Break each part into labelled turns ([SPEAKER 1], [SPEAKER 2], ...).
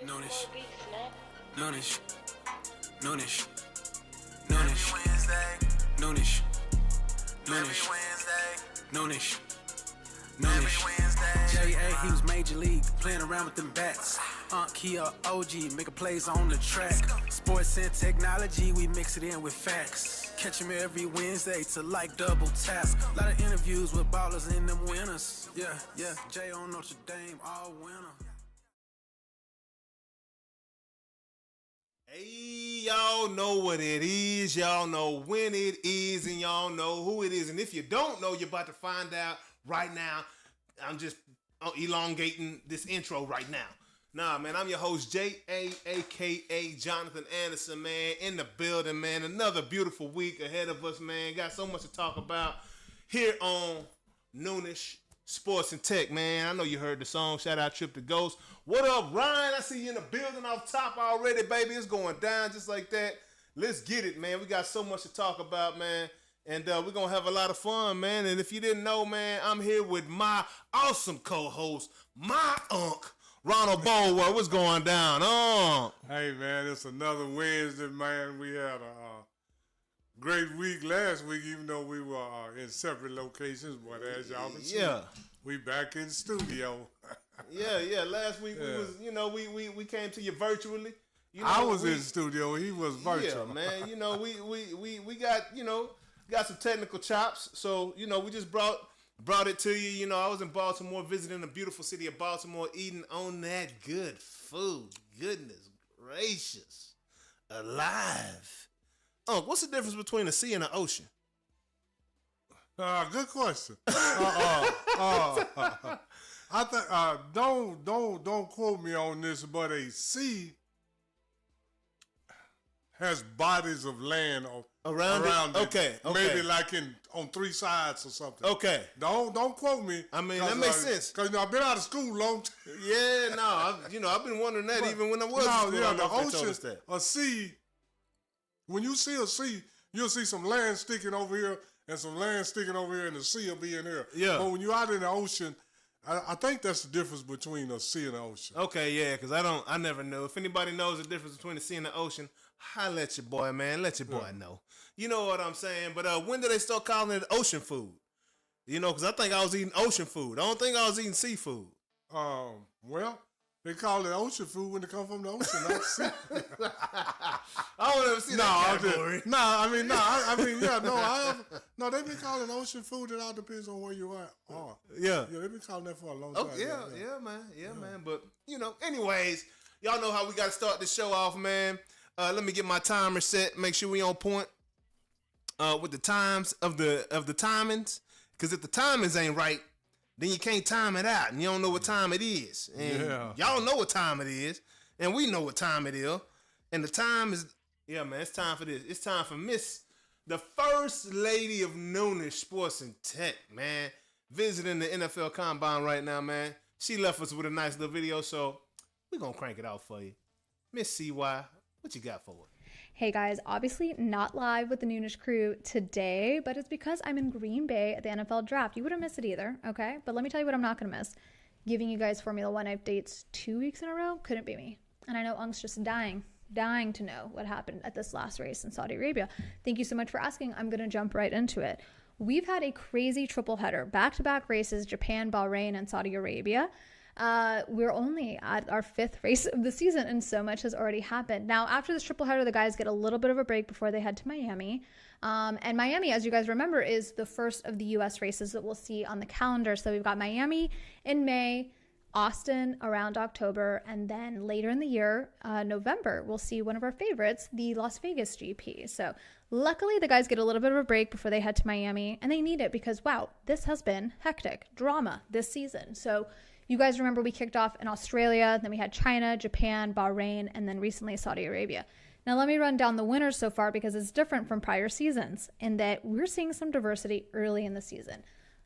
[SPEAKER 1] Noonish, noonish, noonish, noonish, noonish, noonish, noonish, noonish. J.A. he was major league, playing around with them bats. Kia OG, making plays on the track. Sports and technology, we mix it in with facts. Catch him every Wednesday to like double task. A lot of interviews with ballers and them winners. Yeah, Jay on Notre Dame, all winner.
[SPEAKER 2] Hey, y'all know what it is, y'all know when it is, and y'all know who it is. And if you don't know, you're about to find out right now. I'm just elongating this intro right now. Nah, man, I'm your host, J.A., a.k.a. Jonathan Anderson, man, in the building, man. Another beautiful week ahead of us, man. Got so much to talk about here on Noonish Sports and Tech, man. I know you heard the song. Shout out Trip to Ghost. What up, Ryan? I see you in the building off top already, baby. It's going down just like that. Let's get it, man. We got so much to talk about, man. And we're going to have a lot of fun, man. And if you didn't know, man, I'm here with my awesome co-host, my Unc, Ronald Bowler. What's going down?
[SPEAKER 3] Hey, man, it's another Wednesday, man. We had a great week last week, even though we were in separate locations. But as y'all can see, we back in studio.
[SPEAKER 2] Yeah. Last week we was, we came to you virtually.
[SPEAKER 3] I was in studio. He was virtual.
[SPEAKER 2] Yeah, man. We got some technical chops. So we just brought it to you. I was in Baltimore visiting the beautiful city of Baltimore, eating on that good food. Goodness gracious, alive. What's the difference between the sea and the ocean?
[SPEAKER 3] Good question. I think don't quote me on this, but a sea has bodies of land around it.
[SPEAKER 2] Okay.
[SPEAKER 3] Maybe like on three sides or something.
[SPEAKER 2] Okay.
[SPEAKER 3] Don't quote me.
[SPEAKER 2] I mean that makes sense.
[SPEAKER 3] Cause I've been out of school a long time.
[SPEAKER 2] Yeah, no, I've been wondering that even when I was in school.
[SPEAKER 3] Yeah, the ocean, a sea. When you see a sea, you'll see some land sticking over here and some land sticking over here, and the sea will be in here.
[SPEAKER 2] Yeah.
[SPEAKER 3] But when you're out in the ocean, I think that's the difference between a sea and the ocean.
[SPEAKER 2] Okay, yeah, because I never know. If anybody knows the difference between the sea and the ocean, holla at your boy, man. Let your boy know. You know what I'm saying? But when did they start calling it ocean food? Because I think I was eating ocean food. I don't think I was eating seafood.
[SPEAKER 3] Well, they call it ocean food when they come from the ocean, not sea.
[SPEAKER 2] I don't ever see that category.
[SPEAKER 3] They've been calling ocean food. It all depends on where you are.
[SPEAKER 2] Yeah,
[SPEAKER 3] they've been calling that for a long time.
[SPEAKER 2] Yeah, man. But anyways, y'all know how we got to start the show off, man. Let me get my timer set. Make sure we on point with the times of the timings. Because if the timings ain't right, then you can't time it out, and you don't know what time it is. And y'all know what time it is, and we know what time it is. And the time is, man, it's time for this. It's time for the First Lady of Noonish Sports and Tech, man. Visiting the NFL Combine right now, man. She left us with a nice little video, so we're going to crank it out for you. Miss CY, what you got for us?
[SPEAKER 4] Hey guys, obviously not live with the Noonish crew today, but it's because I'm in Green Bay at the NFL draft. You wouldn't miss it either, okay? But let me tell you what I'm not going to miss. Giving you guys Formula One updates 2 weeks in a row couldn't be me. And I know Unk's just dying to know what happened at this last race in Saudi Arabia. Thank you so much for asking. I'm going to jump right into it. We've had a crazy triple header, back-to-back races, Japan, Bahrain, and Saudi Arabia. We're only at our fifth race of the season, and so much has already happened. Now, after this triple header, the guys get a little bit of a break before they head to Miami. And Miami, as you guys remember, is the first of the U.S. races that we'll see on the calendar. So we've got Miami in May, Austin around October, and then later in the year, November, we'll see one of our favorites, the Las Vegas GP. So luckily, the guys get a little bit of a break before they head to Miami, and they need it because, wow, this has been hectic drama this season. So you guys remember we kicked off in Australia, then we had China, Japan, Bahrain, and then recently Saudi Arabia. Now let me run down the winners so far because it's different from prior seasons in that we're seeing some diversity early in the season.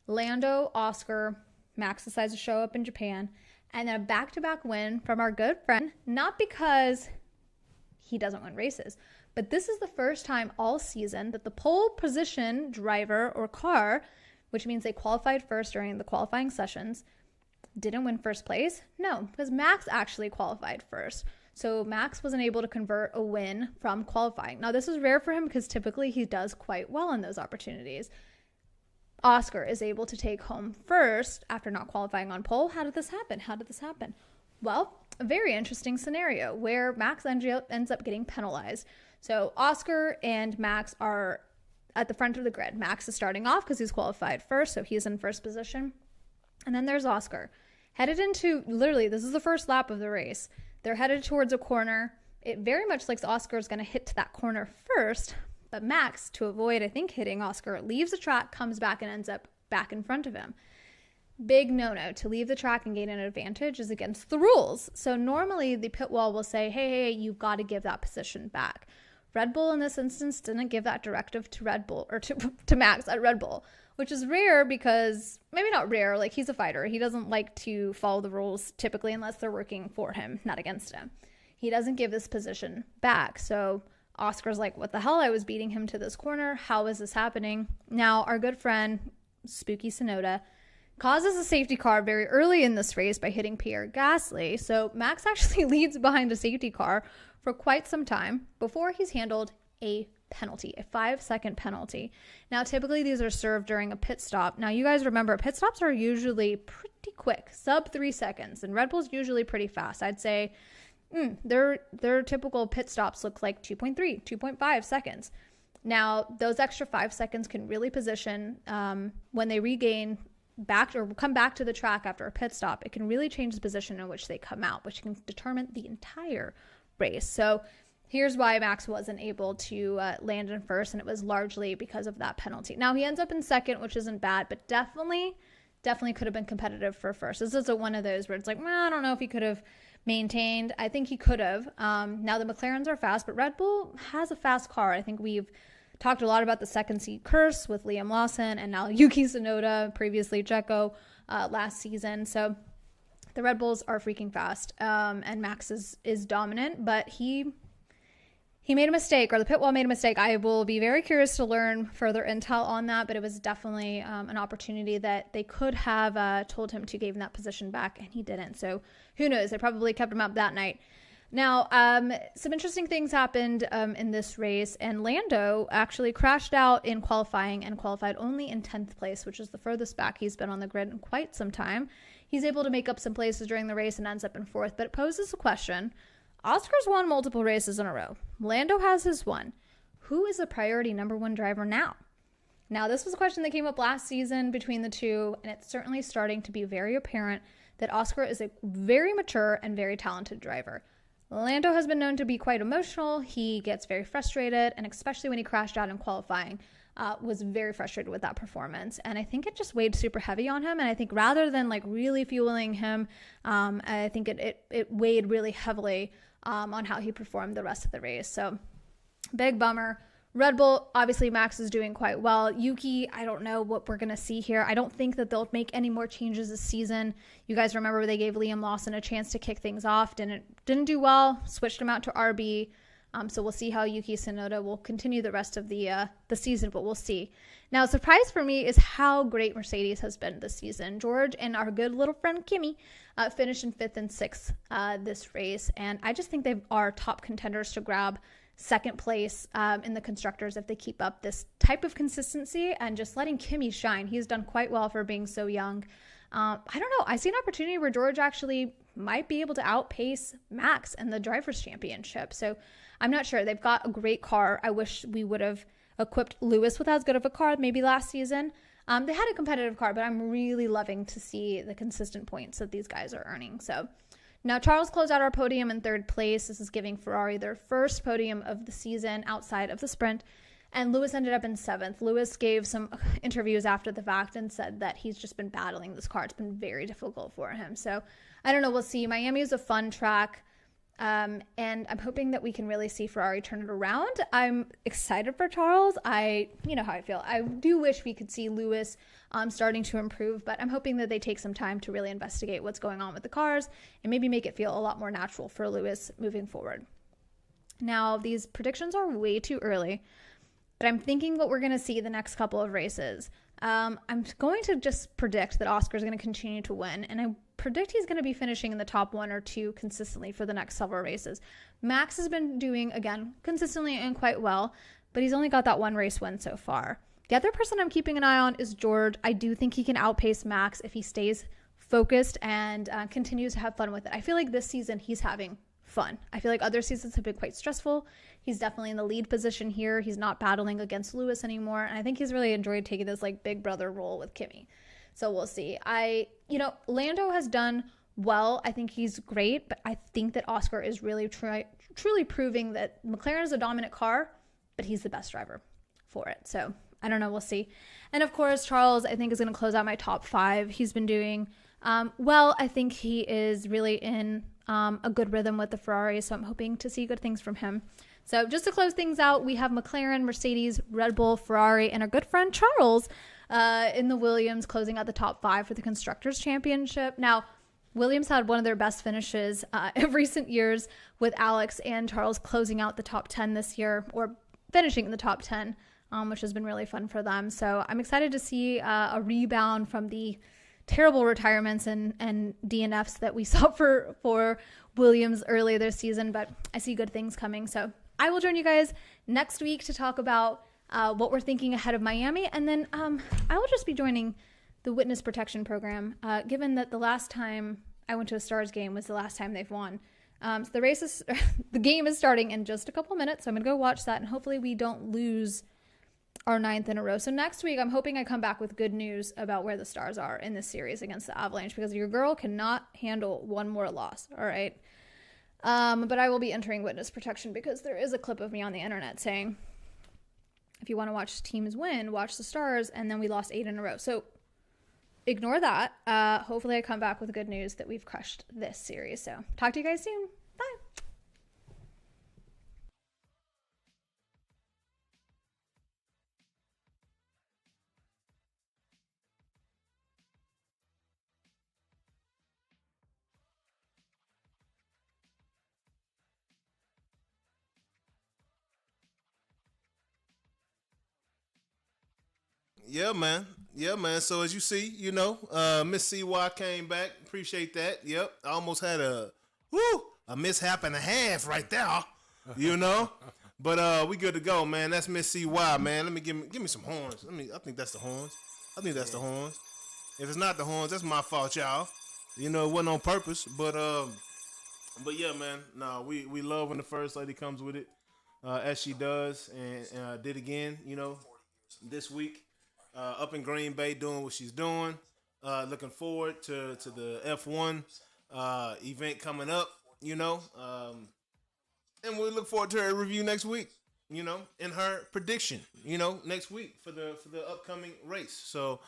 [SPEAKER 4] Lando, Oscar, Max decides to show up in Japan, and then a back-to-back win from our good friend, not because he doesn't win races, but this is the first time all season that the pole position driver or car, which means they qualified first during the qualifying sessions, didn't win first place? No, because Max actually qualified first. So Max wasn't able to convert a win from qualifying. Now, this is rare for him because typically he does quite well in those opportunities. Oscar is able to take home first after not qualifying on pole. How did this happen? Well, a very interesting scenario where Max ends up getting penalized. So Oscar and Max are at the front of the grid. Max is starting off because he's qualified first, so he's in first position. And then there's Oscar. Headed into, literally, this is the first lap of the race. They're headed towards a corner. It very much looks Oscar is going to hit to that corner first, but Max, to avoid, I think, hitting Oscar, leaves the track, comes back, and ends up back in front of him. Big no-no. To leave the track and gain an advantage is against the rules. So normally the pit wall will say, hey, you've got to give that position back. Red Bull in this instance didn't give that directive to Red Bull, or to Max at Red Bull, which is rare because, maybe not rare, like he's a fighter. He doesn't like to follow the rules typically unless they're working for him, not against him. He doesn't give this position back. So Oscar's like, what the hell? I was beating him to this corner. How is this happening? Now, our good friend, Spooky Sonoda, causes a safety car very early in this race by hitting Pierre Gasly. So Max actually leads behind a safety car for quite some time before he's handled a penalty, a 5-second penalty. Now, typically these are served during a pit stop. Now, you guys remember, pit stops are usually pretty quick, sub 3 seconds, and Red Bull's usually pretty fast. I'd say their typical pit stops look like 2.3, 2.5 seconds. Now, those extra 5 seconds can really position when they regain back or come back to the track after a pit stop. It can really change the position in which they come out, which can determine the entire race. So here's why Max wasn't able to land in first, and it was largely because of that penalty. Now, he ends up in second, which isn't bad, but definitely could have been competitive for first. This is one of those where it's like, well, I don't know if he could have maintained. I think he could have. Now, the McLarens are fast, but Red Bull has a fast car. I think we've talked a lot about the second seat curse with Liam Lawson and now Yuki Tsunoda, previously Checo, last season. So the Red Bulls are freaking fast, and Max is dominant, but he made a mistake, or the pit wall made a mistake. I will be very curious to learn further intel on that, but it was definitely an opportunity that they could have told him to give him that position back, and he didn't. So who knows? They probably kept him up that night. Now, some interesting things happened in this race, and Lando actually crashed out in qualifying and qualified only in 10th place, which is the furthest back he's been on the grid in quite some time. He's able to make up some places during the race and ends up in 4th, but it poses a question. Oscar's won multiple races in a row. Lando has his one. Who is the priority number 1 driver now? Now, this was a question that came up last season between the two, and it's certainly starting to be very apparent that Oscar is a very mature and very talented driver. Lando has been known to be quite emotional. He gets very frustrated, and especially when he crashed out in qualifying, was very frustrated with that performance. And I think it just weighed super heavy on him. And I think rather than like really fueling him, I think it weighed really heavily on how he performed the rest of the race. So big bummer. Red Bull, obviously Max is doing quite well. Yuki, I don't know what we're going to see here. I don't think that they'll make any more changes this season. You guys remember they gave Liam Lawson a chance to kick things off. Didn't do well. Switched him out to RB. So we'll see how Yuki Tsunoda will continue the rest of the season, but we'll see. Now, a surprise for me is how great Mercedes has been this season. George and our good little friend Kimi finished in 5th and 6th this race, and I just think they are top contenders to grab second place in the constructors if they keep up this type of consistency and just letting Kimi shine. He's done quite well for being so young. I don't know. I see an opportunity where George actually might be able to outpace Max in the Drivers' Championship. So I'm not sure. They've got a great car. I wish we would have equipped Lewis with as good of a car maybe last season. They had a competitive car, but I'm really loving to see the consistent points that these guys are earning. So now Charles closed out our podium in 3rd place. This is giving Ferrari their first podium of the season outside of the sprint. And Lewis ended up in 7th. Lewis gave some interviews after the fact and said that he's just been battling this car. It's been very difficult for him. So I don't know. We'll see. Miami is a fun track. And I'm hoping that we can really see Ferrari turn it around. I'm excited for Charles. You know how I feel. I do wish we could see Lewis starting to improve, but I'm hoping that they take some time to really investigate what's going on with the cars and maybe make it feel a lot more natural for Lewis moving forward. Now, these predictions are way too early, but I'm thinking what we're going to see the next couple of races. I'm going to just predict that Oscar's going to continue to win, and I'm predict he's going to be finishing in the top 1 or 2 consistently for the next several races. Max has been doing, again, consistently and quite well, but he's only got that 1 race win so far. The other person I'm keeping an eye on is George. I do think he can outpace Max if he stays focused and continues to have fun with it. I feel like this season he's having fun. I feel like other seasons have been quite stressful. He's definitely in the lead position here. He's not battling against Lewis anymore. And I think he's really enjoyed taking this like big brother role with Kimmy. So we'll see. Lando has done well. I think he's great, but I think that Oscar is really truly proving that McLaren is a dominant car, but he's the best driver for it. So I don't know. We'll see. And of course, Charles, I think, is going to close out my top 5. He's been doing well. I think he is really in a good rhythm with the Ferrari, so I'm hoping to see good things from him. So just to close things out, we have McLaren, Mercedes, Red Bull, Ferrari, and our good friend Charles in the Williams closing out the top 5 for the Constructors' Championship. Now, Williams had one of their best finishes in recent years with Alex and Charles closing out the top 10 this year, or finishing in the top 10, which has been really fun for them. So I'm excited to see a rebound from the terrible retirements and DNFs that we saw for Williams earlier this season, but I see good things coming. So I will join you guys next week to talk about what we're thinking ahead of Miami, and then I will just be joining the Witness Protection Program, given that the last time I went to a Stars game was the last time they've won. So the game is starting in just a couple minutes, so I'm going to go watch that, and hopefully we don't lose our 9th in a row. So next week, I'm hoping I come back with good news about where the Stars are in this series against the Avalanche, because your girl cannot handle one more loss, all right? But I will be entering witness protection because there is a clip of me on the internet saying, if you want to watch teams win, watch the Stars, and then we lost 8 in a row. So ignore that. Hopefully I come back with good news that we've crushed this series. So talk to you guys soon. Bye.
[SPEAKER 2] Yeah, man. Yeah, man. So as you see, Miss CY came back. Appreciate that. Yep. I almost had a mishap and a half right there. But we good to go, man. That's Miss CY, man. Let me give me some horns. I think that's the horns. The horns. If it's not the horns, that's my fault, y'all. It wasn't on purpose. But yeah, man. No, we love when the first lady comes with it, as she does, and did again, this week. Up in Green Bay doing what she's doing. Looking forward to the F1 event coming up, and we look forward to her review next week, and her prediction, next week for the upcoming race. So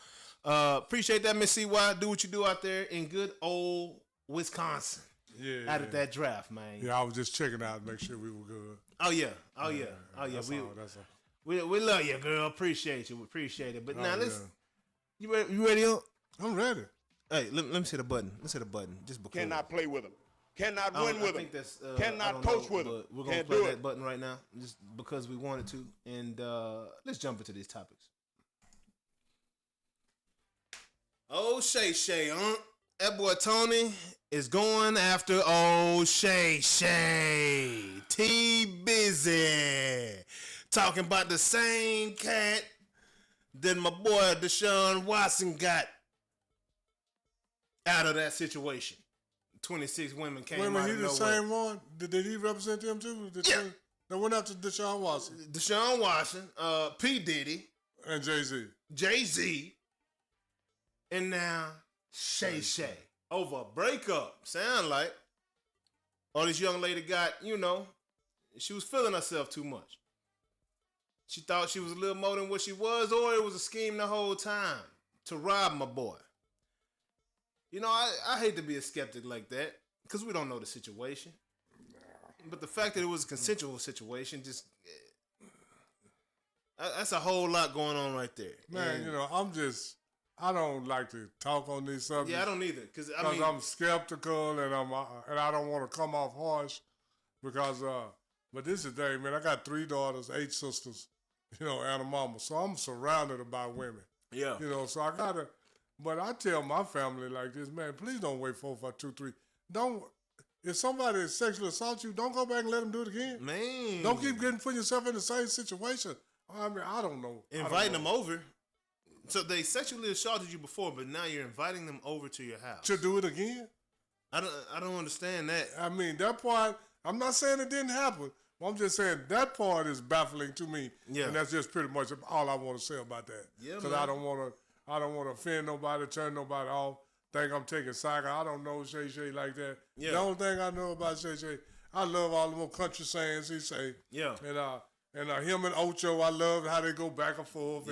[SPEAKER 2] appreciate that, Miss CY. Do what you do out there in good old Wisconsin.
[SPEAKER 3] Yeah.
[SPEAKER 2] Out of that draft, man.
[SPEAKER 3] Yeah, I was just checking out to make sure we were good.
[SPEAKER 2] Oh yeah. That's all. We love you, girl. Appreciate you. Appreciate it. But now let's. You ready?
[SPEAKER 3] I'm ready.
[SPEAKER 2] Hey, let me see the button. Let's hit the button. Just because.
[SPEAKER 5] Cannot play with him. Cannot win with him. Cannot
[SPEAKER 2] coach
[SPEAKER 5] coach with him.
[SPEAKER 2] We're gonna play that button right now, just because we wanted to. And let's jump into these topics. Oh, Shay, that boy Tony is going after old Shay. T busy. Talking about the same cat that my boy Deshaun Watson got out of that situation. 26 women came out of nowhere.
[SPEAKER 3] He the same one? Did he represent them too?
[SPEAKER 2] Yeah.
[SPEAKER 3] They went after Deshaun Watson.
[SPEAKER 2] Deshaun Watson, P. Diddy.
[SPEAKER 3] And Jay-Z.
[SPEAKER 2] Jay-Z. And now Shay. Over a breakup. Sound like. Or this young lady got, she was feeling herself too much. She thought she was a little more than what she was, or it was a scheme the whole time to rob my boy. I hate to be a skeptic like that because we don't know the situation. But the fact that it was a consensual situation, that's a whole lot going on right there.
[SPEAKER 3] Man, and, I don't like to talk on these subjects.
[SPEAKER 2] Yeah, I don't either because
[SPEAKER 3] I'm skeptical and I don't want to come off harsh because but this is the thing, man. I got 3 daughters, 8 sisters, and a mama, so I'm surrounded by women.
[SPEAKER 2] Yeah.
[SPEAKER 3] So I gotta But I tell my family like this, man, please don't wait 4, 5, 2, 3. Don't. If somebody sexually assaults you, don't go back and let them do it again.
[SPEAKER 2] Man.
[SPEAKER 3] Don't keep putting yourself in the same situation. I mean, I don't know.
[SPEAKER 2] Inviting them over. So they sexually assaulted you before, but now you're inviting them over to your house.
[SPEAKER 3] To do it again?
[SPEAKER 2] I don't understand that.
[SPEAKER 3] I mean, that part, I'm not saying it didn't happen. I'm just saying that part is baffling to me. Yeah. And that's just pretty much all I want to say about that. Yeah, because I don't want to offend nobody, turn nobody off, think I'm taking soccer. I don't know Shay like that. Yeah. The only thing I know about Shay, I love all the little country sayings he say. Yeah. And him and Ocho, I love how they go back and forth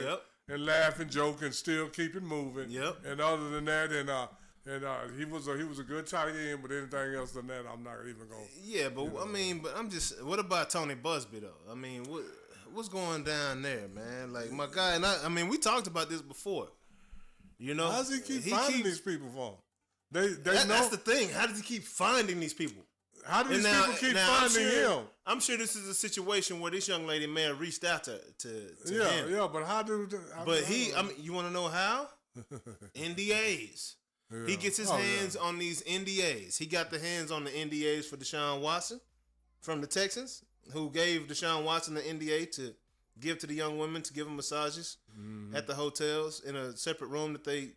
[SPEAKER 3] and laugh and joke and still keep it moving. Yep. And other than that, he was a good tight end, but anything else than that, I'm not even going. Yeah, but I mean, but I'm just. What about Tony Buzbee though? I mean, what's going down there, man? Like my guy, and I mean, we talked about this before. You know, how does he keep finding these people from? They know. That's the thing. How does he keep finding these people? How do these people keep finding him? I'm sure this is a situation where this young lady may have reached out to him. Yeah, but how do? I mean, you want to know how? NDAs. Yeah. He gets his hands on these NDAs. He got the hands on the NDAs for Deshaun Watson from the Texans, who gave Deshaun Watson the NDA to give to the young women to give them massages at the hotels in a separate room that they,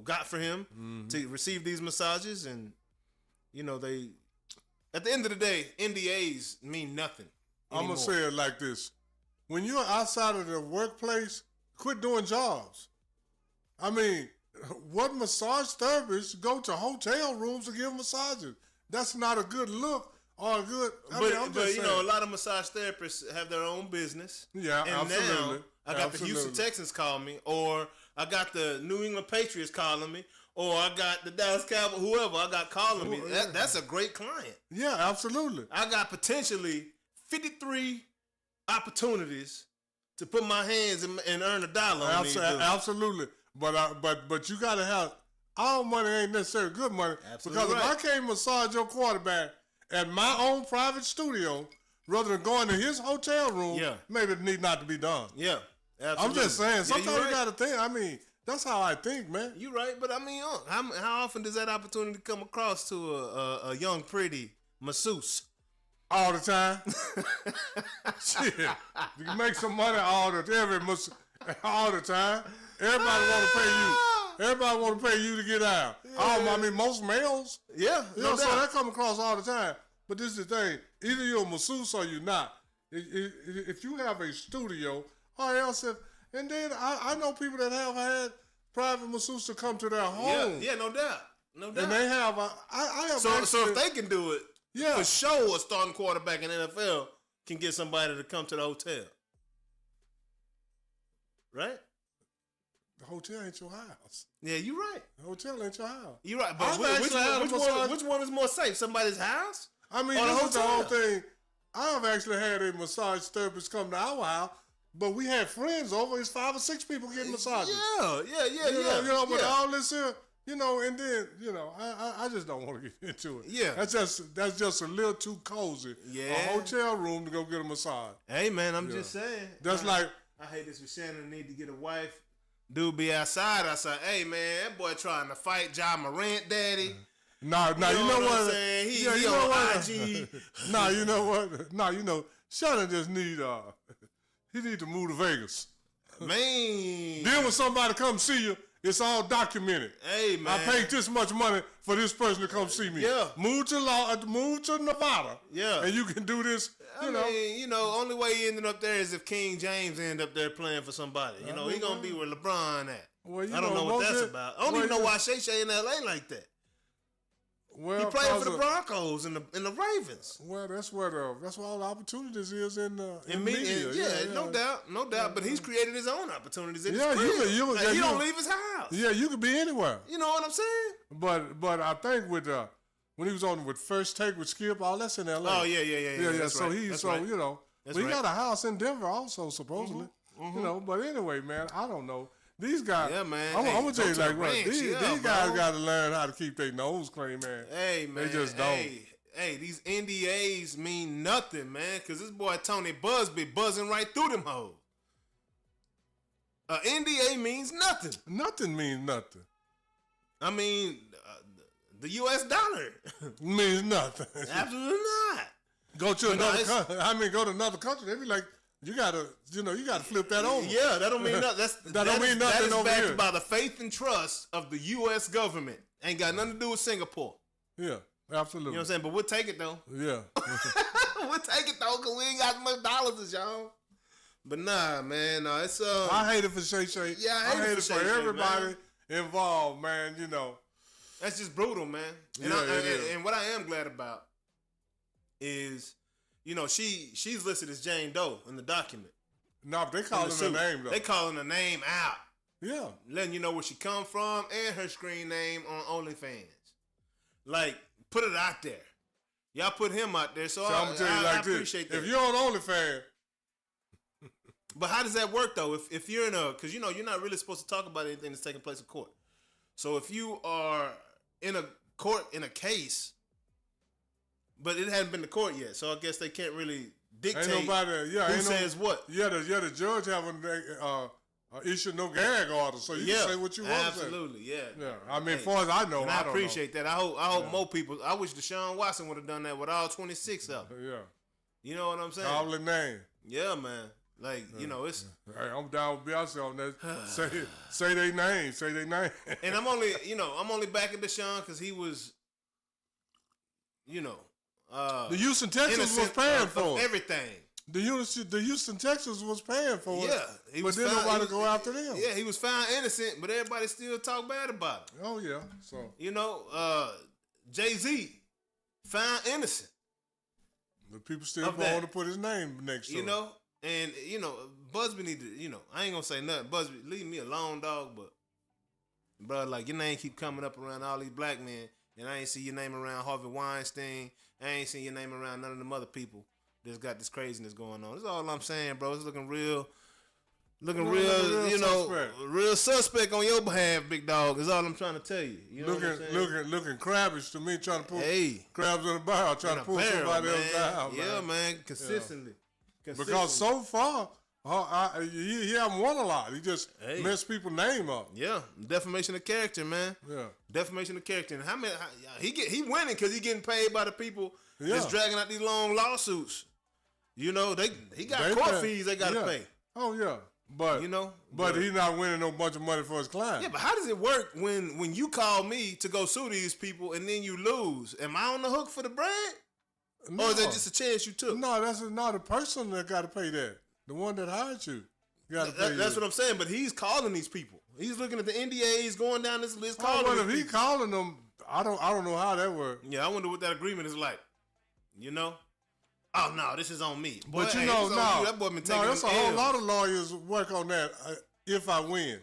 [SPEAKER 3] got for him to receive these massages. And, they, at the end of the day, NDAs mean nothing anymore. I'm going to say it like this. When you're outside of the workplace, quit doing jobs. I mean, what massage therapists go to hotel rooms to give massages? That's not a good look or a good. But a lot of massage therapists have their own business. Yeah, and absolutely. Now I got the Houston Texans calling me, or I got the New England Patriots calling me, or I got the Dallas Cowboys, whoever I got calling me. That's a great client. Yeah, absolutely. I got potentially 53 opportunities to put my hands and earn $1 on these dudes. Absolutely. But you gotta have all money ain't necessarily good money. Absolutely because if I can't massage your quarterback at my own private studio rather than going to his hotel room, maybe it need not to be done. Yeah, absolutely. I'm just saying, sometimes you gotta think. I mean, that's how I think, man. You're right, but I mean, how often does that opportunity come across to a young, pretty masseuse? All the time. Shit, you can make some money all the time. Everybody want to pay you. Everybody want to pay you to get out. Yeah. I mean, most males. Yeah. So that come across all the time. But this is the thing. Either you're a masseuse or you're not. If you have a studio, or else and then I know people that have had private masseuses to come to their home. Yeah, no doubt. No doubt. And they have, I have so if they can do it, for sure a starting quarterback in the NFL can get somebody to come to the hotel. Right? The hotel ain't your house. Yeah, you're right. The hotel ain't your house. You're right. But which one is more safe? Somebody's house? I mean, this is the whole thing. I've actually had a massage therapist come to our house, but we had friends over. It's 5 or 6 people getting massages. Yeah. But all this here, and then, I just don't want to get into it. Yeah. That's just a little too cozy. Yeah. A hotel room to go get a massage. Hey, man, I'm just saying. That's like. I hate this with Shannon. Need to get a wife. Dude be outside. I say, hey, man, that boy trying to fight John Morant, daddy. Nah, you know what I'm saying? He on IG. You know what? Shannon just need to move to Vegas. Man. Then when somebody come see you, it's all documented. Hey, man. I paid this much money for this person to come see me. Yeah. Move to Nevada. Yeah. And you can do this. I mean, only way he ended up there is if King James ended up there playing for somebody. He gonna be where LeBron at. Well, I don't know what that's about. I don't even know why Shay in LA like that. Well, he played for the Broncos and the Ravens. Well, that's where all the opportunities is in media. Yeah, no doubt. But he's created his own opportunities in his career. He don't leave his house. Yeah, you could be anywhere. You know what I'm saying? But I think when he was on with First Take with Skip, all that's in LA. Oh yeah. That's so right. He got a house in Denver also supposedly. Mm-hmm. But anyway, man, I don't know. These guys, man. I'm gonna tell you like, right, these guys got to learn how to keep their nose clean, man. Hey, man, they just don't. Hey, these NDAs mean nothing, man, because this boy Tony Buzbee buzzing right through them hoes.
[SPEAKER 2] NDA means nothing.
[SPEAKER 3] Nothing means nothing.
[SPEAKER 2] I mean, the U.S. dollar
[SPEAKER 3] means nothing.
[SPEAKER 2] Absolutely not.
[SPEAKER 3] Go to another country. Go to another country. They be like, you gotta flip that over.
[SPEAKER 2] Yeah, that don't mean nothing. That don't mean nothing. That is
[SPEAKER 3] over
[SPEAKER 2] backed
[SPEAKER 3] here.
[SPEAKER 2] by the faith and trust of the U.S. government. Ain't got nothing to do with Singapore.
[SPEAKER 3] Yeah, absolutely.
[SPEAKER 2] You know what I'm saying? But we'll take it though.
[SPEAKER 3] Yeah.
[SPEAKER 2] We'll take it though, cause we ain't got as much dollars as y'all. But nah, man, it's
[SPEAKER 3] I hate it for Shay.
[SPEAKER 2] Yeah, I hate it for
[SPEAKER 3] everybody involved, man. You know.
[SPEAKER 2] That's just brutal, man. And, and what I am glad about is, you know, she's listed as Jane Doe in the document.
[SPEAKER 3] No, but they calling her name though.
[SPEAKER 2] They calling her name out.
[SPEAKER 3] Yeah.
[SPEAKER 2] Letting you know where she come from and her screen name on OnlyFans. Like, put it out there. Y'all put him out there, so
[SPEAKER 3] I'm gonna tell you like
[SPEAKER 2] I appreciate
[SPEAKER 3] this.
[SPEAKER 2] that.
[SPEAKER 3] If you're on OnlyFans.
[SPEAKER 2] But how does that work though? If you're in because you know you're not really supposed to talk about anything that's taking place in court. So if you are in a court in a case, but it hasn't been to court yet, so I guess they can't really dictate who says what.
[SPEAKER 3] Yeah, the judge haven't issued no gag order, so you can say what you want to say.
[SPEAKER 2] Absolutely, yeah.
[SPEAKER 3] I mean, as far as I know,
[SPEAKER 2] I appreciate that. I hope more people. I wish Deshaun Watson would have done that with all 26 of them.
[SPEAKER 3] Yeah.
[SPEAKER 2] You know what I'm saying?
[SPEAKER 3] Call the name.
[SPEAKER 2] Yeah, man. Like, you know, it's...
[SPEAKER 3] Hey, I'm down with Beyonce on that. say their name. Say their name.
[SPEAKER 2] And I'm only backing Deshaun because he was, you know...
[SPEAKER 3] the Houston Texans was paying for
[SPEAKER 2] everything.
[SPEAKER 3] The Houston Texans was paying for it.
[SPEAKER 2] Yeah.
[SPEAKER 3] But then nobody go after them.
[SPEAKER 2] Yeah, he was found innocent, but everybody still talk bad about it.
[SPEAKER 3] Oh, yeah. So
[SPEAKER 2] you know, Jay-Z found innocent.
[SPEAKER 3] The people still want to put his name next to
[SPEAKER 2] you
[SPEAKER 3] him.
[SPEAKER 2] know, and, you know, Buzbee need to, you know, I ain't going to say nothing. Buzbee, leave me alone, dog, but, bro, like, your name keep coming up around all these black men, and I ain't see your name around Harvey Weinstein. I ain't seen your name around none of them other people that's got this craziness going on. That's all I'm saying, bro. It's looking real, you know, suspect. Real suspect on your behalf, big dog, is all I'm trying to tell you. You know
[SPEAKER 3] looking crabbish to me, trying to pull crabs in the barrel, trying to pull somebody else down.
[SPEAKER 2] Yeah, man, consistently.
[SPEAKER 3] Because so far, he haven't won a lot. He just messed people's name up.
[SPEAKER 2] Yeah, defamation of character, man.
[SPEAKER 3] Yeah,
[SPEAKER 2] defamation of character. And he winning because he getting paid by the people that's dragging out these long lawsuits. You know, he got court fees they got to pay.
[SPEAKER 3] Oh yeah, but
[SPEAKER 2] you know,
[SPEAKER 3] but he's not winning no bunch of money for his client.
[SPEAKER 2] Yeah, but how does it work when you call me to go sue these people and then you lose? Am I on the hook for the bread? No. Or is that just a chance you took?
[SPEAKER 3] No, that's not a person that got to pay that. The one that hired you got to pay.
[SPEAKER 2] That's what I'm saying. But he's calling these people. He's looking at the NDAs, going down this list, calling.
[SPEAKER 3] But if he calling them, I don't know how that works.
[SPEAKER 2] Yeah, I wonder what that agreement is like. You know? Oh no, this is on me. Boy,
[SPEAKER 3] but you know,
[SPEAKER 2] that boy been taking
[SPEAKER 3] there's a whole lot of lawyers work on that. If I win,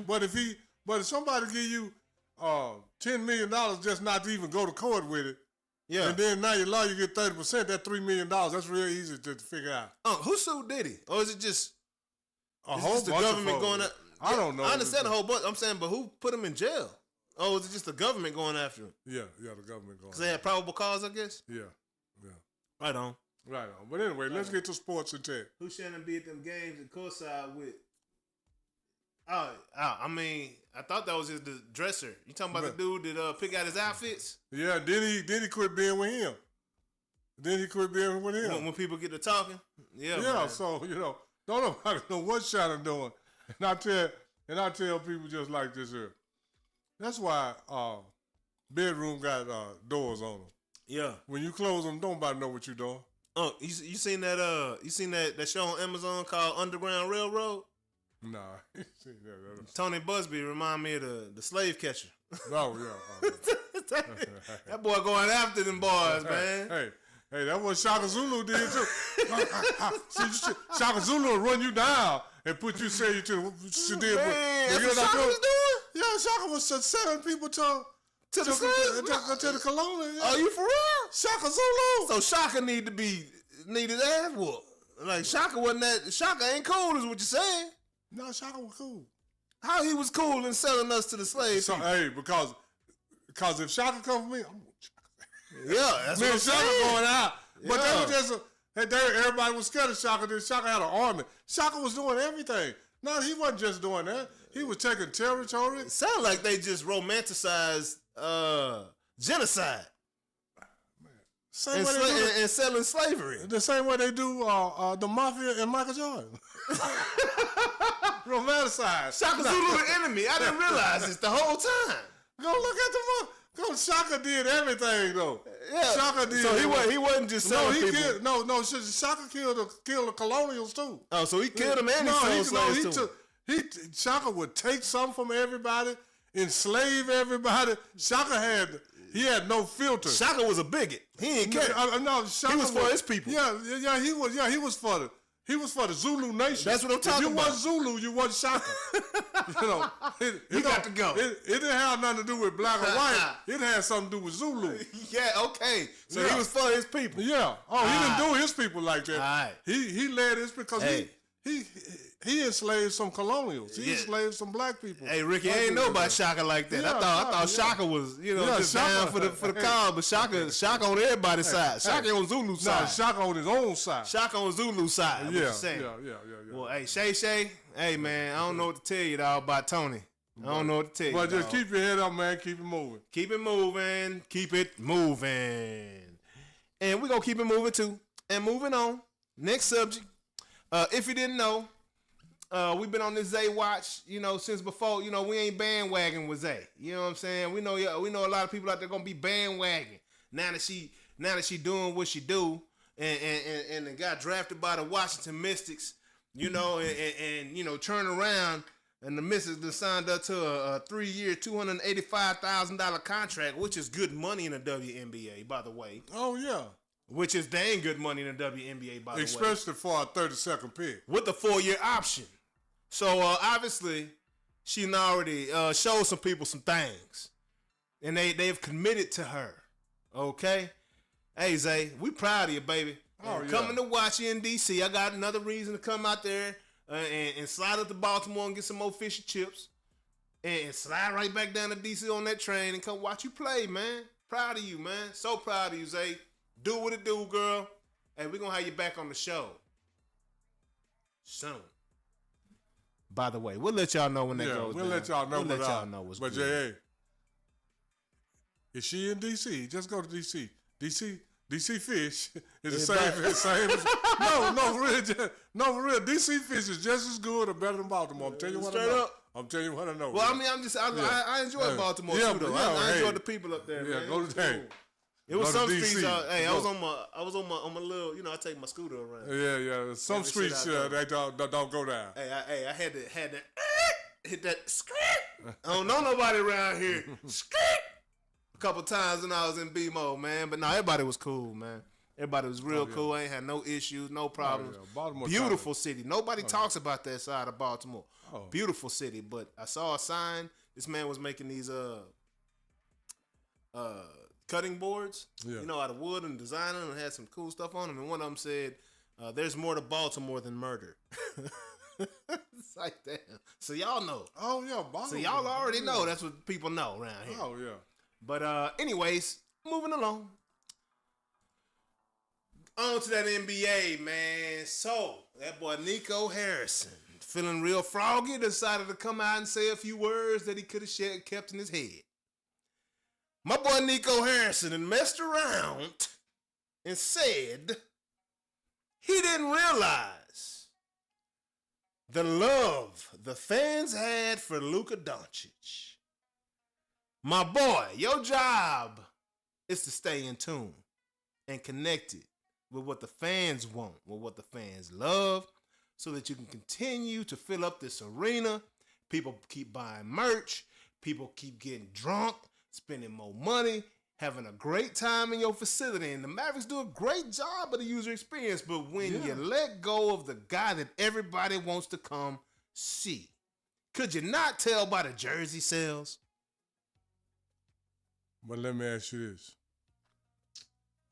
[SPEAKER 3] but if somebody give you $10 million just not to even go to court with it. Yeah. And then now your lawyer get 30%, that $3 million. That's real easy to figure out.
[SPEAKER 2] Who sued Diddy? Or is it just
[SPEAKER 3] a whole bunch the government
[SPEAKER 2] going out?
[SPEAKER 3] I don't know.
[SPEAKER 2] I understand a whole bunch. I'm saying, but who put him in jail? Oh, is it just the government going after him?
[SPEAKER 3] Yeah, the government going.
[SPEAKER 2] Because they had probable cause, I guess.
[SPEAKER 3] Yeah.
[SPEAKER 2] Right on.
[SPEAKER 3] But anyway, let's get to sports and tech.
[SPEAKER 2] Who Shannon be at them games and courtside with? I mean, I thought that was the dresser. You talking about the dude that pick out his outfits?
[SPEAKER 3] Yeah, then he quit being with him. When
[SPEAKER 2] people get to talking? Yeah,
[SPEAKER 3] man. So, you know, don't nobody know what Shannon doing. And I tell people just like this here. That's why bedroom got doors on them. Yeah. When you close them, don't nobody know what you're doing.
[SPEAKER 2] Oh, you seen that? You seen that show on Amazon called Underground Railroad?
[SPEAKER 3] Nah, I seen that.
[SPEAKER 2] Tony Buzbee remind me of the slave catcher.
[SPEAKER 3] Oh yeah.
[SPEAKER 2] That boy going after them boys, man.
[SPEAKER 3] Hey, that's what Shaka Zulu did too. See, Shaka Zulu will run you down and put you to.
[SPEAKER 2] That's what Shaka was doing?
[SPEAKER 3] Yeah, Shaka was sending people to the colonial. Yeah.
[SPEAKER 2] Oh, you for real?
[SPEAKER 3] Shaka Zulu.
[SPEAKER 2] So Shaka need his ass whooped. Like Shaka ain't cool is what you're saying.
[SPEAKER 3] No, Shaka was cool.
[SPEAKER 2] How he was cool in selling us to the slaves?
[SPEAKER 3] So, hey, because if Shaka come for me, I'm gonna Shaka.
[SPEAKER 2] Yeah, that's what I'm
[SPEAKER 3] Shaka
[SPEAKER 2] saying.
[SPEAKER 3] going out. But they were just everybody was scared of Shaka. Then Shaka had an army. Shaka was doing everything. No, he wasn't just doing that. He was taking territory.
[SPEAKER 2] It sounds like they just romanticized genocide.
[SPEAKER 3] Same
[SPEAKER 2] And selling slavery.
[SPEAKER 3] The same way they do the Mafia and Michael Jordan. Romanticized.
[SPEAKER 2] Shaka Zulu the enemy. I didn't realize this the whole time.
[SPEAKER 3] Go look at the Shaka did everything though.
[SPEAKER 2] Yeah.
[SPEAKER 3] Shaka did.
[SPEAKER 2] So he wasn't just selling people.
[SPEAKER 3] Shaka killed the colonials too.
[SPEAKER 2] Oh, so he killed them and he sold slaves too.
[SPEAKER 3] Shaka would take some from everybody, enslave everybody. Shaka had no filter.
[SPEAKER 2] Shaka was a bigot. He ain't care.
[SPEAKER 3] Shaka
[SPEAKER 2] he was for his people.
[SPEAKER 3] Yeah, he was for the Zulu nation.
[SPEAKER 2] That's what I'm talking about.
[SPEAKER 3] If you was Zulu, you wasn't Shaka.
[SPEAKER 2] You got to go.
[SPEAKER 3] It didn't have nothing to do with black or white. It had something to do with Zulu.
[SPEAKER 2] Yeah, okay. So he was for his people.
[SPEAKER 3] Yeah. Oh, he didn't do his people like that.
[SPEAKER 2] All right.
[SPEAKER 3] He led his because he enslaved some colonials. He enslaved some black people.
[SPEAKER 2] Hey, Ricky, I ain't know about Shaka like that. I thought Shaka was, just down for the cause, but Shaka on everybody's side. Shaka on Zulu side.
[SPEAKER 3] No, Shaka on his own side.
[SPEAKER 2] Shaka on Zulu side. I'm just saying.
[SPEAKER 3] Yeah.
[SPEAKER 2] Well, hey, Shay, hey, man, I don't know what to tell you, dog, about Tony. I don't know what to tell you,
[SPEAKER 3] but just keep your head up, man. Keep it moving.
[SPEAKER 2] Keep it moving. Keep it moving. And we're going to keep it moving, too. And moving on. Next subject. If you didn't know, we've been on this Zay watch, since before. We ain't bandwagon with Zay. You know what I'm saying? We know a lot of people out there gonna be bandwagon now that she doing what she do, and got drafted by the Washington Mystics. And turn around, and the Mystics just signed up to a 3-year, $285,000 contract, which is good money in the WNBA, by the way.
[SPEAKER 3] Oh yeah.
[SPEAKER 2] Which is dang good money in the WNBA, by the way.
[SPEAKER 3] Especially for a 32nd pick.
[SPEAKER 2] With the 4-year option. So, obviously, she already showed some people some things. And they've committed to her. Okay? Hey, Zay, we proud of you, baby. Coming to watch you in D.C. I got another reason to come out there and slide up to Baltimore and get some more fish and chips. And slide right back down to D.C. on that train and come watch you play, man. Proud of you, man. So proud of you, Zay. Do what it do, girl. Hey, we're going to have you back on the show soon. By the way, we'll let y'all know when that goes
[SPEAKER 3] we'll
[SPEAKER 2] down.
[SPEAKER 3] let y'all know.
[SPEAKER 2] We'll let y'all know what's
[SPEAKER 3] good. But, J.A., is she in D.C.? Just go to D.C. D.C. Fish is the same. No, for real. D.C. Fish is just as good or better than Baltimore. I'm telling you what I know. I'm telling you what I know.
[SPEAKER 2] Well, I mean, I enjoy Baltimore too, though. I enjoy the people up there.
[SPEAKER 3] Yeah, go to the
[SPEAKER 2] It was some streets. Hey, I was on my little. I take my scooter around.
[SPEAKER 3] Yeah. Some streets they don't go down.
[SPEAKER 2] Hey, I had to hit that script. I don't know nobody around here. Script. A couple times when I was in B-mode, man. But no, everybody was cool, man. Everybody was real cool. I ain't had no issues, no problems. Baltimore, beautiful city. Nobody talks about that side of Baltimore. Beautiful city. But I saw a sign. This man was making these cutting boards, out of wood and designing, and had some cool stuff on them. And one of them said, "There's more to Baltimore than murder." It's like, damn. So y'all know.
[SPEAKER 3] Oh yeah, Baltimore.
[SPEAKER 2] So y'all already know. That's what people know around here.
[SPEAKER 3] Oh yeah.
[SPEAKER 2] But anyways, moving along. On to that NBA, man. So that boy Nico Harrison, feeling real froggy, decided to come out and say a few words that he could have kept in his head. My boy Nico Harrison messed around and said he didn't realize the love the fans had for Luka Doncic. My boy, your job is to stay in tune and connected with what the fans want, with what the fans love, so that you can continue to fill up this arena. People keep buying merch. People keep getting drunk, spending more money, having a great time in your facility. And the Mavericks do a great job of the user experience. But when you let go of the guy that everybody wants to come see, could you not tell by the jersey sales?
[SPEAKER 3] But let me ask you this.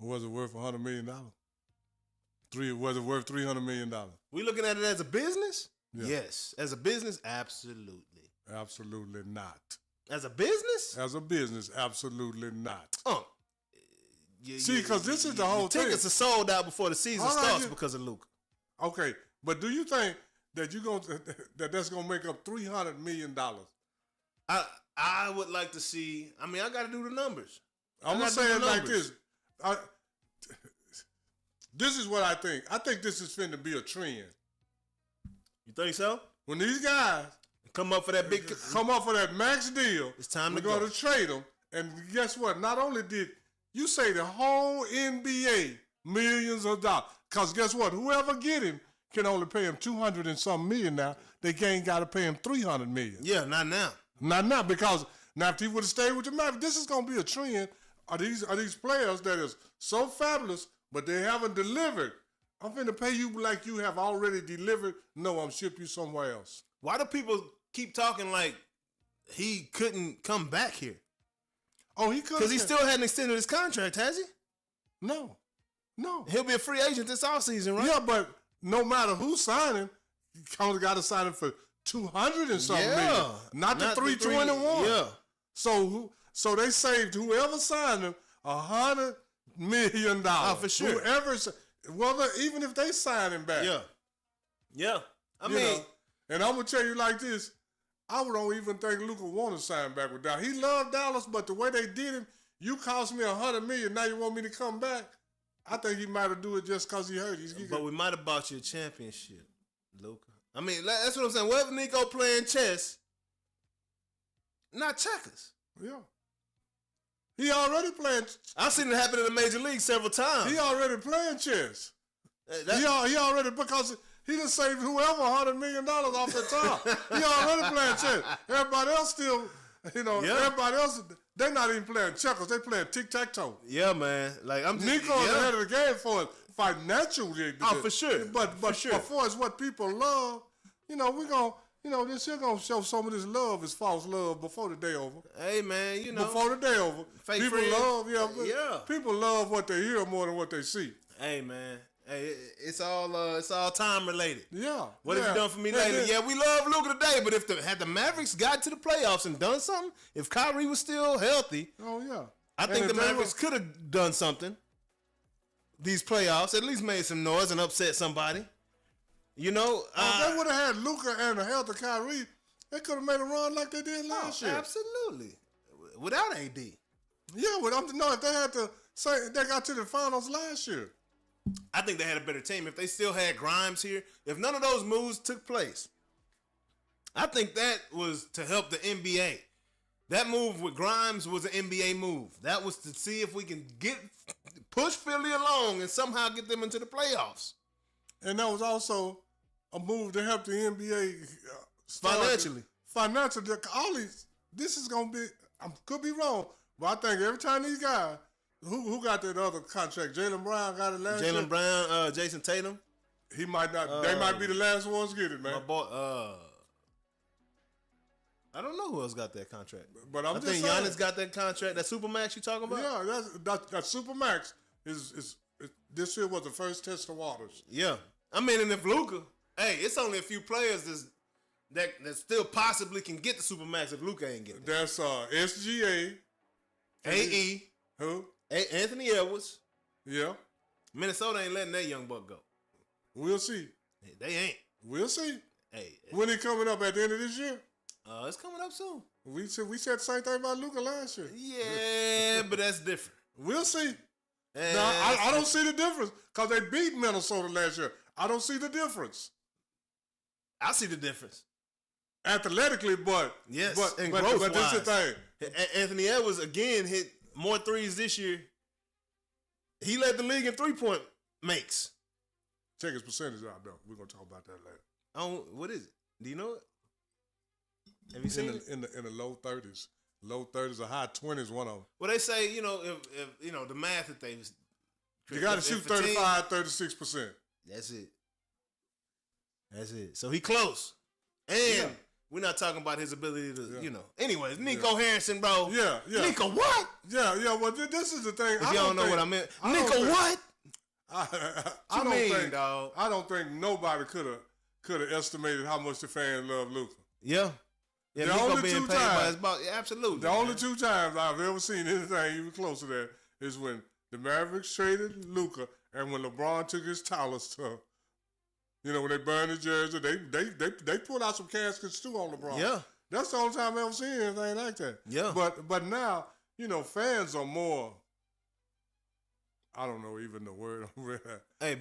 [SPEAKER 3] Was it worth $100 million? Was it worth $300 million?
[SPEAKER 2] We looking at it as a business?
[SPEAKER 3] Yeah.
[SPEAKER 2] Yes. As a business, absolutely.
[SPEAKER 3] Absolutely not.
[SPEAKER 2] As a business?
[SPEAKER 3] As a business, absolutely not.
[SPEAKER 2] See,
[SPEAKER 3] because this is the whole thing.
[SPEAKER 2] Tickets are sold out before the season starts because of Luka.
[SPEAKER 3] Okay, but do you think that that's gonna make up $300 million?
[SPEAKER 2] I would like to see. I mean, I got to do the numbers.
[SPEAKER 3] I'm gonna say it like this. This is what I think. I think this is finna be a trend.
[SPEAKER 2] You think so?
[SPEAKER 3] When these guys
[SPEAKER 2] come up for that
[SPEAKER 3] max deal,
[SPEAKER 2] it's time
[SPEAKER 3] to go to trade them. And guess what? Not only did you say the whole NBA millions of dollars, because guess what? Whoever get him can only pay him 200 and some million now. They ain't got to pay him 300 million.
[SPEAKER 2] Yeah, not now.
[SPEAKER 3] Not now, because now if he would have stayed with the Mavs, this is gonna be a trend. Are these players that is so fabulous, but they haven't delivered? I'm finna pay you like you have already delivered. No, I'm ship you somewhere else.
[SPEAKER 2] Why do people keep talking like he couldn't come back here?
[SPEAKER 3] Oh, he could.
[SPEAKER 2] Because he still hadn't extended his contract, has he?
[SPEAKER 3] No.
[SPEAKER 2] He'll be a free agent this offseason, right?
[SPEAKER 3] Yeah, but no matter who's signing, you only got to sign him for 200 and something million, not the 321.
[SPEAKER 2] Yeah.
[SPEAKER 3] So they saved whoever signed him $100 million.
[SPEAKER 2] Oh, for sure.
[SPEAKER 3] Even if they sign him back.
[SPEAKER 2] Yeah. I mean,
[SPEAKER 3] and I'm gonna tell you like this. I don't even think Luka want to sign back with Dallas. He loved Dallas, but the way they did him, you cost me $100 million. Now you want me to come back? I think he might have do it just because he hurt.
[SPEAKER 2] But we might have bought you a championship, Luka. I mean, that's what I'm saying. Whatever Nico playing chess, not checkers.
[SPEAKER 3] Yeah. He already playing.
[SPEAKER 2] I've seen it happen in the major league several times.
[SPEAKER 3] He already playing chess. He already, because he done saved whoever $100 million off the top. He already playing chess. Everybody else still, everybody else, they're not even playing checkers. They playing tic-tac-toe.
[SPEAKER 2] Yeah, man. Like, I'm just,
[SPEAKER 3] Nico's ahead of the game for financial.
[SPEAKER 2] Oh, for sure.
[SPEAKER 3] But
[SPEAKER 2] sure.
[SPEAKER 3] as far as what people love, we're going to, this here going to show some of this love is false love before the day over.
[SPEAKER 2] Hey, man,
[SPEAKER 3] Before the day over.
[SPEAKER 2] Fake
[SPEAKER 3] people
[SPEAKER 2] friends.
[SPEAKER 3] love, people love what they hear more than what they see.
[SPEAKER 2] Hey, man. Hey, it's all time related.
[SPEAKER 3] Yeah.
[SPEAKER 2] What have you done for me lately? Yeah, we love Luka today, but had the Mavericks got to the playoffs and done something, if Kyrie was still healthy, I think the Mavericks could have done something. These playoffs, at least made some noise and upset somebody. If they would have had Luka and the health of Kyrie, they could have made a run like they did last year. Absolutely, without AD.
[SPEAKER 3] Yeah, but if they had to say they got to the finals last year.
[SPEAKER 2] I think they had a better team. If they still had Grimes here, if none of those moves took place, I think that was to help the NBA. That move with Grimes was an NBA move. That was to see if we can push Philly along and somehow get them into the playoffs.
[SPEAKER 3] And that was also a move to help the NBA
[SPEAKER 2] financially.
[SPEAKER 3] Financially, this is gonna be. I could be wrong, but I think every time these guys. Who got that other contract? Jaylen Brown got it last year?
[SPEAKER 2] Jaylen Brown, Jason Tatum.
[SPEAKER 3] He might not. They might be the last ones to get it, man.
[SPEAKER 2] My boy, I don't know who else got that contract.
[SPEAKER 3] But I
[SPEAKER 2] think Giannis got that contract. That Supermax you talking about?
[SPEAKER 3] Yeah, that Supermax is this year was the first test of waters.
[SPEAKER 2] Yeah. I mean, and if Luka, it's only a few players that still possibly can get the Supermax if Luka ain't getting it.
[SPEAKER 3] That's SGA.
[SPEAKER 2] AE.
[SPEAKER 3] Who?
[SPEAKER 2] Anthony Edwards.
[SPEAKER 3] Yeah.
[SPEAKER 2] Minnesota ain't letting that young buck go.
[SPEAKER 3] We'll see.
[SPEAKER 2] They ain't.
[SPEAKER 3] We'll see.
[SPEAKER 2] Hey.
[SPEAKER 3] When it coming up at the end of this year?
[SPEAKER 2] It's coming up soon.
[SPEAKER 3] We said the same thing about Luka last year.
[SPEAKER 2] Yeah, but that's different.
[SPEAKER 3] We'll see. Now, I don't see the difference because they beat Minnesota last year. I don't see the difference.
[SPEAKER 2] I see the difference.
[SPEAKER 3] Athletically, but
[SPEAKER 2] yes,
[SPEAKER 3] but
[SPEAKER 2] this
[SPEAKER 3] is the thing.
[SPEAKER 2] Anthony Edwards again hit more threes this year. He led the league in 3-point makes.
[SPEAKER 3] Check his percentage out, though. We're gonna talk about that later.
[SPEAKER 2] What is it? Do you know it? Have you seen it?
[SPEAKER 3] In the low 30s, low 30s or high 20s, one of them.
[SPEAKER 2] Well, they say if the math that they was,
[SPEAKER 3] you got to shoot 35, 36%.
[SPEAKER 2] That's it. So he close, and we're not talking about his ability to, Anyways, Nico Harrison, bro.
[SPEAKER 3] Yeah.
[SPEAKER 2] Nico what?
[SPEAKER 3] Yeah. Well, this is the thing.
[SPEAKER 2] If y'all don't know what I meant, Nico what?
[SPEAKER 3] I don't think nobody could have estimated how much the fans love Luka.
[SPEAKER 2] Yeah. Yeah,
[SPEAKER 3] the
[SPEAKER 2] Nico
[SPEAKER 3] only
[SPEAKER 2] being
[SPEAKER 3] two
[SPEAKER 2] paid
[SPEAKER 3] times,
[SPEAKER 2] by his boss. Yeah, absolutely.
[SPEAKER 3] The only 2 times I've ever seen anything even close to that is when the Mavericks traded Luka and when LeBron took his towels to You know, when they burn the jersey, they put out some caskets too on LeBron.
[SPEAKER 2] Yeah.
[SPEAKER 3] That's the only time I ever seen anything like that.
[SPEAKER 2] Yeah.
[SPEAKER 3] But now, you know, fans are more, I don't know even the word.
[SPEAKER 2] Hey,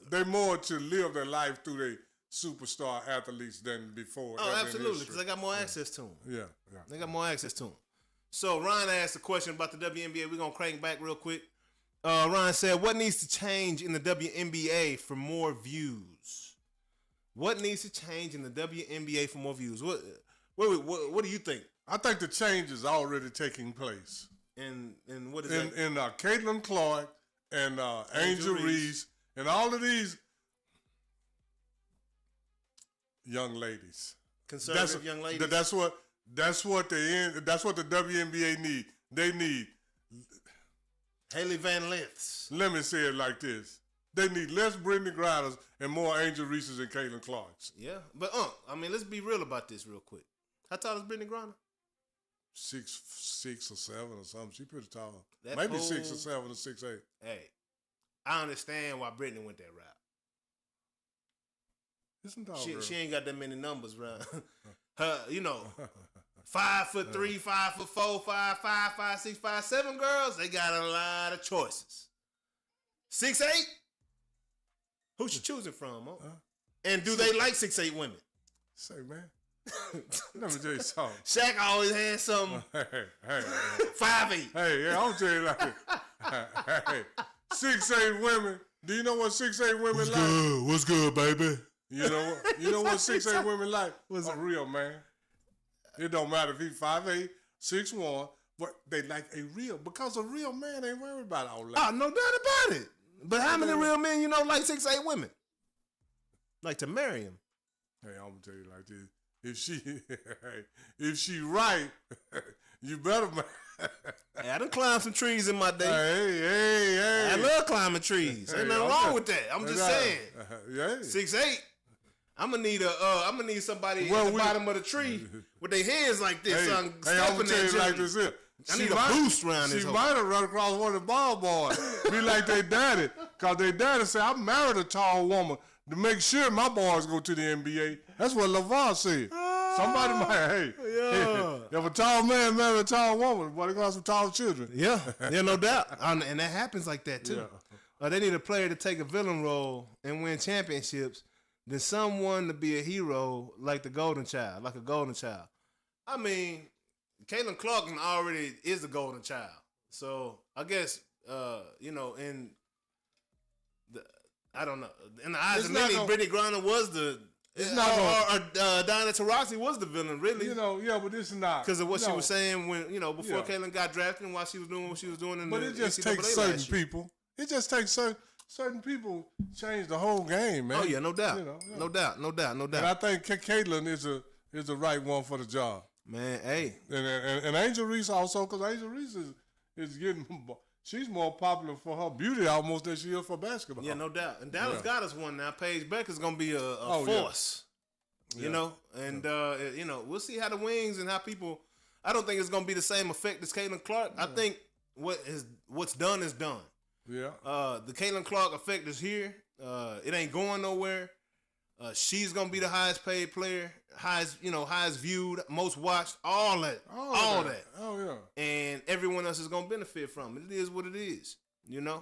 [SPEAKER 3] they more to live their life through their superstar athletes than before.
[SPEAKER 2] oh, absolutely, because they got more access to them.
[SPEAKER 3] Yeah.
[SPEAKER 2] They got more access to them. So Ryan asked a question about the WNBA. We're going to crank back real quick. Ryan said, what needs to change in the WNBA for more views? What needs to change in the WNBA for more views? What do you think?
[SPEAKER 3] I think the change is already taking place.
[SPEAKER 2] And what is that?
[SPEAKER 3] In Caitlin Clark and Angel Reese and all of these young ladies.
[SPEAKER 2] Conservative young ladies.
[SPEAKER 3] That's what the WNBA need. They need
[SPEAKER 2] Haley Van Liths.
[SPEAKER 3] Let me say it like this. They need less Brittany Grinders and more Angel Reese's and Caitlin Clarks.
[SPEAKER 2] Yeah, but I mean, let's be real about this real quick. How tall is Brittany Griner?
[SPEAKER 3] 6'6" or 7" or something. She pretty tall.
[SPEAKER 2] That
[SPEAKER 3] Maybe
[SPEAKER 2] pole,
[SPEAKER 3] 6 or 7 or 6'8".
[SPEAKER 2] Hey, I understand why Brittany went that route.
[SPEAKER 3] Isn't tall
[SPEAKER 2] She
[SPEAKER 3] girl.
[SPEAKER 2] ain't got that many numbers around. Her, 5'3", 5'4", 5'5", 5'6", 5'7" girls, they got a lot of choices. 6'8"? Who she choosing from, huh? And do they like 6'8" women?
[SPEAKER 3] Say, man. Let me tell you something.
[SPEAKER 2] Shaq always had something.
[SPEAKER 3] Hey.
[SPEAKER 2] 5'8".
[SPEAKER 3] Hey, yeah, I'm tell you like it. Hey, 6'8" women. Do you know what 6'8" women like?
[SPEAKER 2] What's good, baby?
[SPEAKER 3] You know what 6'8" women like? What's a real man? It don't matter if he's 5'8", 6'1", but they like a real, because a real man ain't worried about all that.
[SPEAKER 2] Oh, no doubt about it. But how many real men you know like 6'8" women? Like to marry him.
[SPEAKER 3] Hey, I'm gonna tell you like this. If she right, you better.
[SPEAKER 2] Hey, I done climbed some trees in my day.
[SPEAKER 3] Hey.
[SPEAKER 2] I love climbing trees. Ain't nothing wrong with that. I'm just saying.
[SPEAKER 3] Yeah.
[SPEAKER 2] 6'8". I'm gonna need somebody at the bottom of the tree with their hands like this.
[SPEAKER 3] Hey,
[SPEAKER 2] I'm
[SPEAKER 3] gonna tell you like this here.
[SPEAKER 2] I need a boost around this.
[SPEAKER 3] She
[SPEAKER 2] hole.
[SPEAKER 3] might have run across one of the ball boys. Be like they daddy. Because they daddy said, I married a tall woman to make sure my boys go to the NBA. That's what LeVar said. Somebody might, hey, if a tall man married a tall woman, boy, they gonna have some tall children.
[SPEAKER 2] Yeah, no doubt. And that happens like that, too.
[SPEAKER 3] Yeah.
[SPEAKER 2] They need a player to take a villain role and win championships than someone to be a hero like a golden child. I mean, Caitlin Clark already is a golden child. So I guess, I don't know. In the eyes of many, Brittany Griner was the... Diana Taurasi was the villain, really.
[SPEAKER 3] But this is not.
[SPEAKER 2] Because of what she was saying when, before Caitlin got drafted and while she was doing what she was doing in
[SPEAKER 3] but
[SPEAKER 2] the
[SPEAKER 3] it just
[SPEAKER 2] NCAA
[SPEAKER 3] takes certain people. It just takes certain people change the whole game, man.
[SPEAKER 2] Oh, yeah, no doubt. No doubt.
[SPEAKER 3] And I think Caitlin is the right one for the job.
[SPEAKER 2] Man, hey.
[SPEAKER 3] And Angel Reese also, because Angel Reese is getting... She's more popular for her beauty almost than she is for basketball.
[SPEAKER 2] Yeah, no doubt. And Dallas got us one now. Paige Becker's going to be a force.
[SPEAKER 3] Yeah.
[SPEAKER 2] You know? And, we'll see how the wings and how people... I don't think it's going to be the same effect as Caitlin Clark. Yeah. I think what's done is done.
[SPEAKER 3] Yeah.
[SPEAKER 2] The Caitlin Clark effect is here. It ain't going nowhere. She's going to be the highest paid player, highest viewed, most watched, all that.
[SPEAKER 3] Oh, yeah.
[SPEAKER 2] And everyone else is going to benefit from it. It is what it is, Yeah.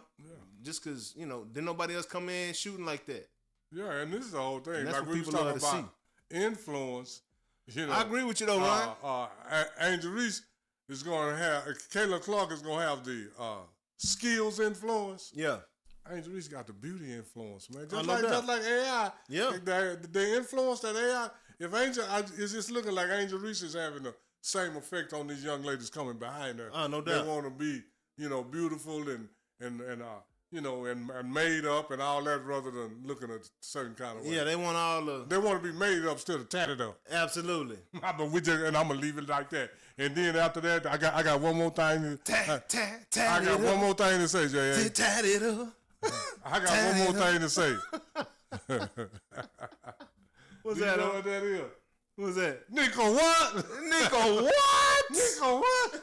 [SPEAKER 2] Just because, didn't nobody else come in shooting like that.
[SPEAKER 3] Yeah, and this is the whole thing.
[SPEAKER 2] And that's
[SPEAKER 3] like
[SPEAKER 2] what
[SPEAKER 3] we was
[SPEAKER 2] people
[SPEAKER 3] talking
[SPEAKER 2] love to
[SPEAKER 3] about influence.
[SPEAKER 2] I agree with you, though, Ryan.
[SPEAKER 3] Angel Reese is going to have, Caitlin Clark is going to have the skills influence.
[SPEAKER 2] Yeah.
[SPEAKER 3] Angel Reese got the beauty influence, man.
[SPEAKER 2] Just
[SPEAKER 3] like AI.
[SPEAKER 2] Yeah.
[SPEAKER 3] They influence that AI. If it's just looking like Angel Reese is having the same effect on these young ladies coming behind her.
[SPEAKER 2] No doubt.
[SPEAKER 3] They want to be, beautiful and made up and all that rather than looking a certain kind of way.
[SPEAKER 2] Yeah, they want all the...
[SPEAKER 3] They want to be made up instead of tatted up.
[SPEAKER 2] Absolutely.
[SPEAKER 3] And I'm going to leave it like that. And then after that, I got one more thing. I got one more thing to say, Jay.
[SPEAKER 2] Tat it up.
[SPEAKER 3] I got one more thing to say.
[SPEAKER 2] What's
[SPEAKER 3] Do
[SPEAKER 2] that?
[SPEAKER 3] You know what that is?
[SPEAKER 2] What's that?
[SPEAKER 3] Nico what?
[SPEAKER 2] Nico what?
[SPEAKER 3] Nico what?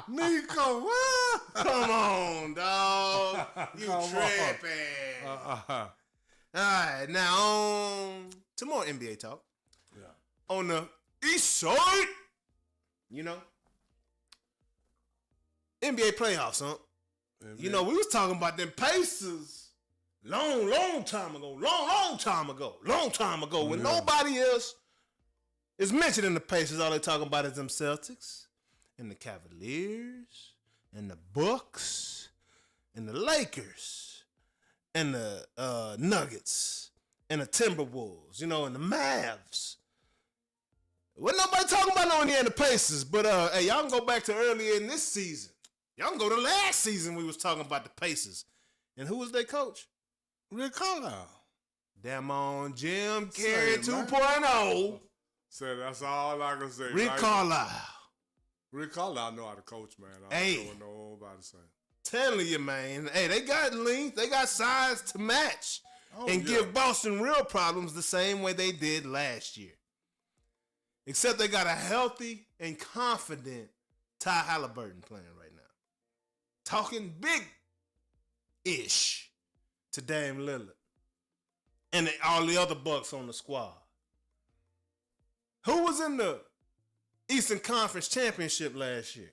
[SPEAKER 3] Nico what?
[SPEAKER 2] Come on, dog. You tripping. All right, now on to more NBA talk.
[SPEAKER 3] Yeah.
[SPEAKER 2] On the East Side, you know, NBA playoffs, huh?
[SPEAKER 3] NBA.
[SPEAKER 2] You know, we was talking about them Pacers long time ago, long time ago, when nobody else is mentioning the Pacers. All they talking about is them Celtics and the Cavaliers and the Bucks and the Lakers and the Nuggets and the Timberwolves, you know, and the Mavs. Wasn't nobody talking about no Indiana Pacers, but hey, y'all can go back to earlier in this season. Y'all can go to last season we was talking about the Pacers. And who was their coach?
[SPEAKER 3] Rick Carlisle.
[SPEAKER 2] Damn on Jim Carrey 2.0.
[SPEAKER 3] So that's all I can say.
[SPEAKER 2] Rick Carlisle.
[SPEAKER 3] Rick Carlisle know how to coach, man.
[SPEAKER 2] Hey.
[SPEAKER 3] I don't know nobody saying.
[SPEAKER 2] Telling you, man. Hey, they got length. They got size to match. And give Boston real problems the same way they did last year. Except they got a healthy and confident Ty Halliburton playing right now. Talking big-ish to Dame Lillard. And all the other Bucks on the squad. Who was in the Eastern Conference Championship last year?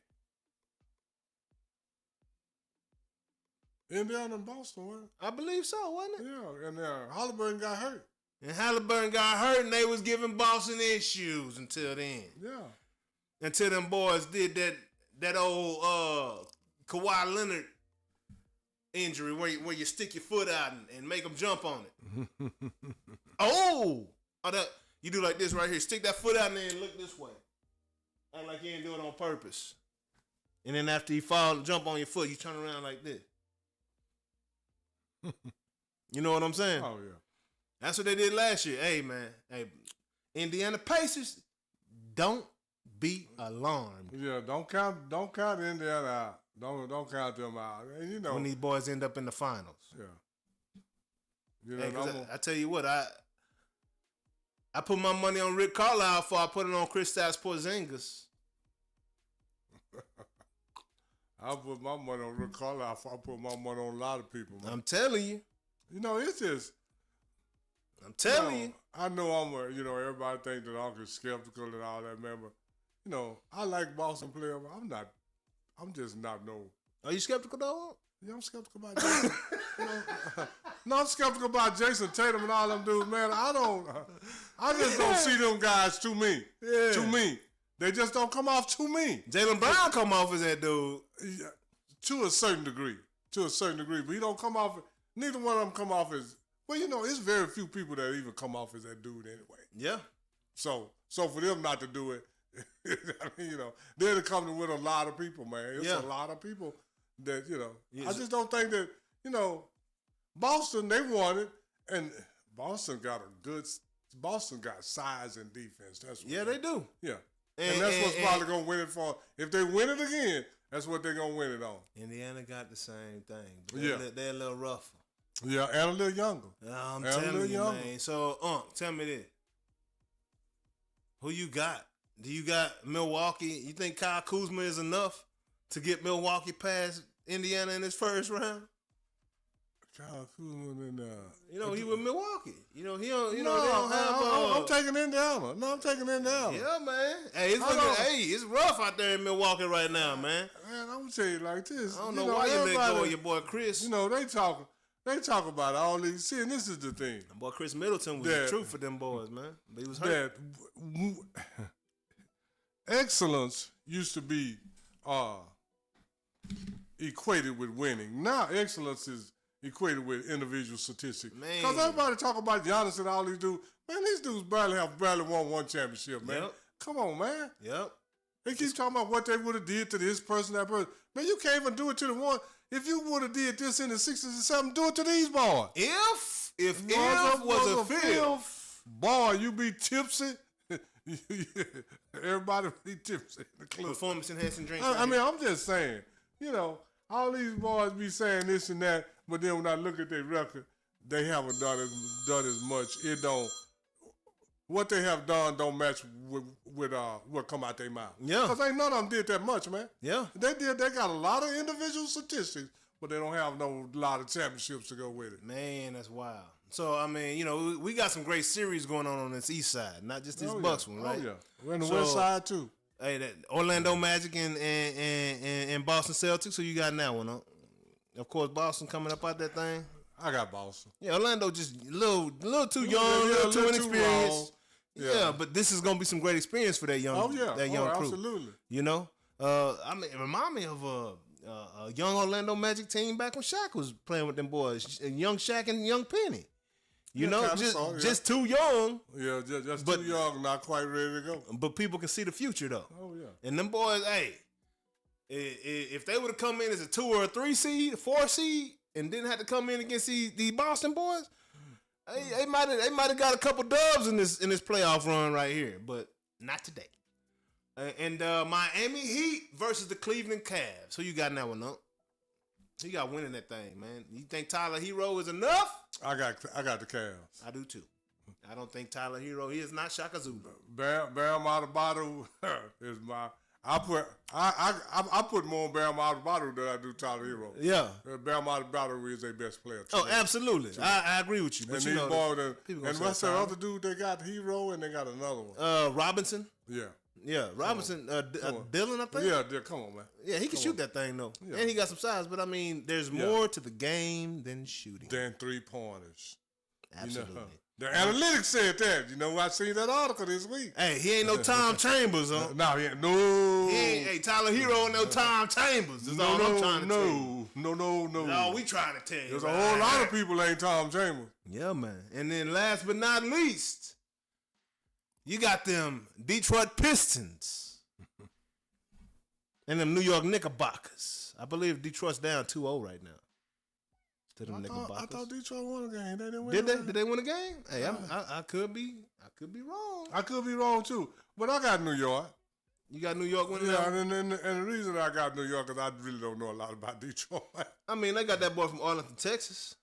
[SPEAKER 3] Indiana and Boston, wasn't it?
[SPEAKER 2] I believe so, wasn't it?
[SPEAKER 3] Yeah, and Halliburton got hurt.
[SPEAKER 2] And Halliburton got hurt, and they was giving Boston issues until then.
[SPEAKER 3] Yeah.
[SPEAKER 2] Until them boys did that old Kawhi Leonard injury where you stick your foot out and make them jump on it. You do like this right here. Stick that foot out and then look this way. Act like you ain't do it on purpose. And then after you fall and jump on your foot, you turn around like this. You know what I'm saying?
[SPEAKER 3] Oh, yeah.
[SPEAKER 2] That's what they did last year. Hey, man. Hey, Indiana Pacers, don't be alarmed.
[SPEAKER 3] Yeah, don't count Indiana out. Don't count them out. And you know
[SPEAKER 2] when these boys end up in the finals.
[SPEAKER 3] Yeah. You know,
[SPEAKER 2] hey, I tell you what, I put my money on Rick Carlisle before I put it on Kristaps Porzingis.
[SPEAKER 3] I put my money on Rick Carlisle before I put my money on a lot of people, man.
[SPEAKER 2] I'm telling you.
[SPEAKER 3] You know, it's just.
[SPEAKER 2] I'm telling you.
[SPEAKER 3] I know everybody think that I'm skeptical and all that, man, but, you know, I like Boston players, but I'm just not no.
[SPEAKER 2] Are you skeptical, though?
[SPEAKER 3] Yeah, I'm skeptical about Jason. No, I'm skeptical about Jason Tatum and all them dudes, man. I just don't see them guys to me. Yeah. To me. They just don't come off to me.
[SPEAKER 2] Jaylen Brown come off as that dude.
[SPEAKER 3] Yeah, to a certain degree. But he don't come off, neither one of them come off as, well, you know, it's very few people that even come off as that dude anyway.
[SPEAKER 2] Yeah.
[SPEAKER 3] So for them not to do it, I mean, you know, they're coming with a lot of people, man. It's a lot of people that, you know, I just don't think that, you know, Boston, they won it, and Boston got size and defense. That's what
[SPEAKER 2] they do.
[SPEAKER 3] Yeah. And that's what's probably going to win it for. If they win it again, that's what they're going to win it on.
[SPEAKER 2] Indiana got the same thing. But they're a little rougher.
[SPEAKER 3] Yeah, and a little younger.
[SPEAKER 2] I'm telling you, man. So, tell me this. Who you got? Do you got Milwaukee? You think Kyle Kuzma is enough to get Milwaukee past Indiana in his first round?
[SPEAKER 3] Kyle Kuzma and
[SPEAKER 2] you know, he with Milwaukee. You know, he don't. You
[SPEAKER 3] no,
[SPEAKER 2] know, they don't have.
[SPEAKER 3] I'm taking Indiana. No, I'm taking Indiana.
[SPEAKER 2] Yeah, man. Hey, it's rough out there in Milwaukee right now, man.
[SPEAKER 3] Man, I'm gonna tell you like this.
[SPEAKER 2] I don't know why you let go of your boy Chris.
[SPEAKER 3] You know, they talk about all these. See, and this is the thing.
[SPEAKER 2] My boy Chris Middleton was the truth for them boys, man. But he was hurt. Excellence used to be
[SPEAKER 3] equated with winning. Now excellence is equated with individual statistics.
[SPEAKER 2] Man.
[SPEAKER 3] Because everybody talk about Giannis and all these dudes. Man, these dudes barely won one championship, man.
[SPEAKER 2] Yep.
[SPEAKER 3] Come on, man.
[SPEAKER 2] Yep.
[SPEAKER 3] They keep talking about what they would have did to this person, that person. Man, you can't even do it to the one. If you would have did this in the 60s and 70s, do it to these boys.
[SPEAKER 2] If was a fifth,
[SPEAKER 3] boy, you be tipsy. Everybody be tipsy in the club.
[SPEAKER 2] Performance enhancing drinks.
[SPEAKER 3] I mean, I'm just saying, you know, all these boys be saying this and that, but then when I look at their record, they haven't done as much. It don't. What they have done don't match with what come out their mouth.
[SPEAKER 2] Yeah.
[SPEAKER 3] Because ain't none of them did that much, man.
[SPEAKER 2] Yeah.
[SPEAKER 3] They got a lot of individual statistics, but they don't have no lot of championships to go with it.
[SPEAKER 2] Man, that's wild. So, I mean, you know, we got some great series going on this east side, not just this Bucks one, right?
[SPEAKER 3] Oh, yeah. We're in the west side, too.
[SPEAKER 2] Hey, that Orlando Magic and Boston Celtics, who you got in that one, huh? Of course, Boston coming up out that thing.
[SPEAKER 3] I got Boston.
[SPEAKER 2] Yeah, Orlando just a little too young, a little too inexperienced. Yeah, but this is gonna be some great experience for that young, crew.
[SPEAKER 3] Absolutely.
[SPEAKER 2] You know, I mean, it remind me of a young Orlando Magic team back when Shaq was playing with them boys, young Shaq and young Penny. You know, just too young.
[SPEAKER 3] Yeah, just too young, not quite ready to go.
[SPEAKER 2] But people can see the future though.
[SPEAKER 3] Oh yeah.
[SPEAKER 2] And them boys, hey, if they would have come in as a 2 or a 3 seed, a 4 seed, and didn't have to come in against the Boston boys, they might have got a couple dubs in this playoff run right here, but not today. And Miami Heat versus the Cleveland Cavs. Who you got in that one, up? He got winning that thing, man. You think Tyler Hero is enough?
[SPEAKER 3] I got the Cavs.
[SPEAKER 2] I do too. I don't think Tyler Hero. He is not Shaka Zulu.
[SPEAKER 3] Bam Adebayo is my. I put more on Bam Adebayo than I do Tyler Hero.
[SPEAKER 2] Yeah,
[SPEAKER 3] Bam Adebayo is their best player.
[SPEAKER 2] Oh, absolutely. I agree with you. But
[SPEAKER 3] and
[SPEAKER 2] you know,
[SPEAKER 3] what's that other dude they got? Hero, and they got another one.
[SPEAKER 2] Robinson.
[SPEAKER 3] Yeah,
[SPEAKER 2] Robinson. Dylan, I think.
[SPEAKER 3] Yeah, come on, man.
[SPEAKER 2] Yeah, he can shoot that thing though, and he got some size. But I mean, there's more to the game than shooting.
[SPEAKER 3] Than 3-pointers.
[SPEAKER 2] Absolutely.
[SPEAKER 3] You know, the analytics said that. You know, I seen that article this week.
[SPEAKER 2] Hey, he ain't no Tom Chambers, huh?
[SPEAKER 3] No, he ain't. No.
[SPEAKER 2] He ain't, hey, Tyler Hero ain't no Tom Chambers. That's all I'm trying to tell you.
[SPEAKER 3] No.
[SPEAKER 2] No, we trying to tell you.
[SPEAKER 3] There's a whole lot of people ain't Tom Chambers.
[SPEAKER 2] Yeah, man. And then last but not least, you got them Detroit Pistons and them New York Knickerbockers. I believe Detroit's down 2-0 right now.
[SPEAKER 3] I thought Detroit won a game. They didn't win.
[SPEAKER 2] Did they win a game? Hey, I could be wrong.
[SPEAKER 3] I could be wrong too. But I got New York.
[SPEAKER 2] You got New York winning?
[SPEAKER 3] Yeah, and the reason I got New York is I really don't know a lot about Detroit.
[SPEAKER 2] I mean, they got that boy from Arlington, Texas,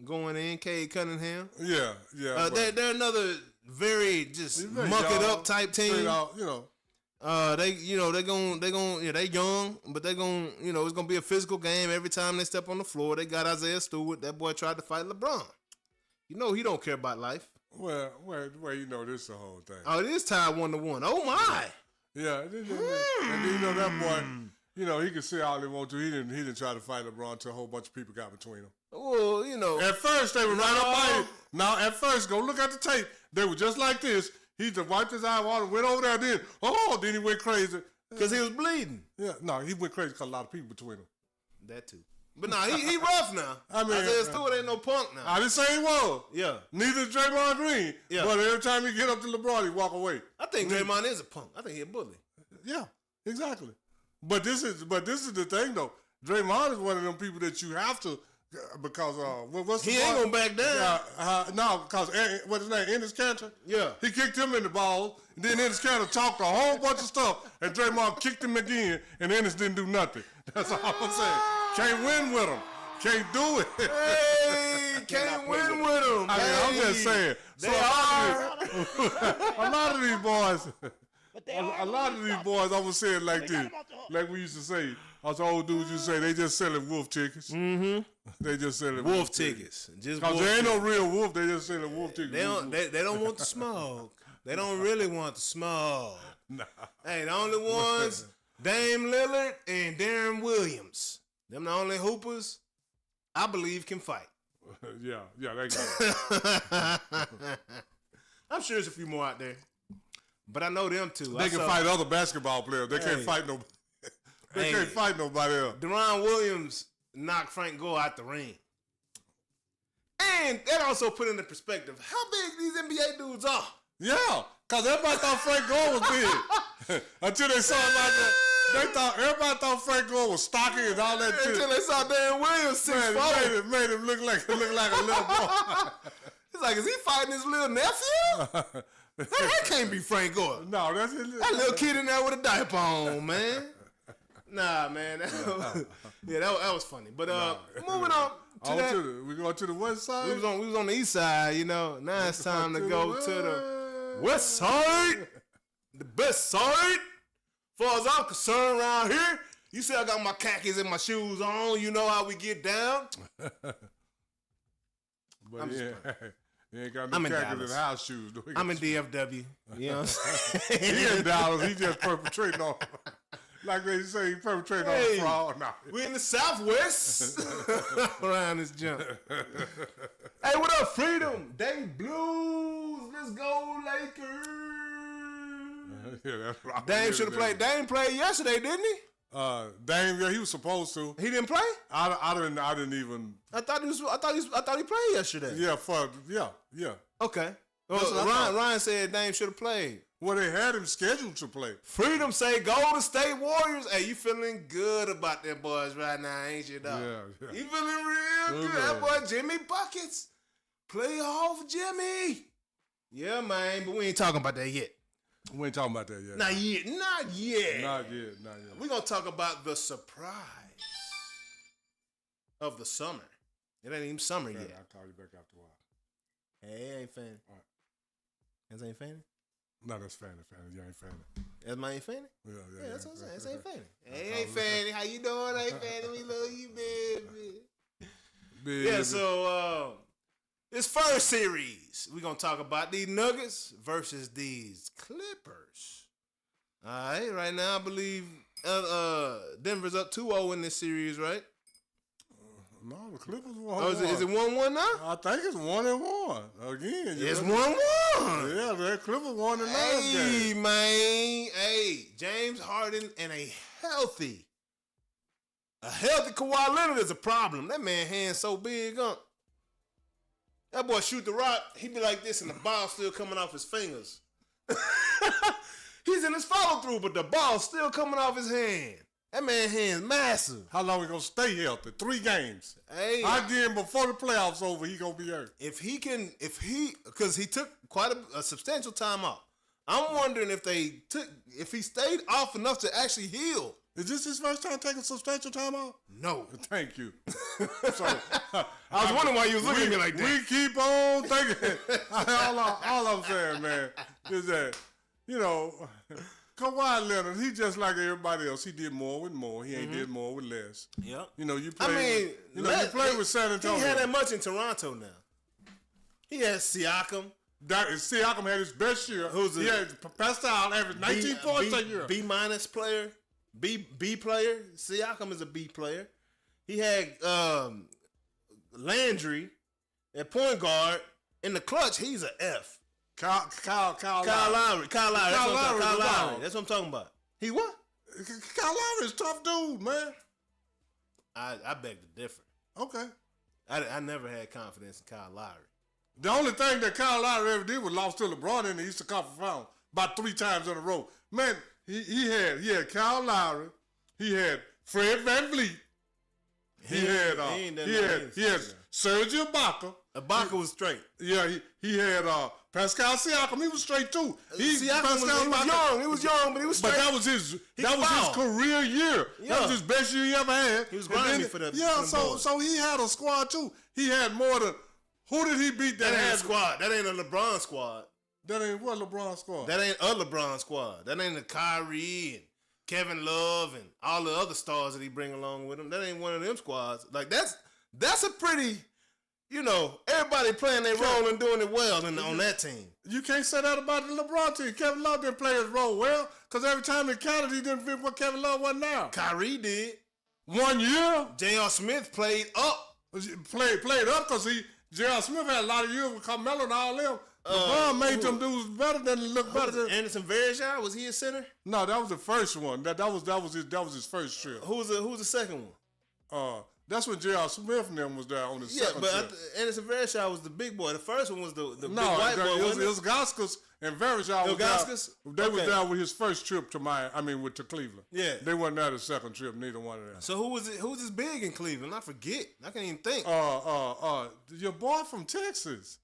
[SPEAKER 2] going in, Cade Cunningham.
[SPEAKER 3] Yeah.
[SPEAKER 2] They're another very just muck it up type team.
[SPEAKER 3] Out, you know.
[SPEAKER 2] They young, but they gonna, it's gonna be a physical game every time they step on the floor. They got Isaiah Stewart. That boy tried to fight LeBron. He don't care about life.
[SPEAKER 3] Well, this is the whole thing.
[SPEAKER 2] Oh, it is tied 1-1. Oh my.
[SPEAKER 3] Yeah, and then, that boy, he could say all he want to. He didn't try to fight LeBron until a whole bunch of people got between them.
[SPEAKER 2] Well,
[SPEAKER 3] At first they were right up by him. Now at first, go look at the tape. They were just like this. He just wiped his eye water, went over there, then he went crazy.
[SPEAKER 2] Because he was bleeding.
[SPEAKER 3] Yeah, no, he went crazy because a lot of people between them.
[SPEAKER 2] That too. But nah, he rough now. I mean, Isaiah Stewart ain't no punk now.
[SPEAKER 3] I didn't say he was.
[SPEAKER 2] Yeah.
[SPEAKER 3] Neither is Draymond Green.
[SPEAKER 2] Yeah.
[SPEAKER 3] But every time he get up to LeBron, he walk away.
[SPEAKER 2] I think Draymond is a punk. I think he a bully.
[SPEAKER 3] Yeah, exactly. But this is the thing though. Draymond is one of them people that you have to, because what's the
[SPEAKER 2] he ain't gonna back down.
[SPEAKER 3] No, because what's his name, Ennis Cantor.
[SPEAKER 2] Yeah,
[SPEAKER 3] he kicked him in the balls, and then Ennis Cantor talked a whole bunch of stuff, and Draymond kicked him again, and Ennis didn't do nothing. That's all I'm saying. Can't win with him. Can't do it.
[SPEAKER 2] Hey, can't win with him.
[SPEAKER 3] I'm just saying. So a lot of these boys. A lot of these boys, I'm gonna say it like this, like we used to say. Us old dudes used to say they just selling wolf tickets.
[SPEAKER 2] Mm-hmm.
[SPEAKER 3] They just selling
[SPEAKER 2] wolf tickets.
[SPEAKER 3] Because there ain't no real wolf. They just selling wolf tickets.
[SPEAKER 2] They don't want the smoke. They don't really want the smoke.
[SPEAKER 3] Nah.
[SPEAKER 2] Hey, the only ones, Dame Lillard and Darren Williams. Them the only hoopers I believe can fight.
[SPEAKER 3] Yeah, they got it.
[SPEAKER 2] I'm sure there's a few more out there. But I know them too.
[SPEAKER 3] They can fight other basketball players. They can't fight nobody. They can't fight nobody else.
[SPEAKER 2] Deron Williams knocked Frank Gore out the ring. And that also put into perspective how big these NBA dudes are.
[SPEAKER 3] Yeah, because everybody thought Frank Gore was big. Until they saw him out there. Everybody thought Frank Gore was stocky and all that shit.
[SPEAKER 2] Until they saw Darren Williams 6'4".
[SPEAKER 3] Made him look like a little boy.
[SPEAKER 2] He's like, is he fighting his little nephew? That can't be Frank Gore.
[SPEAKER 3] No, that's it.
[SPEAKER 2] That little kid in there with a diaper on, man. Nah, man. That was funny. But moving on to that.
[SPEAKER 3] We going to the west side?
[SPEAKER 2] We was on the east side, Now it's time to go to the west side. The best side. As far as I'm concerned around here, you see I got my khakis and my shoes on. You know how we get down.
[SPEAKER 3] But he ain't got no khakis and house shoes.
[SPEAKER 2] I'm in DFW. You know what I'm saying?
[SPEAKER 3] He in Dallas. He just perpetrating on, like they say, he perpetrating on the fraud. Nah.
[SPEAKER 2] We in the Southwest around this jump. Hey, what up, Freedom? They Blues. Let's go, Lakers.
[SPEAKER 3] Yeah, that's right.
[SPEAKER 2] Dame should have played. Dame played yesterday, didn't he?
[SPEAKER 3] Dame, yeah, he was supposed to.
[SPEAKER 2] He didn't play.
[SPEAKER 3] I didn't even.
[SPEAKER 2] I thought he played yesterday.
[SPEAKER 3] Yeah.
[SPEAKER 2] Okay. Well, Ryan said Dame should have played.
[SPEAKER 3] Well, they had him scheduled to play.
[SPEAKER 2] Freedom say Golden State Warriors. Hey, you feeling good about them boys right now, ain't you, dog?
[SPEAKER 3] Yeah.
[SPEAKER 2] You feeling real good. That boy Jimmy Buckets. Playoff Jimmy. Yeah, man, but we ain't talking about that yet.
[SPEAKER 3] We ain't talking about that yet.
[SPEAKER 2] Not yet. We're going to talk about the surprise of the summer. It ain't even summer yet.
[SPEAKER 3] I'll call you back after a while.
[SPEAKER 2] Hey, ain't Fanny.
[SPEAKER 3] All right.
[SPEAKER 2] That's ain't Fanny?
[SPEAKER 3] No, that's Fanny. You ain't Fanny.
[SPEAKER 2] That's my Ain't Fanny?
[SPEAKER 3] Yeah,
[SPEAKER 2] That's what I'm saying. That's Ain't Fanny. Hey, Ain't Fanny. How you doing, Ain't Fanny? We love you, baby. Yeah, so this first series, we're going to talk about these Nuggets versus these Clippers. All right, right now I believe Denver's up 2-0 in this series, right?
[SPEAKER 3] No, the Clippers won.
[SPEAKER 2] Oh, is it 1-1 now?
[SPEAKER 3] I think it's 1-1 again.
[SPEAKER 2] It's 1-1.
[SPEAKER 3] Yeah, the Clippers won the last game.
[SPEAKER 2] Hey, man. Hey, James Harden and a healthy Kawhi Leonard is a problem. That man hands so big, huh? That boy shoot the rock, he be like this and the ball still coming off his fingers. He's in his follow through, but the ball's still coming off his hand. That man hands massive.
[SPEAKER 3] How long he gonna stay healthy? 3 games.
[SPEAKER 2] Hey,
[SPEAKER 3] again, before the playoffs over, he gonna be hurt.
[SPEAKER 2] Because he took quite a substantial time off. I'm wondering if he stayed off enough to actually heal.
[SPEAKER 3] Is this his first time taking substantial time off?
[SPEAKER 2] No.
[SPEAKER 3] Thank you.
[SPEAKER 2] So I was wondering why you was looking at me like that.
[SPEAKER 3] We keep on thinking. all I'm saying, man, is that, Kawhi Leonard, he just like everybody else. He did more with more. He ain't did more with less.
[SPEAKER 2] Yep.
[SPEAKER 3] You play with San Antonio.
[SPEAKER 2] He had that much in Toronto now. He had Siakam.
[SPEAKER 3] Siakam had his best year. He had Pascal averaged 19 points that year.
[SPEAKER 2] B- player. B player. Siakam is a B player. He had Landry at point guard. In the clutch, he's an F.
[SPEAKER 3] Kyle
[SPEAKER 2] Lowry. That's what I'm talking about. He what?
[SPEAKER 3] Kyle Lowry is a tough dude, man.
[SPEAKER 2] I beg to differ.
[SPEAKER 3] Okay.
[SPEAKER 2] I never had confidence in Kyle Lowry.
[SPEAKER 3] The only thing that Kyle Lowry ever did was lost to LeBron in the Eastern Conference Finals about 3 times in a row. Man, he had Kyle Lowry. He had Fred VanVleet. He had Serge Ibaka.
[SPEAKER 2] Ibaka was straight.
[SPEAKER 3] Yeah, he had Pascal Siakam. He was straight too.
[SPEAKER 2] He was young, but he was straight.
[SPEAKER 3] But that was his career year. Yeah. That was his best year he ever had.
[SPEAKER 2] He was grinding for that.
[SPEAKER 3] Yeah, so he had a squad too. He had more than. Who did he beat that
[SPEAKER 2] had a squad? That ain't a LeBron squad.
[SPEAKER 3] That ain't what LeBron squad?
[SPEAKER 2] That ain't a LeBron squad. That ain't a Kyrie and Kevin Love and all the other stars that he bring along with him. That ain't one of them squads. Like that's a pretty, everybody playing their role and doing it well on that team.
[SPEAKER 3] You can't say that about the LeBron team. Kevin Love didn't play his role well because every time he counted, he didn't fit what Kevin Love was now.
[SPEAKER 2] Kyrie did.
[SPEAKER 3] 1 year.
[SPEAKER 2] J.R. Smith played up.
[SPEAKER 3] Played up because J.R. Smith had a lot of years with Carmelo and all them. LeBron made them dudes better than look better than
[SPEAKER 2] Anderson Varejao. Was he a center?
[SPEAKER 3] No, that was the first one. That was his first trip.
[SPEAKER 2] Who was the second one?
[SPEAKER 3] That's when J.R. Smith and them was there on the second trip.
[SPEAKER 2] Yeah, but Anderson Varejao was the big boy. The first one was the big white boy.
[SPEAKER 3] It was Gauskas and Varejao. They was there with his first trip to to Cleveland.
[SPEAKER 2] Yeah,
[SPEAKER 3] they wasn't there the second trip. Neither one of them.
[SPEAKER 2] So who was this big in Cleveland? I forget. I can't even think.
[SPEAKER 3] Your boy from Texas.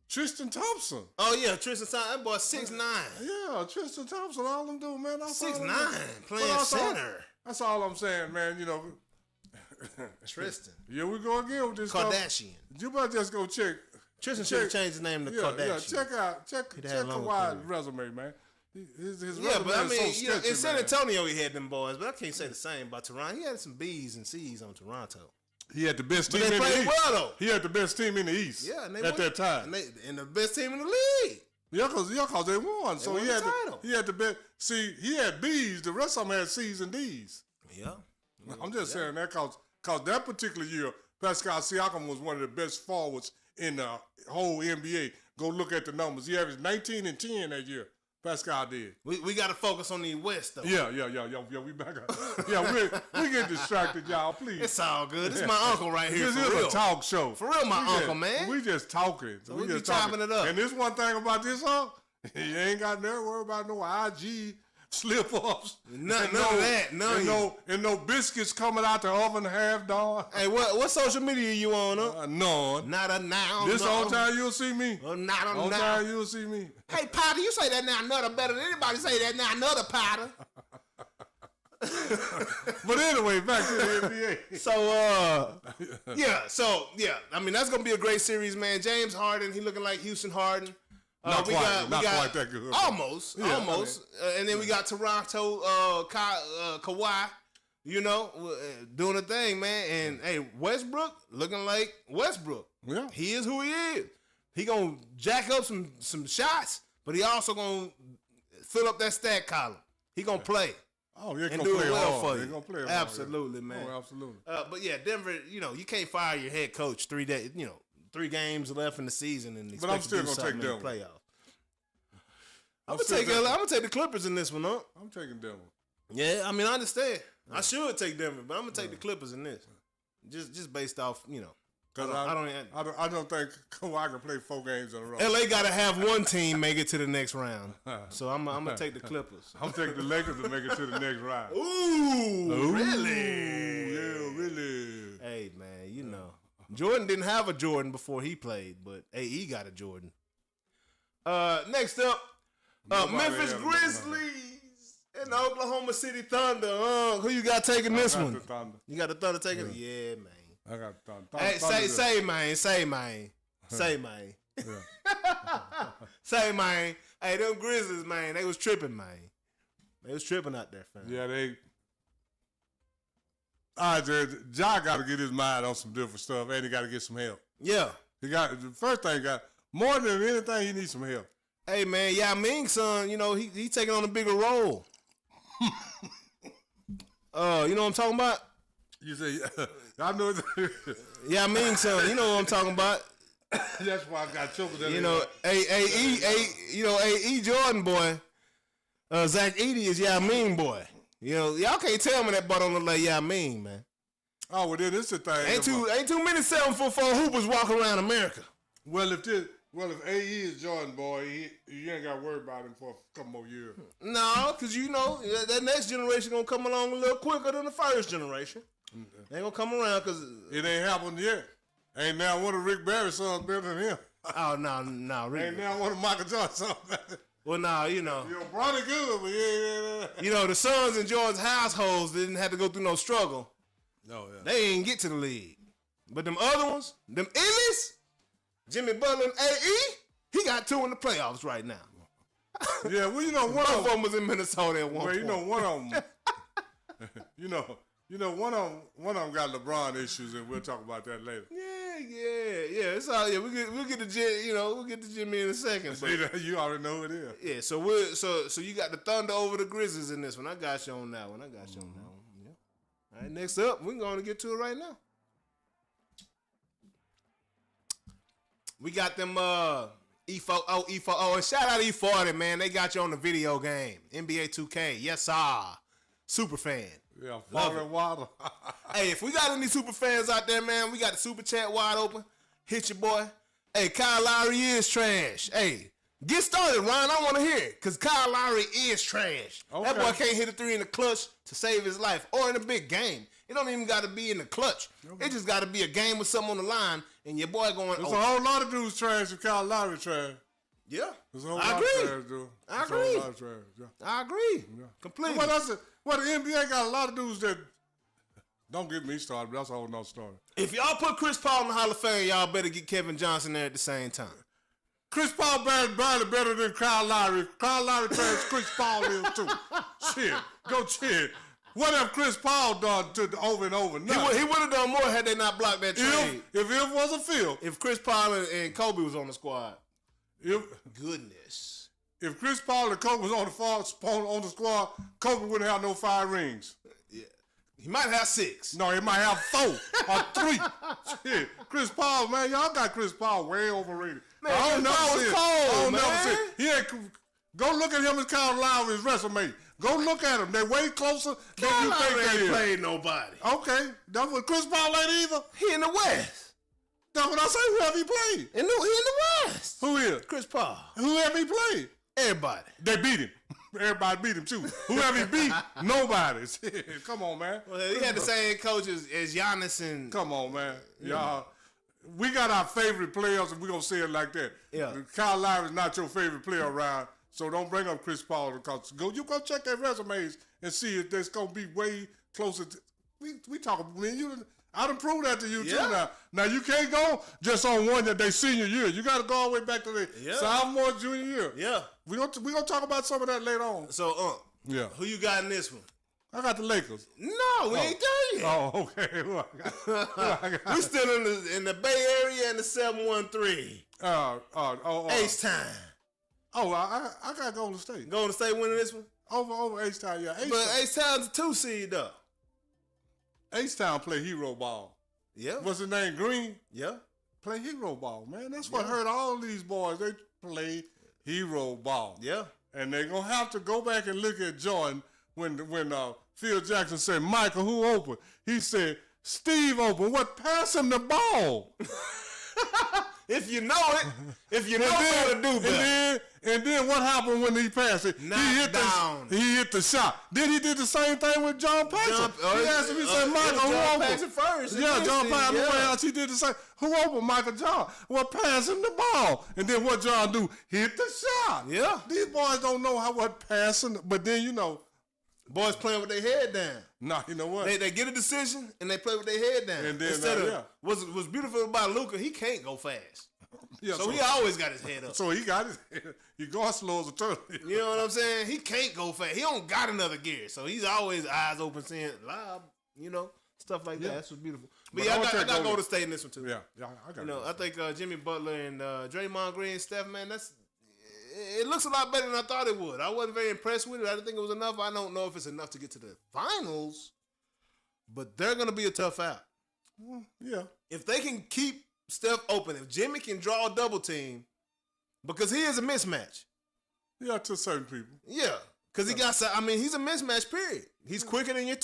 [SPEAKER 3] Tristan Thompson.
[SPEAKER 2] Oh yeah, Tristan Thompson. That boy 6'9".
[SPEAKER 3] Yeah, Tristan Thompson. All them do, man.
[SPEAKER 2] 6'9", playing center.
[SPEAKER 3] That's all I'm saying, man.
[SPEAKER 2] Tristan.
[SPEAKER 3] Yeah, we go again with this
[SPEAKER 2] Kardashian.
[SPEAKER 3] Stuff. You better just go check.
[SPEAKER 2] Tristan should have changed his name to Kardashian.
[SPEAKER 3] Yeah, check Kawhi's resume, man. His resume
[SPEAKER 2] but I mean,
[SPEAKER 3] is so sketchy,
[SPEAKER 2] in San Antonio he had them boys, but I can't say the same about Toronto. He had some B's and C's on Toronto.
[SPEAKER 3] He had the best team
[SPEAKER 2] But they
[SPEAKER 3] in the
[SPEAKER 2] played
[SPEAKER 3] East.
[SPEAKER 2] well, though.
[SPEAKER 3] He had the best team in the East at that time.
[SPEAKER 2] And the best team in the league.
[SPEAKER 3] Yeah, cause they won. So
[SPEAKER 2] won
[SPEAKER 3] he
[SPEAKER 2] the
[SPEAKER 3] had
[SPEAKER 2] title.
[SPEAKER 3] he had the best. See, he had B's. The rest of them had C's and D's.
[SPEAKER 2] Yeah.
[SPEAKER 3] I'm just saying that cause that particular year, Pascal Siakam was one of the best forwards in the whole NBA. Go look at the numbers. He averaged 19 and 10 that year. Pascal did.
[SPEAKER 2] We got to focus on the West, though.
[SPEAKER 3] Yeah. We back up. Yeah, we get distracted, y'all. Please.
[SPEAKER 2] It's all good. This is my uncle right here.
[SPEAKER 3] This
[SPEAKER 2] for
[SPEAKER 3] is
[SPEAKER 2] real.
[SPEAKER 3] a talk show.
[SPEAKER 2] For real, my uncle, man.
[SPEAKER 3] We just talking.
[SPEAKER 2] So we
[SPEAKER 3] just
[SPEAKER 2] be chopping it up.
[SPEAKER 3] And this one thing about this, you ain't got never worry about no IG slip-ups.
[SPEAKER 2] None of that.
[SPEAKER 3] No biscuits coming out the oven half done.
[SPEAKER 2] Hey, what social media you on, huh?
[SPEAKER 3] None.
[SPEAKER 2] Not a noun.
[SPEAKER 3] This whole time you'll see me.
[SPEAKER 2] Not a
[SPEAKER 3] Whole
[SPEAKER 2] noun.
[SPEAKER 3] time you'll see me.
[SPEAKER 2] Hey, Potter, you say that now another better than anybody say that now another Potter.
[SPEAKER 3] But anyway, back to the NBA.
[SPEAKER 2] So, I mean, that's going to be a great series, man. James Harden, he looking like Houston Harden.
[SPEAKER 3] Not quite that good.
[SPEAKER 2] Almost. And then we got Toronto, Kawhi, doing a thing, man. And, hey, Westbrook looking like Westbrook.
[SPEAKER 3] Yeah.
[SPEAKER 2] He is who he is. He going to jack up some shots, but he also going to fill up that stat column. He going to play.
[SPEAKER 3] Oh, yeah,
[SPEAKER 2] and do it well for you.
[SPEAKER 3] They're going to play
[SPEAKER 2] Absolutely, man.
[SPEAKER 3] Oh, absolutely.
[SPEAKER 2] But, yeah, Denver, you can't fire your head coach 3 days, 3 games left in the season and expect
[SPEAKER 3] I'm still
[SPEAKER 2] to do something
[SPEAKER 3] take
[SPEAKER 2] in the
[SPEAKER 3] Denver.
[SPEAKER 2] playoffs. I'm gonna take the Clippers in this one, huh?
[SPEAKER 3] I'm taking Denver.
[SPEAKER 2] Yeah, I mean, I understand. I should take Denver, but I'm gonna take the Clippers in this, just based off,
[SPEAKER 3] Because I don't think Kawhi can play 4 games in a row.
[SPEAKER 2] LA gotta have one team make it to the next round, so I'm gonna take the Clippers.
[SPEAKER 3] I'm taking the Lakers to make it to the next round.
[SPEAKER 2] Ooh, really?
[SPEAKER 3] Yeah, really.
[SPEAKER 2] Hey, man, Jordan didn't have a Jordan before he played, but AE got a Jordan. Next up. Memphis Grizzlies and the Oklahoma City Thunder. Who you got taking this one? You got the Thunder taking it? Yeah, man.
[SPEAKER 3] I got Thunder.
[SPEAKER 2] Hey, say, man. Say, man. Say, man. Hey, them Grizzlies, man, they was tripping, man. They was tripping out there, fam.
[SPEAKER 3] Yeah, all right, Ja got to get his mind on some different stuff, and he got to get some help.
[SPEAKER 2] Yeah.
[SPEAKER 3] The first thing more than anything, he needs some help.
[SPEAKER 2] Hey, man, Yao Ming's son, he taking on a bigger role. You know what I'm talking about?
[SPEAKER 3] You say, I know.
[SPEAKER 2] Yao Ming's son, you know what I'm talking about?
[SPEAKER 3] That's why I got choked.
[SPEAKER 2] A.E. Jordan boy, Zach Edey is Yao Ming boy. Y'all can't tell me that butt don't look like Yao Ming, man.
[SPEAKER 3] Oh, well, then it's the thing.
[SPEAKER 2] Ain't too many 7'4" hoopers walking around America.
[SPEAKER 3] Well, if A.E. is Jordan boy, you ain't got to worry about him for a couple more years.
[SPEAKER 2] No, because that next generation going to come along a little quicker than the first generation. They going to come around because...
[SPEAKER 3] It ain't happened yet. Ain't now one of Rick Barry's sons better than him.
[SPEAKER 2] Oh, no. Rick.
[SPEAKER 3] Ain't now one of Michael Jordan's sons better.
[SPEAKER 2] Well, no,
[SPEAKER 3] Bronny good, but yeah.
[SPEAKER 2] The sons in Jordan's households didn't have to go through no struggle.
[SPEAKER 3] No, yeah.
[SPEAKER 2] They ain't get to the league. But them other ones, them Illies, Jimmy Butler and A.E., he got 2 in the playoffs right now.
[SPEAKER 3] Yeah, well, one
[SPEAKER 2] of them was in Minnesota at one point.
[SPEAKER 3] One of them, one of them got LeBron issues, and we'll talk about that later.
[SPEAKER 2] Yeah. It's all we'll get the we'll get to Jimmy in a second. But,
[SPEAKER 3] you already know who it is.
[SPEAKER 2] Yeah, so you got the Thunder over the Grizzlies in this one. I got you on that one. Yeah. All right, next up, we're going to get to it right now. We got them E4O, and shout out E40, man. They got you on the video game, NBA 2K. Yes, sir. Super fan.
[SPEAKER 3] Yeah, falling water.
[SPEAKER 2] Hey, if we got any super fans out there, man, we got the super chat wide open. Hit your boy. Hey, Kyle Lowry is trash. Hey, get started, Ryan. I want to hear it, because Kyle Lowry is trash. Okay. That boy can't hit a 3 in the clutch to save his life, or in a big game. It don't even got to be in the clutch. Okay. It just got to be a game with something on the line, and your boy going,
[SPEAKER 3] There's a whole lot of dudes trash if Kyle Lowry trash.
[SPEAKER 2] Yeah.
[SPEAKER 3] There's a whole lot of trash, dude.
[SPEAKER 2] I agree.
[SPEAKER 3] Yeah.
[SPEAKER 2] I agree. Yeah. Completely.
[SPEAKER 3] Well, the NBA got a lot of dudes that don't get me started, but that's a whole nother story.
[SPEAKER 2] If y'all put Chris Paul in the Hall of Fame, y'all better get Kevin Johnson there at the same time.
[SPEAKER 3] Chris Paul barely better than Kyle Lowry. Kyle Lowry trash, Chris Paul is too. Shit. Go shit. What have Chris Paul done over and over? Nothing.
[SPEAKER 2] He would have done more had they not blocked that trade.
[SPEAKER 3] If it was a field.
[SPEAKER 2] If Chris Paul and Kobe was on the squad. Goodness.
[SPEAKER 3] If Chris Paul and Kobe was on the squad, Kobe wouldn't have no 5 rings.
[SPEAKER 2] Yeah. He might have 6.
[SPEAKER 3] No, he might have 4 or 3. Shit. Chris Paul, man, y'all got Chris Paul way overrated.
[SPEAKER 2] Man, Chris Paul was cold, man.
[SPEAKER 3] He ain't, go look at him and Kyle Lowry, his resume. Go look at him. They're way closer than you think they
[SPEAKER 2] ain't
[SPEAKER 3] is.
[SPEAKER 2] played nobody.
[SPEAKER 3] Okay. That's what Chris Paul ain't either.
[SPEAKER 2] He in the West.
[SPEAKER 3] That's what I say. Who have he played?
[SPEAKER 2] He in the West.
[SPEAKER 3] Who is?
[SPEAKER 2] Chris Paul.
[SPEAKER 3] Who have he played?
[SPEAKER 2] Everybody.
[SPEAKER 3] They beat him. Everybody beat him, too. Who have he beat? Nobody. Come on, man.
[SPEAKER 2] Well, he had the same coaches as Giannis and...
[SPEAKER 3] Come on, man. Y'all, we got our favorite players, and we're going to say it like that.
[SPEAKER 2] Yeah.
[SPEAKER 3] Kyle Lowry is not your favorite player around, so don't bring up Chris Paul. Because you go check their resumes and see if there's going to be way closer to... We talk... I done proved that to you, too, now. Now, you can't go just on one that they senior year. You got to go all the way back to their sophomore, junior year.
[SPEAKER 2] Yeah.
[SPEAKER 3] We're gonna talk about some of that later on.
[SPEAKER 2] So, who you got in this one?
[SPEAKER 3] I got the Lakers.
[SPEAKER 2] No, we ain't done yet.
[SPEAKER 3] Oh, okay. Who I got?
[SPEAKER 2] We still in the Bay Area and the 713. Ace time.
[SPEAKER 3] Oh, I got Golden State.
[SPEAKER 2] Golden State winning this one?
[SPEAKER 3] Over H-Town, yeah.
[SPEAKER 2] But H-Town's a 2 seed, though.
[SPEAKER 3] H-Town play hero ball.
[SPEAKER 2] Yeah.
[SPEAKER 3] What's his name? Green?
[SPEAKER 2] Yeah.
[SPEAKER 3] Play hero ball, man. That's what hurt all these boys. They play hero ball.
[SPEAKER 2] Yeah.
[SPEAKER 3] And they're going to have to go back and look at Jordan when Phil Jackson said, Michael, who open? He said, Steve open. What? Pass him the ball.
[SPEAKER 2] If you know it. If you know how to do better.
[SPEAKER 3] And then what happened when he passed it? He hit the shot. Then he did the same thing with John Paxson. He asked him, he said, Michael, who
[SPEAKER 2] John
[SPEAKER 3] open?
[SPEAKER 2] Paxson first.
[SPEAKER 3] Yeah, John Paxson. He did the same. Who open? Michael John. Well, pass him the ball. And then what John do? Hit the shot.
[SPEAKER 2] Yeah.
[SPEAKER 3] These boys don't know what passing, but then,
[SPEAKER 2] boys playing with their head down.
[SPEAKER 3] Nah, you know what?
[SPEAKER 2] They get a decision and they play with their head down.
[SPEAKER 3] And then,
[SPEAKER 2] instead of what's beautiful about Luka, he can't go fast.
[SPEAKER 3] Yeah,
[SPEAKER 2] so he always got his head up.
[SPEAKER 3] So he got his head. He goes slow as a turtle.
[SPEAKER 2] You know what I'm saying? He can't go fast. He don't got another gear. So he's always eyes open, seeing live, stuff like that. That's what's beautiful. But I got to go to stay in this one too.
[SPEAKER 3] Yeah, I got
[SPEAKER 2] I think Jimmy Butler and Draymond Green, Steph, man, it looks a lot better than I thought it would. I wasn't very impressed with it. I didn't think it was enough. I don't know if it's enough to get to the finals, but they're going to be a tough out.
[SPEAKER 3] Yeah.
[SPEAKER 2] If they can keep Steph open, if Jimmy can draw a double team, because he is a mismatch.
[SPEAKER 3] Yeah, to certain people.
[SPEAKER 2] Yeah, because he's a mismatch, period. He's quicker than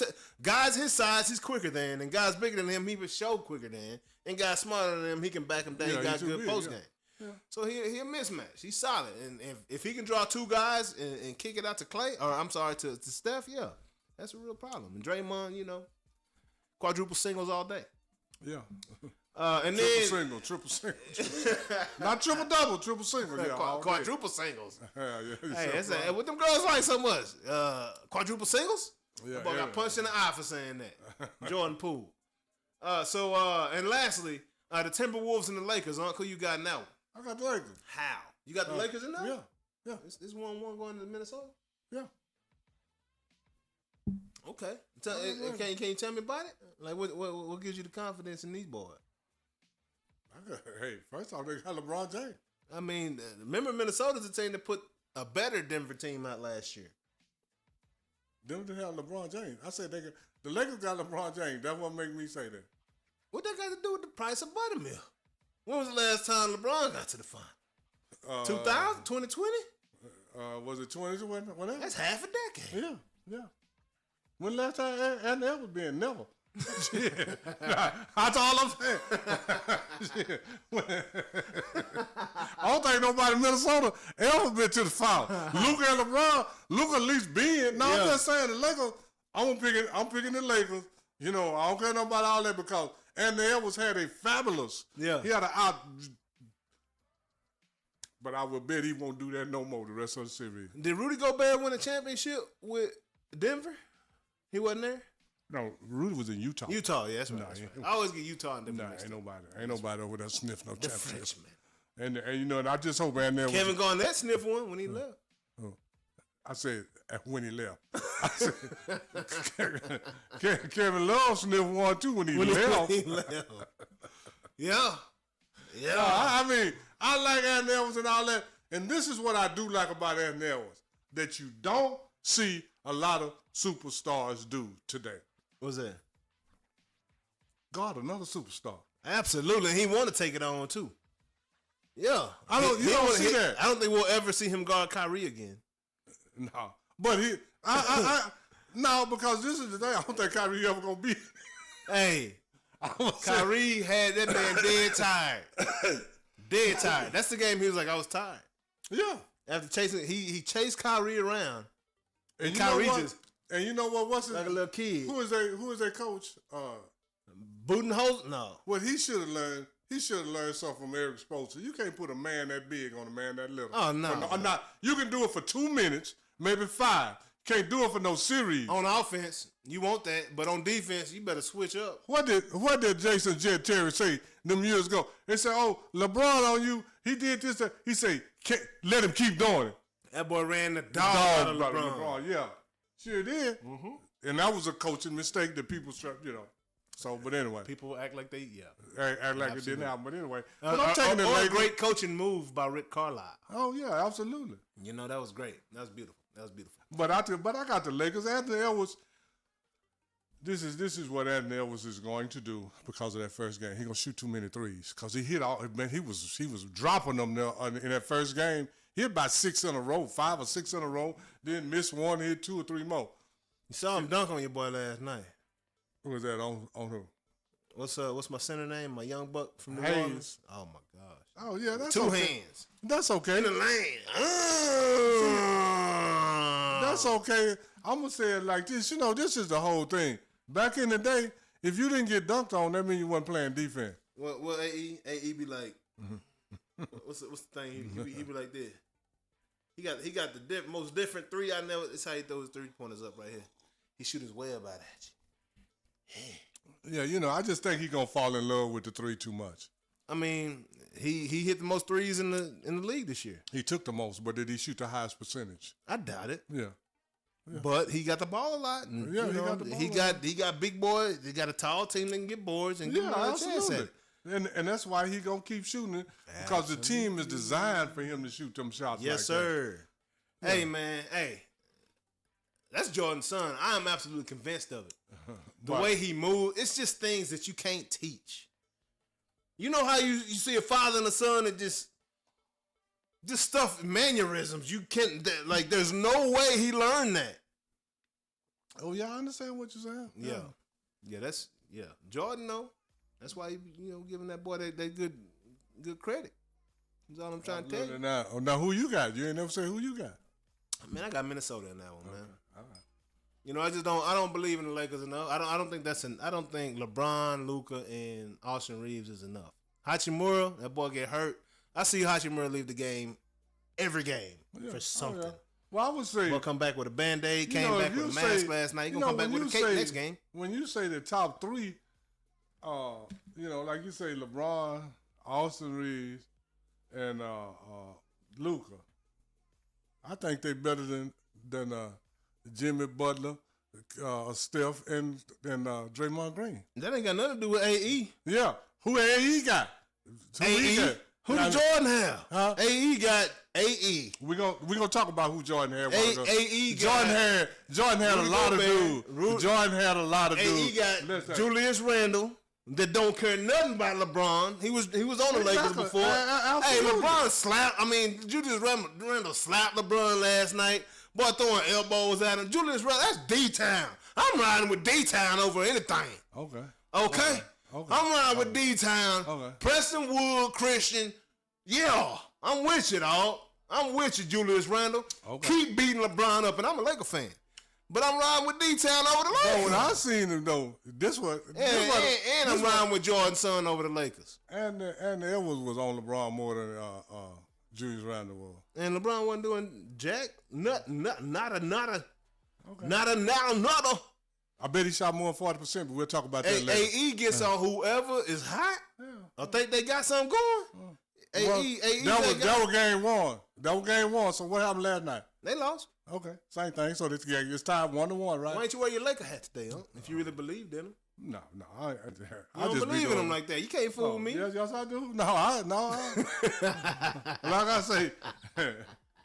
[SPEAKER 2] guys his size, he's quicker than, and guys bigger than him, he would show quicker than, and guys smarter than him, he can back him down. He got good post game. Yeah. So he a mismatch. He's solid, and if he can draw 2 guys and kick it out to Clay, or I'm sorry, to Steph, yeah, that's a real problem. And Draymond, quadruple singles all day.
[SPEAKER 3] Yeah.
[SPEAKER 2] And
[SPEAKER 3] triple single. Not triple double, triple single. Yeah,
[SPEAKER 2] quadruple singles.
[SPEAKER 3] Yeah.
[SPEAKER 2] Hey, what them girls like so much? Quadruple singles?
[SPEAKER 3] Yeah.
[SPEAKER 2] Boy got punched in the eye for saying that. Jordan Poole. And lastly, the Timberwolves and the Lakers. Who you got in that one?
[SPEAKER 3] I got the Lakers.
[SPEAKER 2] How? You got the Lakers in that one?
[SPEAKER 3] Yeah.
[SPEAKER 2] It's 1-1 going to Minnesota?
[SPEAKER 3] Yeah.
[SPEAKER 2] Okay. Can you tell me about it? Like, what gives you the confidence in these boys?
[SPEAKER 3] Hey, first off, they got LeBron James.
[SPEAKER 2] I mean, remember Minnesota's the team that put a better Denver team out last year.
[SPEAKER 3] Denver didn't have LeBron James. I said the Lakers got LeBron James. That's what makes me say that.
[SPEAKER 2] What that got to do with the price of buttermilk? When was the last time LeBron got to the final? 2000? 2020?
[SPEAKER 3] Was it 2020? Whatever.
[SPEAKER 2] That's half a decade.
[SPEAKER 3] Yeah. When last time and ever been? Never. Shit. That's all I'm saying. I don't think nobody in Minnesota ever been to the final. Luka and LeBron, Luka at least been. No, I'm just saying the Lakers. I'm picking the Lakers. I don't care about all that because Anthony Edwards had a fabulous.
[SPEAKER 2] Yeah.
[SPEAKER 3] He had an out. But I will bet he won't do that no more the rest of the series.
[SPEAKER 2] Did Rudy Gobert win a championship with Denver? He wasn't there?
[SPEAKER 3] No, Rudy was in Utah.
[SPEAKER 2] Utah, yeah, that's right. I always get Utah and Denver.
[SPEAKER 3] Ain't nobody over there sniff no
[SPEAKER 2] the
[SPEAKER 3] championship.
[SPEAKER 2] Frenchman.
[SPEAKER 3] And I just hope Kevin
[SPEAKER 2] Garnett sniffed one when he left.
[SPEAKER 3] I said, when he left. I said, Kevin Love sniffed one too when he left.
[SPEAKER 2] Yeah.
[SPEAKER 3] I mean, I like Anthony Edwards and all that. And this is what I do like about Anthony Edwards, that you don't see a lot of superstars do today.
[SPEAKER 2] What's that?
[SPEAKER 3] God, another superstar.
[SPEAKER 2] Absolutely. He want to take it on, too. Yeah.
[SPEAKER 3] You don't see that.
[SPEAKER 2] I don't think we'll ever see him guard Kyrie again.
[SPEAKER 3] No. But no, because this is the thing. I don't think Kyrie ever going to be.
[SPEAKER 2] Hey. Kyrie had that man dead tired. Dead tired. That's the game he was like, I was tired.
[SPEAKER 3] Yeah.
[SPEAKER 2] After chasing, he chased Kyrie around.
[SPEAKER 3] And
[SPEAKER 2] Kyrie just.
[SPEAKER 3] And you know what? What's it?
[SPEAKER 2] Like a little kid.
[SPEAKER 3] Who is their coach?
[SPEAKER 2] Budenholzer? No.
[SPEAKER 3] What he should have learned. He should have learned something from Eric Spoelstra. You can't put a man that big on a man that little.
[SPEAKER 2] Oh, no.
[SPEAKER 3] You can do it for 2 minutes, maybe 5. Can't do it for no series.
[SPEAKER 2] On offense, you want that, but on defense, you better switch up.
[SPEAKER 3] What did Jason Jet Terry say them years ago? They said, "Oh, LeBron on you. He did this." He said, "Let him keep doing it."
[SPEAKER 2] That boy ran the dog out of LeBron.
[SPEAKER 3] Yeah, sure did. Mm-hmm. And that was a coaching mistake that people, So, but anyway,
[SPEAKER 2] people act like they
[SPEAKER 3] act like it didn't happen. But anyway,
[SPEAKER 2] but I'm taking a great coaching move by Rick Carlisle.
[SPEAKER 3] Oh yeah, absolutely.
[SPEAKER 2] You know, that was great. That was beautiful.
[SPEAKER 3] But I got the Lakers. Anthony Edwards. This is what Anthony Edwards is going to do because of that first game. He gonna shoot too many threes because he hit all. Man, he was dropping them there in that first game. He hit about 6 in a row, 5 or 6 in a row. Then missed one, hit 2 or 3 more.
[SPEAKER 2] You saw him dunk on your boy last night.
[SPEAKER 3] Who was that on who?
[SPEAKER 2] What's my center name? My young buck from New
[SPEAKER 3] Hayes.
[SPEAKER 2] Orleans. Oh my gosh.
[SPEAKER 3] Oh yeah, that's
[SPEAKER 2] two
[SPEAKER 3] okay.
[SPEAKER 2] hands.
[SPEAKER 3] That's okay.
[SPEAKER 2] In the lane.
[SPEAKER 3] That's okay. I'm gonna say it like this. You know, this is the whole thing. Back in the day, if you didn't get dunked on, that means you wasn't playing defense.
[SPEAKER 2] Well, AE be like, what's the thing? He be like this. He got the most different three I never. That's how he throws 3-pointers up right here. He shoot his web out at you.
[SPEAKER 3] Yeah, you know, I just think he's gonna fall in love with the three too much.
[SPEAKER 2] I mean, he hit the most threes in the league this year.
[SPEAKER 3] He took the most, but did he shoot the highest percentage?
[SPEAKER 2] I doubt it.
[SPEAKER 3] Yeah.
[SPEAKER 2] But he got the ball a lot. And,
[SPEAKER 3] yeah,
[SPEAKER 2] he got big boys. He got a tall team that can get boards and give him a chance at it.
[SPEAKER 3] And that's why he gonna keep shooting it because the team is designed for him to shoot them shots.
[SPEAKER 2] Yes, sir.
[SPEAKER 3] Yeah.
[SPEAKER 2] Hey, man. Hey, that's Jordan's son. I am absolutely convinced of it. The way he moves, it's just things that you can't teach. You know how you see a father and a son and just stuff, mannerisms. You can't, like, there's no way he learned that.
[SPEAKER 3] Oh, yeah, I understand what you're saying.
[SPEAKER 2] Yeah, Jordan, though. That's why he, giving that boy that good credit. That's all I'm trying to tell you.
[SPEAKER 3] Now, who you got? You ain't never say who you got.
[SPEAKER 2] Man, I got Minnesota in that one, man.
[SPEAKER 3] All right.
[SPEAKER 2] I don't believe in the Lakers enough. I don't think I don't think LeBron, Luka, and Austin Reeves is enough. Hachimura, that boy get hurt. I see Hachimura leave the game every game for something.
[SPEAKER 3] Oh, yeah. Well, I would say
[SPEAKER 2] he'll come back with a Band-Aid, came back with a mask last night. He's going to come back with a cake next game.
[SPEAKER 3] When you say the top three, like you say LeBron, Austin Reeves, and Luka, I think they're better than Jimmy Butler, Steph, and Draymond Green.
[SPEAKER 2] That ain't got nothing to do with AE.
[SPEAKER 3] Yeah. Who AE got?
[SPEAKER 2] AE? Who did Jordan have?
[SPEAKER 3] Huh?
[SPEAKER 2] AE got AE.
[SPEAKER 3] We gonna talk about who Jordan had.
[SPEAKER 2] AE
[SPEAKER 3] Jordan had a lot of dudes. Jordan had a lot of dudes.
[SPEAKER 2] AE got Julius Randle that don't care nothing about LeBron. He was on the Lakers before. Hey, LeBron slapped. Julius Randle slapped LeBron last night. Boy throwing elbows at him. Julius Randle, that's D-Town. I'm riding with D-Town over anything. Okay. I'm riding with D-Town.
[SPEAKER 3] Okay.
[SPEAKER 2] Preston Wood, Christian. Yeah, I'm with you, dog. I'm with you, Julius Randle.
[SPEAKER 3] Okay.
[SPEAKER 2] Keep beating LeBron up, and I'm a Laker fan. But I'm riding with D-Town over the Lakers.
[SPEAKER 3] When I seen him, though,
[SPEAKER 2] and I'm riding with Jordan's son over the Lakers.
[SPEAKER 3] And Edwards was on LeBron more than Julius Randle was.
[SPEAKER 2] And LeBron wasn't doing jack. Not a.
[SPEAKER 3] I bet he shot more than 40%, but we'll talk about that later.
[SPEAKER 2] AE gets on whoever is hot. I think they got something going. AE.
[SPEAKER 3] That was game one. So what happened last night?
[SPEAKER 2] They lost.
[SPEAKER 3] Okay, same thing. So this game, it's tied 1-1, right?
[SPEAKER 2] Why ain't you wear your Laker hat today, huh? If you really believed in him.
[SPEAKER 3] No,
[SPEAKER 2] I
[SPEAKER 3] just
[SPEAKER 2] don't believe in him like that. You can't fool me.
[SPEAKER 3] Yes, I do. No. Like I say,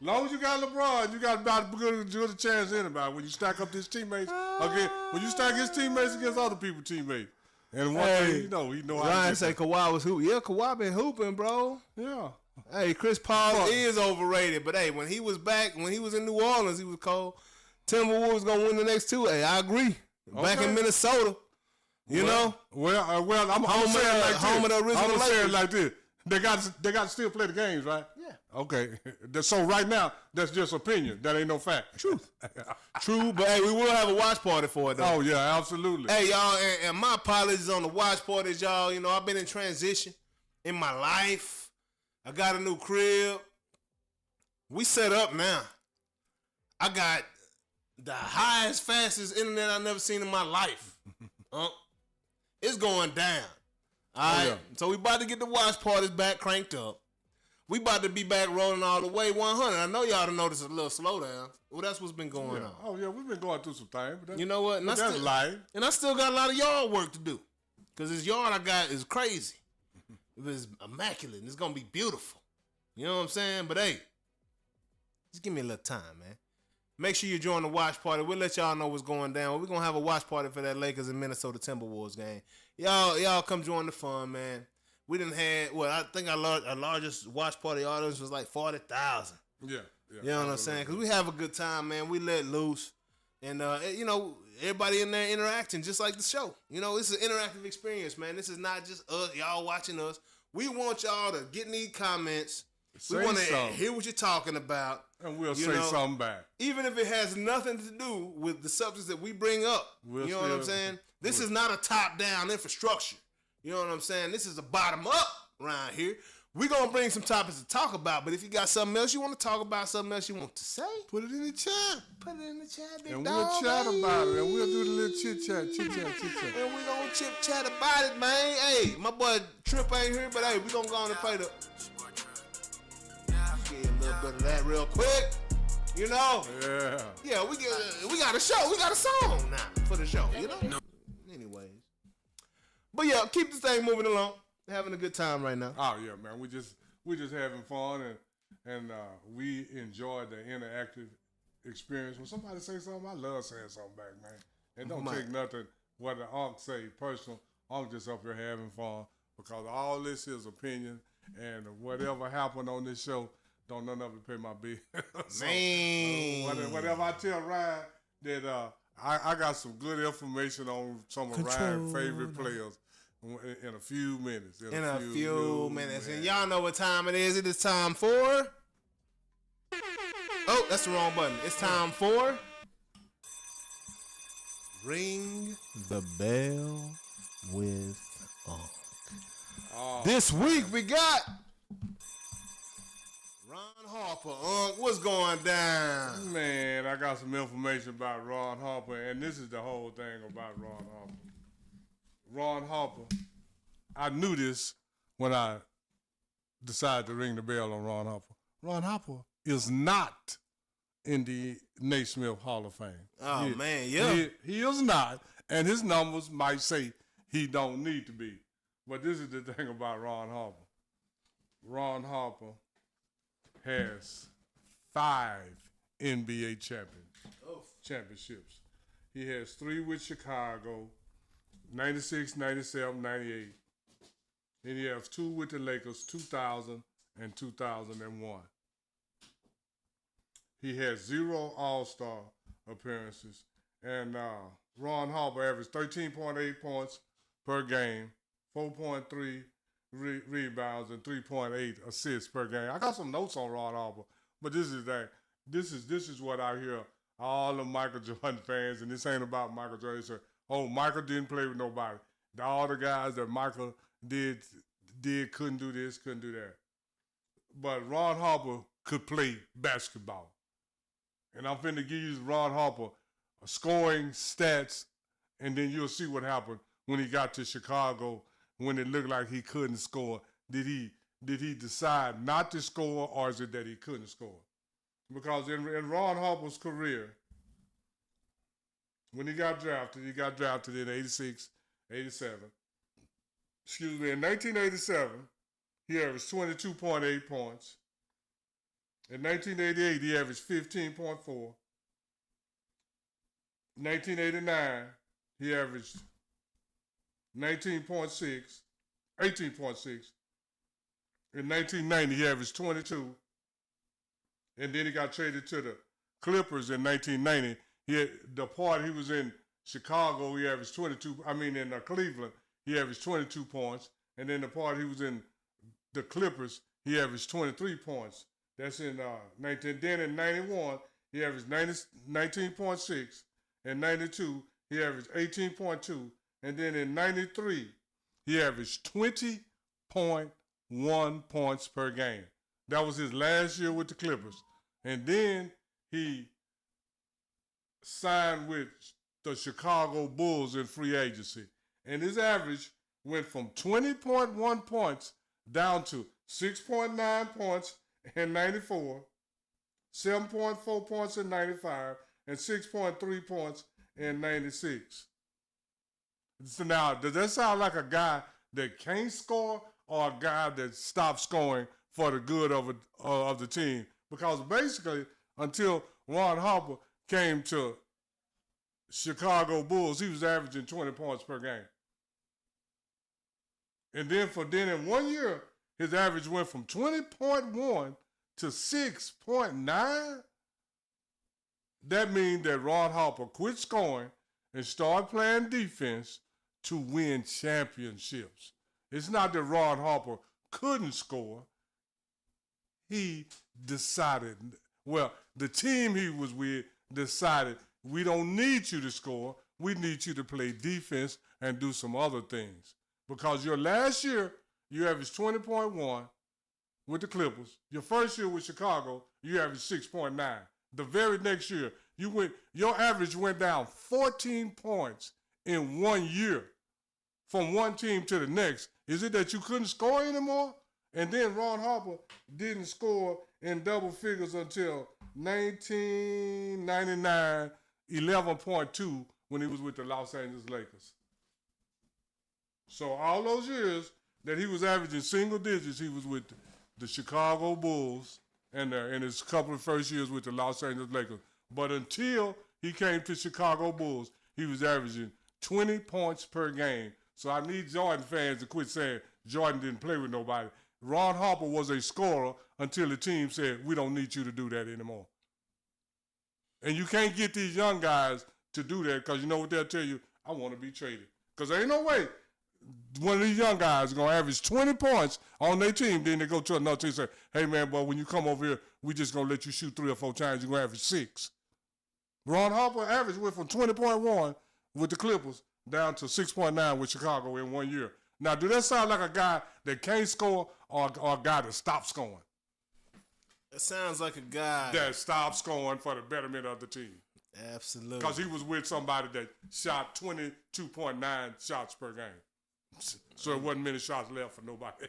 [SPEAKER 3] long as you got LeBron, you got about as good a chance as anybody. When you stack up his teammates, when you stack his teammates against other people's teammates. And one thing he know how
[SPEAKER 2] Ryan say Kawhi was hooping. Yeah, Kawhi been hooping, bro.
[SPEAKER 3] Yeah.
[SPEAKER 2] Hey, Chris Paul is overrated, but hey, when he was in New Orleans, he was cold. Timberwolves gonna win the next two. Hey, I agree. Back in Minnesota, you know.
[SPEAKER 3] Well, I'm saying like
[SPEAKER 2] home of the original.
[SPEAKER 3] I'm saying like this. They got to still play the games, right?
[SPEAKER 2] Yeah.
[SPEAKER 3] Okay. So right now, that's just opinion. That ain't no fact.
[SPEAKER 2] Truth. True, but hey, we will have a watch party for it, though.
[SPEAKER 3] Oh, yeah, absolutely.
[SPEAKER 2] Hey, y'all, and my apologies on the watch parties, y'all. You know, I've been in transition in my life. I got a new crib. We set up now. I got the highest, fastest internet I've never seen in my life. It's going down. All right. Yeah. So we about to get the watch parties back cranked up. We about to be back rolling all the way 100. I know y'all done noticed a little slowdown. Well, that's what's been going on.
[SPEAKER 3] Oh, yeah, we've been going through some things. But
[SPEAKER 2] you know what? And
[SPEAKER 3] that's life.
[SPEAKER 2] And I still got a lot of yard work to do. Because this yard I got is crazy. It's immaculate. And it's going to be beautiful. You know what I'm saying? But hey, just give me a little time, man. Make sure you join the watch party. We'll let y'all know what's going down. We're going to have a watch party for that Lakers and Minnesota Timberwolves game. Y'all come join the fun, man. We done had, I think our largest watch party audience was like 40,000.
[SPEAKER 3] Yeah.
[SPEAKER 2] You know what I'm saying? Because we have a good time, man. We let loose. And, you know, everybody in there interacting just like the show. You know, it's an interactive experience, man. This is not just us, y'all watching us. We want y'all to get in these comments. We want to hear what you're talking about.
[SPEAKER 3] And we'll say something back.
[SPEAKER 2] Even if it has nothing to do with the subjects that we bring up. You know what I'm saying? This is not a top-down infrastructure. You know what I'm saying? This is a bottom-up around here. We're going to bring some topics to talk about, but if you got something else you want to talk about, something else you want to say,
[SPEAKER 3] put it in the chat.
[SPEAKER 2] Put it in the chat, big
[SPEAKER 3] and
[SPEAKER 2] dog.
[SPEAKER 3] We'll chat about it, and we'll do the little chit-chat.
[SPEAKER 2] And we're going to chit-chat about it, man. Hey, my boy Trip ain't here, but hey, we're going to go on and play the... Get a little bit of that real quick. You know? Yeah, we got a show. We got a song now for the show, you know? Anyways. But yeah, keep this thing moving along. Having a good time right now.
[SPEAKER 3] Oh yeah, man. We just having fun and we enjoy the interactive experience. When somebody say something, I love saying something back, man. It don't take nothing what the Unc say personal. Unc just up here having fun because all this is opinion and whatever happened on this show, don't none of it pay my bill. So,
[SPEAKER 2] man.
[SPEAKER 3] Whatever I tell Ryan that I got some good information on some of Ryan's favorite players. In a few minutes.
[SPEAKER 2] In a few minutes. And y'all know what time it is. It is time for... Oh, that's the wrong button. It's time for... Ring the Bell with Unc. This week we got... Ron Harper. Unc, what's going down?
[SPEAKER 3] Man, I got some information about Ron Harper, and this is the whole thing about Ron Harper. Ron Harper, I knew this when I decided to ring the bell on Ron Harper. Ron Harper is not in the Naismith Hall of Fame.
[SPEAKER 2] Oh, man, yeah.
[SPEAKER 3] He is not, and his numbers might say he don't need to be. But this is the thing about Ron Harper. Ron Harper has 5 NBA championships. He has 3 with Chicago, 96, 97, 98. Then he has 2 with the Lakers, 2000 and 2001. He has 0 All-Star appearances. And Ron Harper averaged 13.8 points per game, 4.3 rebounds, and 3.8 assists per game. I got some notes on Ron Harper, but this is what I hear all the Michael Jordan fans, and this ain't about Michael Jordan. Say, oh, Michael didn't play with nobody. All the guys that Michael did couldn't do this, couldn't do that. But Ron Harper could play basketball. And I'm finna give you Ron Harper scoring stats, and then you'll see what happened when he got to Chicago when it looked like he couldn't score. Did he decide not to score, or is it that he couldn't score? Because in Ron Harper's career, when he got drafted in 86, 87. Excuse me, in 1987, he averaged 22.8 points. In 1988, he averaged 15.4. 1989, he averaged 18.6. In 1990, he averaged 22. And then he got traded to the Clippers in 1990. The part he was in Chicago, he averaged 22. In Cleveland, he averaged 22 points. And then the part he was in the Clippers, he averaged 23 points. That's in 19. Then in 91, he averaged 19.6. In 92, he averaged 18.2. And then in 93, he averaged 20.1 points per game. That was his last year with the Clippers. And then he signed with the Chicago Bulls in free agency. And his average went from 20.1 points down to 6.9 points in 94, 7.4 points in 95, and 6.3 points in 96. So now, does that sound like a guy that can't score or a guy that stopped scoring for the good of the team? Because basically, until Ron Harper came to Chicago Bulls, he was averaging 20 points per game. And then in 1 year, his average went from 20.1 to 6.9. That means that Ron Harper quit scoring and started playing defense to win championships. It's not that Ron Harper couldn't score. He decided, the team he was with decided, we don't need you to score. We need you to play defense and do some other things. Because your last year, you averaged 20.1 with the Clippers. Your first year with Chicago, you averaged 6.9. The very next year, your average went down 14 points in 1 year from one team to the next. Is it that you couldn't score anymore? And then Ron Harper didn't score in double figures until 1999, 11.2 when he was with the Los Angeles Lakers. So all those years that he was averaging single digits, he was with the Chicago Bulls and in his couple of first years with the Los Angeles Lakers. But until he came to Chicago Bulls, he was averaging 20 points per game. So I need Jordan fans to quit saying Jordan didn't play with nobody. Ron Harper was a scorer until the team said, we don't need you to do that anymore. And you can't get these young guys to do that because you know what they'll tell you? I want to be traded. Because there ain't no way one of these young guys is going to average 20 points on their team, then they go to another team and say, hey, man, boy, when you come over here, we just going to let you shoot 3 or 4 times. You're going to average 6. Ron Harper average went from 20.1 with the Clippers down to 6.9 with Chicago in 1 year. Now, do that sound like a guy that can't score or a guy that stopped scoring?
[SPEAKER 2] It sounds like a guy
[SPEAKER 3] that stopped scoring for the betterment of the team.
[SPEAKER 2] Absolutely.
[SPEAKER 3] Because he was with somebody that shot 22.9 shots per game. So there wasn't many shots left for nobody.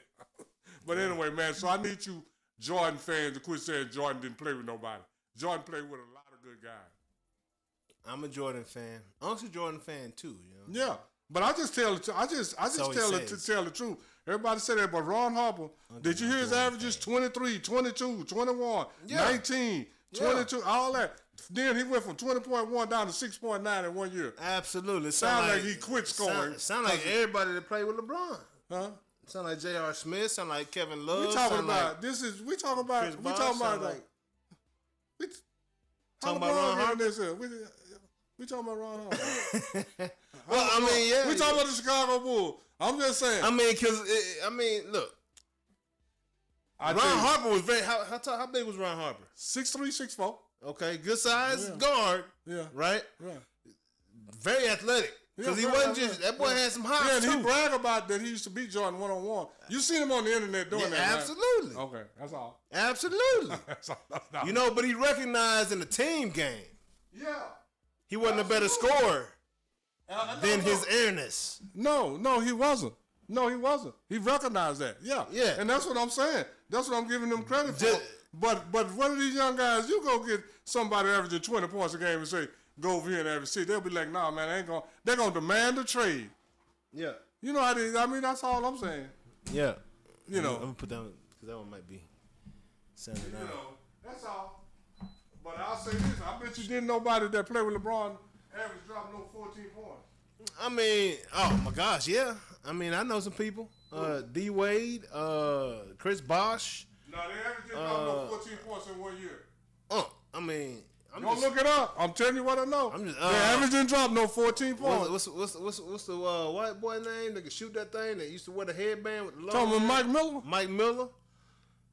[SPEAKER 3] But anyway, man, so I need you Jordan fans to quit saying Jordan didn't play with nobody. Jordan played with a lot of good guys.
[SPEAKER 2] I'm a Jordan fan. I'm also a Jordan fan too, you know.
[SPEAKER 3] Yeah. But I just tell the tell the truth. Everybody say that, but Ron Harper, did you hear his averages? 23, 22, 21, 19, 22, all that. Then he went from 20.1 down to 6.9 in 1 year.
[SPEAKER 2] Absolutely.
[SPEAKER 3] Sound like he quit scoring.
[SPEAKER 2] Sound like everybody that played with LeBron. Huh? Sound like J.R. Smith. Sound like Kevin Love.
[SPEAKER 3] We talking about Ron Harper. We talking about Ron Harper.
[SPEAKER 2] Well, I mean, yeah.
[SPEAKER 3] We talking about the Chicago Bulls. I'm just saying.
[SPEAKER 2] I mean, look. Ron Harper was very. How big was Ron Harper?
[SPEAKER 3] 6'3", 6'4".
[SPEAKER 2] Okay, good size guard.
[SPEAKER 3] Yeah.
[SPEAKER 2] Right.
[SPEAKER 3] Yeah.
[SPEAKER 2] Very athletic. Because he wasn't just that boy had some hops
[SPEAKER 3] and
[SPEAKER 2] too.
[SPEAKER 3] he brag about that he used to beat Jordan 1-on-1. You seen him on the internet doing that,
[SPEAKER 2] absolutely.
[SPEAKER 3] Right? Okay, that's all.
[SPEAKER 2] Absolutely.
[SPEAKER 3] That's all.
[SPEAKER 2] You know, but he recognized in the team game.
[SPEAKER 3] Yeah.
[SPEAKER 2] He wasn't a better scorer than his airness.
[SPEAKER 3] No, he wasn't. No, he wasn't. He recognized that. Yeah.
[SPEAKER 2] Yeah.
[SPEAKER 3] And that's what I'm saying. That's what I'm giving him credit for. But one of these young guys, you go get somebody averaging 20 points a game and say, go over here and average 6. They'll be like, nah, man, they're going to demand a trade.
[SPEAKER 2] Yeah.
[SPEAKER 3] You know how they, I mean, that's all I'm saying.
[SPEAKER 2] Yeah.
[SPEAKER 3] You know.
[SPEAKER 2] I'm going to put that one, because that one might be sounding out.
[SPEAKER 3] You know, that's all. But I'll say this. I bet you didn't nobody that played with LeBron average drop no 14 points.
[SPEAKER 2] I mean, oh, my gosh, yeah. I mean, I know some people. D. Wade, Chris Bosh.
[SPEAKER 3] No, they average drop no 14 points in 1 year.
[SPEAKER 2] I mean,
[SPEAKER 3] Don't look it up. I'm telling you what I know. The average didn't drop no 14 points.
[SPEAKER 2] What's the white boy name that could shoot that thing that used to wear the headband with the
[SPEAKER 3] Talking about Mike Miller?
[SPEAKER 2] Mike Miller.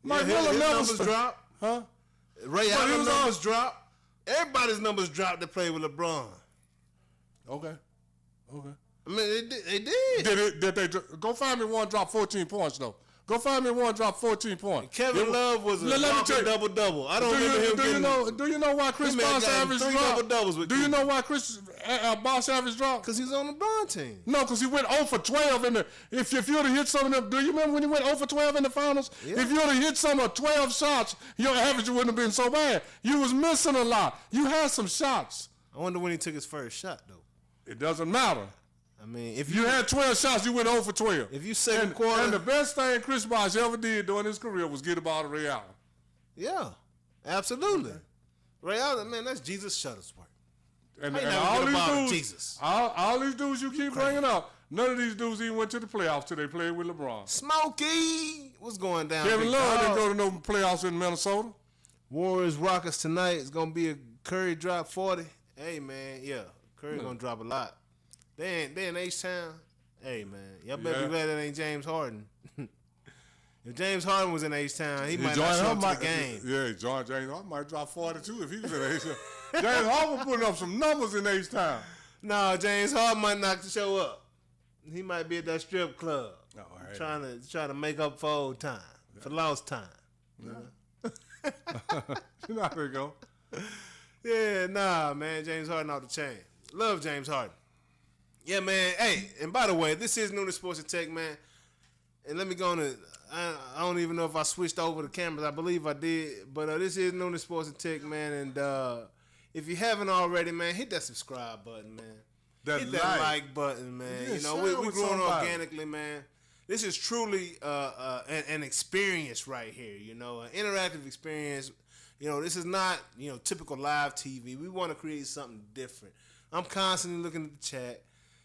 [SPEAKER 3] Mike Miller
[SPEAKER 2] his
[SPEAKER 3] never
[SPEAKER 2] numbers drop.
[SPEAKER 3] Huh?
[SPEAKER 2] Ray Allen's numbers drop. Everybody's numbers dropped that played with LeBron.
[SPEAKER 3] Okay.
[SPEAKER 2] I mean, they did.
[SPEAKER 3] Did they go find me one drop 14 points though? Go find me one drop 14 points.
[SPEAKER 2] Kevin Love was a double-double. I don't remember him
[SPEAKER 3] do you know why Chris Bosh average dropped?
[SPEAKER 2] Double-doubles with
[SPEAKER 3] Do you know why Chris Bosh average dropped?
[SPEAKER 2] Because he was on the LeBron team.
[SPEAKER 3] No, because he went 0 for 12 in the. If you would have hit some of them, do you remember when he went 0 for 12 in the finals? Yeah. If you would have hit some of 12 shots, your average wouldn't have been so bad. You was missing a lot. You had some shots.
[SPEAKER 2] I wonder when he took his first shot though.
[SPEAKER 3] It doesn't matter.
[SPEAKER 2] I mean, if
[SPEAKER 3] you had 12 shots, you went 0 for 12.
[SPEAKER 2] If you second quarter.
[SPEAKER 3] And the best thing Chris Bosh ever did during his career was get the ball to Ray Allen.
[SPEAKER 2] Yeah, absolutely. Okay. Ray Allen, man, that's Jesus Shuttlesworth.
[SPEAKER 3] And all these dudes, Jesus. All these dudes you keep bringing up, none of these dudes even went to the playoffs till they played with LeBron.
[SPEAKER 2] Smokey, what's going down?
[SPEAKER 3] Kevin Love didn't go to no playoffs in Minnesota.
[SPEAKER 2] Warriors Rockets tonight. It's gonna be a Curry drop 40. Hey man, yeah, Curry gonna drop a lot. They in H-Town. Hey, man. Y'all better be glad that ain't James Harden. If James Harden was in H-Town, he might not show up to the game.
[SPEAKER 3] Yeah, James Harden might drop 42 if he was in H-Town. James Harden putting up some numbers in H-Town.
[SPEAKER 2] No, James Harden might not show up. He might be at that strip club.
[SPEAKER 3] Oh, right.
[SPEAKER 2] Trying to make up for old time, for lost time.
[SPEAKER 3] Yeah. You know how they go.
[SPEAKER 2] Yeah, nah, man. James Harden off the chain. Love James Harden. Yeah, man. Hey, and by the way, this is Noonish Sports and Tech, man. And let me go on to, I don't even know if I switched over the cameras. I believe I did. But this is Noonish Sports and Tech, man. And if you haven't already, man, hit that subscribe button, man. Hit that like button, man.
[SPEAKER 3] Yeah,
[SPEAKER 2] you know, we're growing organically, man. This is truly an experience right here, you know, an interactive experience. You know, this is not, typical live TV. We want to create something different. I'm constantly looking at the chat.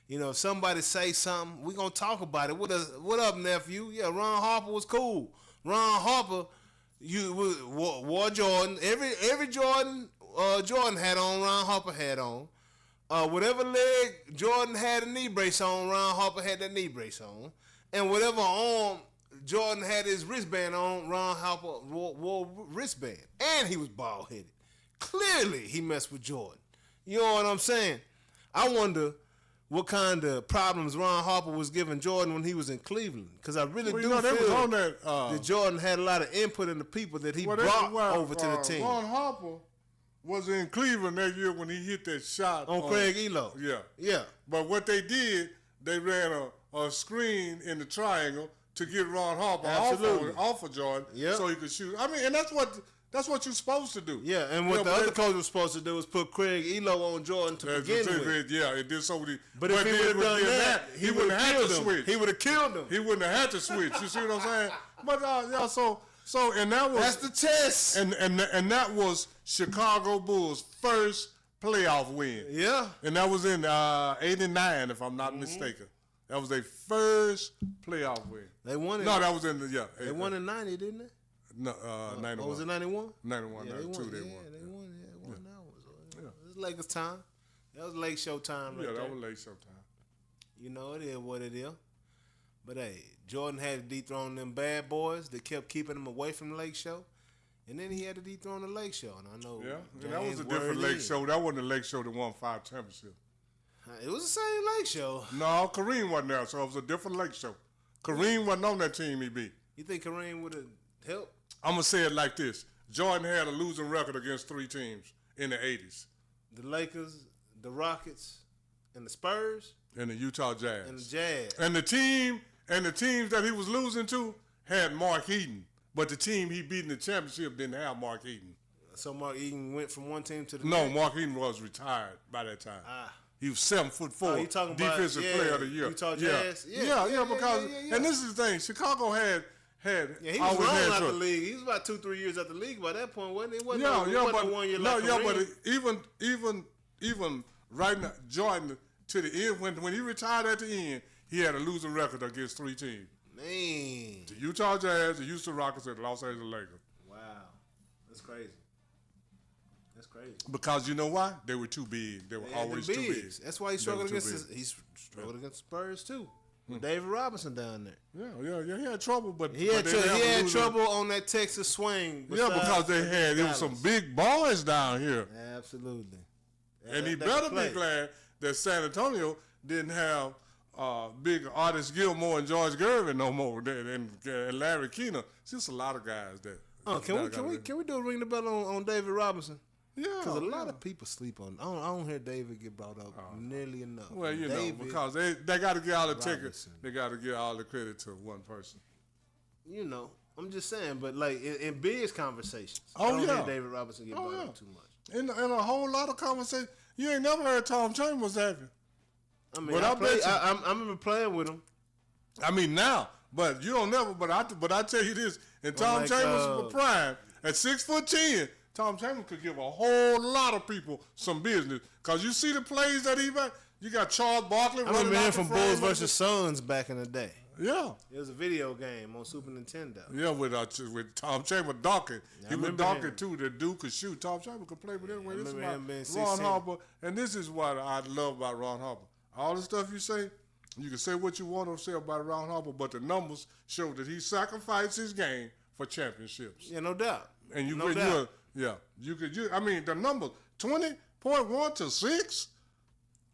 [SPEAKER 2] You know, if somebody say something, we gonna talk about it. What up, nephew? Yeah, Ron Harper was cool. Ron Harper, wore Jordan. Every Jordan Jordan had on, Ron Harper had on. Whatever leg Jordan had a knee brace on, Ron Harper had that knee brace on. And whatever arm Jordan had his wristband on, Ron Harper wore wristband. And he was bald headed. Clearly, he messed with Jordan. You know what I'm saying? I wonder what kind of problems Ron Harper was giving Jordan when he was in Cleveland. Because I really do feel that Jordan had a lot of input in the people that he brought over to the team.
[SPEAKER 3] Ron Harper was in Cleveland that year when he hit that shot.
[SPEAKER 2] On Craig Elo.
[SPEAKER 3] Yeah. But what they did, they ran a screen in the triangle to get Ron Harper off of Jordan so he could shoot. I mean, and that's what you're supposed to do.
[SPEAKER 2] Yeah, and what the other coach was supposed to do was put Craig Elo on Jordan to begin with.
[SPEAKER 3] Yeah, it did so.
[SPEAKER 2] But if he would have done that,
[SPEAKER 3] he wouldn't have had to switch.
[SPEAKER 2] He would have killed him.
[SPEAKER 3] He wouldn't have had to switch. You see what I'm saying? But so and that was
[SPEAKER 2] that's the test.
[SPEAKER 3] And that was Chicago Bulls' first playoff win.
[SPEAKER 2] Yeah,
[SPEAKER 3] and that was in '89, if I'm not mistaken. That was their first playoff win.
[SPEAKER 2] They won it.
[SPEAKER 3] No, that was in
[SPEAKER 2] They won in '90, didn't they?
[SPEAKER 3] No, 91.
[SPEAKER 2] Was it 91?
[SPEAKER 3] 91,
[SPEAKER 2] yeah,
[SPEAKER 3] 92,
[SPEAKER 2] they won. Yeah, they won. Yeah, they won that one. So, it was Lakers time. That was late show time right there.
[SPEAKER 3] Yeah, that was late show time.
[SPEAKER 2] You know, it is what it is. But, hey, Jordan had to dethrone them bad boys that kept keeping him away from the Lake Show. And then he had to dethrone the Lake Show. And I know
[SPEAKER 3] and that was a different Lake Show. That wasn't the Lake Show that won 5 championships.
[SPEAKER 2] It was the same Lake Show.
[SPEAKER 3] No, Kareem wasn't there, so it was a different Lake Show. Kareem wasn't on that team he beat.
[SPEAKER 2] You think Kareem would have helped?
[SPEAKER 3] I'm going to say it like this. Jordan had a losing record against 3 teams in the 80s.
[SPEAKER 2] The Lakers, the Rockets, and the Spurs.
[SPEAKER 3] And the Utah Jazz.
[SPEAKER 2] And the Jazz.
[SPEAKER 3] And the teams that he was losing to had Mark Heaton. But the team he beat in the championship didn't have Mark Eaton.
[SPEAKER 2] So Mark Eaton went from one team to the
[SPEAKER 3] No,
[SPEAKER 2] next?
[SPEAKER 3] Mark Eaton was retired by that time.
[SPEAKER 2] Ah.
[SPEAKER 3] He was 7'4",
[SPEAKER 2] you talking
[SPEAKER 3] defensive
[SPEAKER 2] about,
[SPEAKER 3] player of the year.
[SPEAKER 2] Utah
[SPEAKER 3] yeah.
[SPEAKER 2] Jazz?
[SPEAKER 3] Because and this is the thing, Chicago had
[SPEAKER 2] he was
[SPEAKER 3] always
[SPEAKER 2] rolling
[SPEAKER 3] had
[SPEAKER 2] out the
[SPEAKER 3] trouble.
[SPEAKER 2] league. He was about 2-3 years out the league by that point, wasn't he? Wasn't
[SPEAKER 3] But
[SPEAKER 2] a 1 year like
[SPEAKER 3] but even right now, Jordan to the end when he retired at the end, he had a losing record against 3 teams:
[SPEAKER 2] Man,
[SPEAKER 3] the Utah Jazz, the Houston Rockets, and the Los Angeles Lakers.
[SPEAKER 2] wow, that's crazy. That's crazy.
[SPEAKER 3] Because you know why? They were too big. They were always too big.
[SPEAKER 2] That's why he struggled against against Spurs too. With David Robinson down there.
[SPEAKER 3] Yeah. He had trouble, but
[SPEAKER 2] He had trouble on that Texas swing.
[SPEAKER 3] Because there was some big boys down here.
[SPEAKER 2] Absolutely.
[SPEAKER 3] And he better be glad that San Antonio didn't have big Artis Gilmore and George Gervin no more, and Larry Keener. It's just a lot of guys that.
[SPEAKER 2] Can we do a ring the bell on David Robinson?
[SPEAKER 3] Yeah,
[SPEAKER 2] because a lot of people sleep on. I don't hear David get brought up nearly enough.
[SPEAKER 3] Well,
[SPEAKER 2] David,
[SPEAKER 3] because they got to get all the tickets. They got to give all the credit to one person.
[SPEAKER 2] I'm just saying, but like in Big's conversations, I don't hear David Robinson get brought up too much.
[SPEAKER 3] In a whole lot of conversations, you ain't never heard Tom Chambers, have you?
[SPEAKER 2] I mean, I remember playing with him.
[SPEAKER 3] I mean now, but you don't never. But I tell you this: in Tom Chambers' prime, at 6'10", Tom Chambers could give a whole lot of people some business. Cause you see the plays that he made. You got Charles Barkley.
[SPEAKER 2] I remember him from Bulls versus Suns back in the day.
[SPEAKER 3] Yeah,
[SPEAKER 2] it was a video game on Super Nintendo.
[SPEAKER 3] Yeah, with Tom Chambers dunking. He was dunking too. The dude could shoot. Tom Chambers could play with anyway. This is why Ron Harper, and this is what I love about Ron Harper. All the stuff you say, you can say what you want to say about Ron Harper, but the numbers show that he sacrificed his game for championships.
[SPEAKER 2] Yeah, no doubt.
[SPEAKER 3] And
[SPEAKER 2] no doubt.
[SPEAKER 3] I mean, the numbers 20.1 to 6.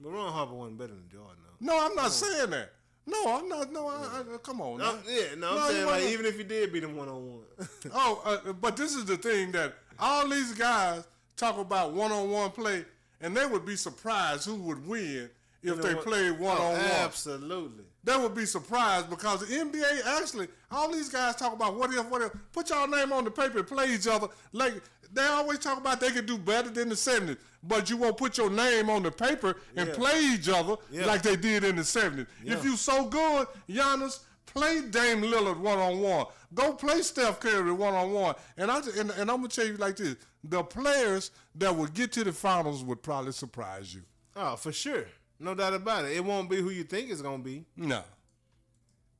[SPEAKER 2] But Ron Harper wasn't better than Jordan, though.
[SPEAKER 3] No, I'm not saying that. No, I'm not. No, come on.
[SPEAKER 2] I'm saying like even if he did beat him 1-on-1.
[SPEAKER 3] But this is the thing that all these guys talk about 1-on-1 play, and they would be surprised who would win if they played 1-on-1.
[SPEAKER 2] Absolutely.
[SPEAKER 3] They would be surprised because the NBA actually, all these guys talk about what if. Put y'all name on the paper and play each other. Like they always talk about they could do better than the 70s, but you won't put your name on the paper and play each other like they did in the 70s. Yeah. If you so good, Giannis, play Dame Lillard 1-on-1. Go play Steph Curry 1-on-1. And I'm gonna tell you like this: the players that would get to the finals would probably surprise you.
[SPEAKER 2] Oh, for sure. No doubt about it. It won't be who you think it's going to be.
[SPEAKER 3] No.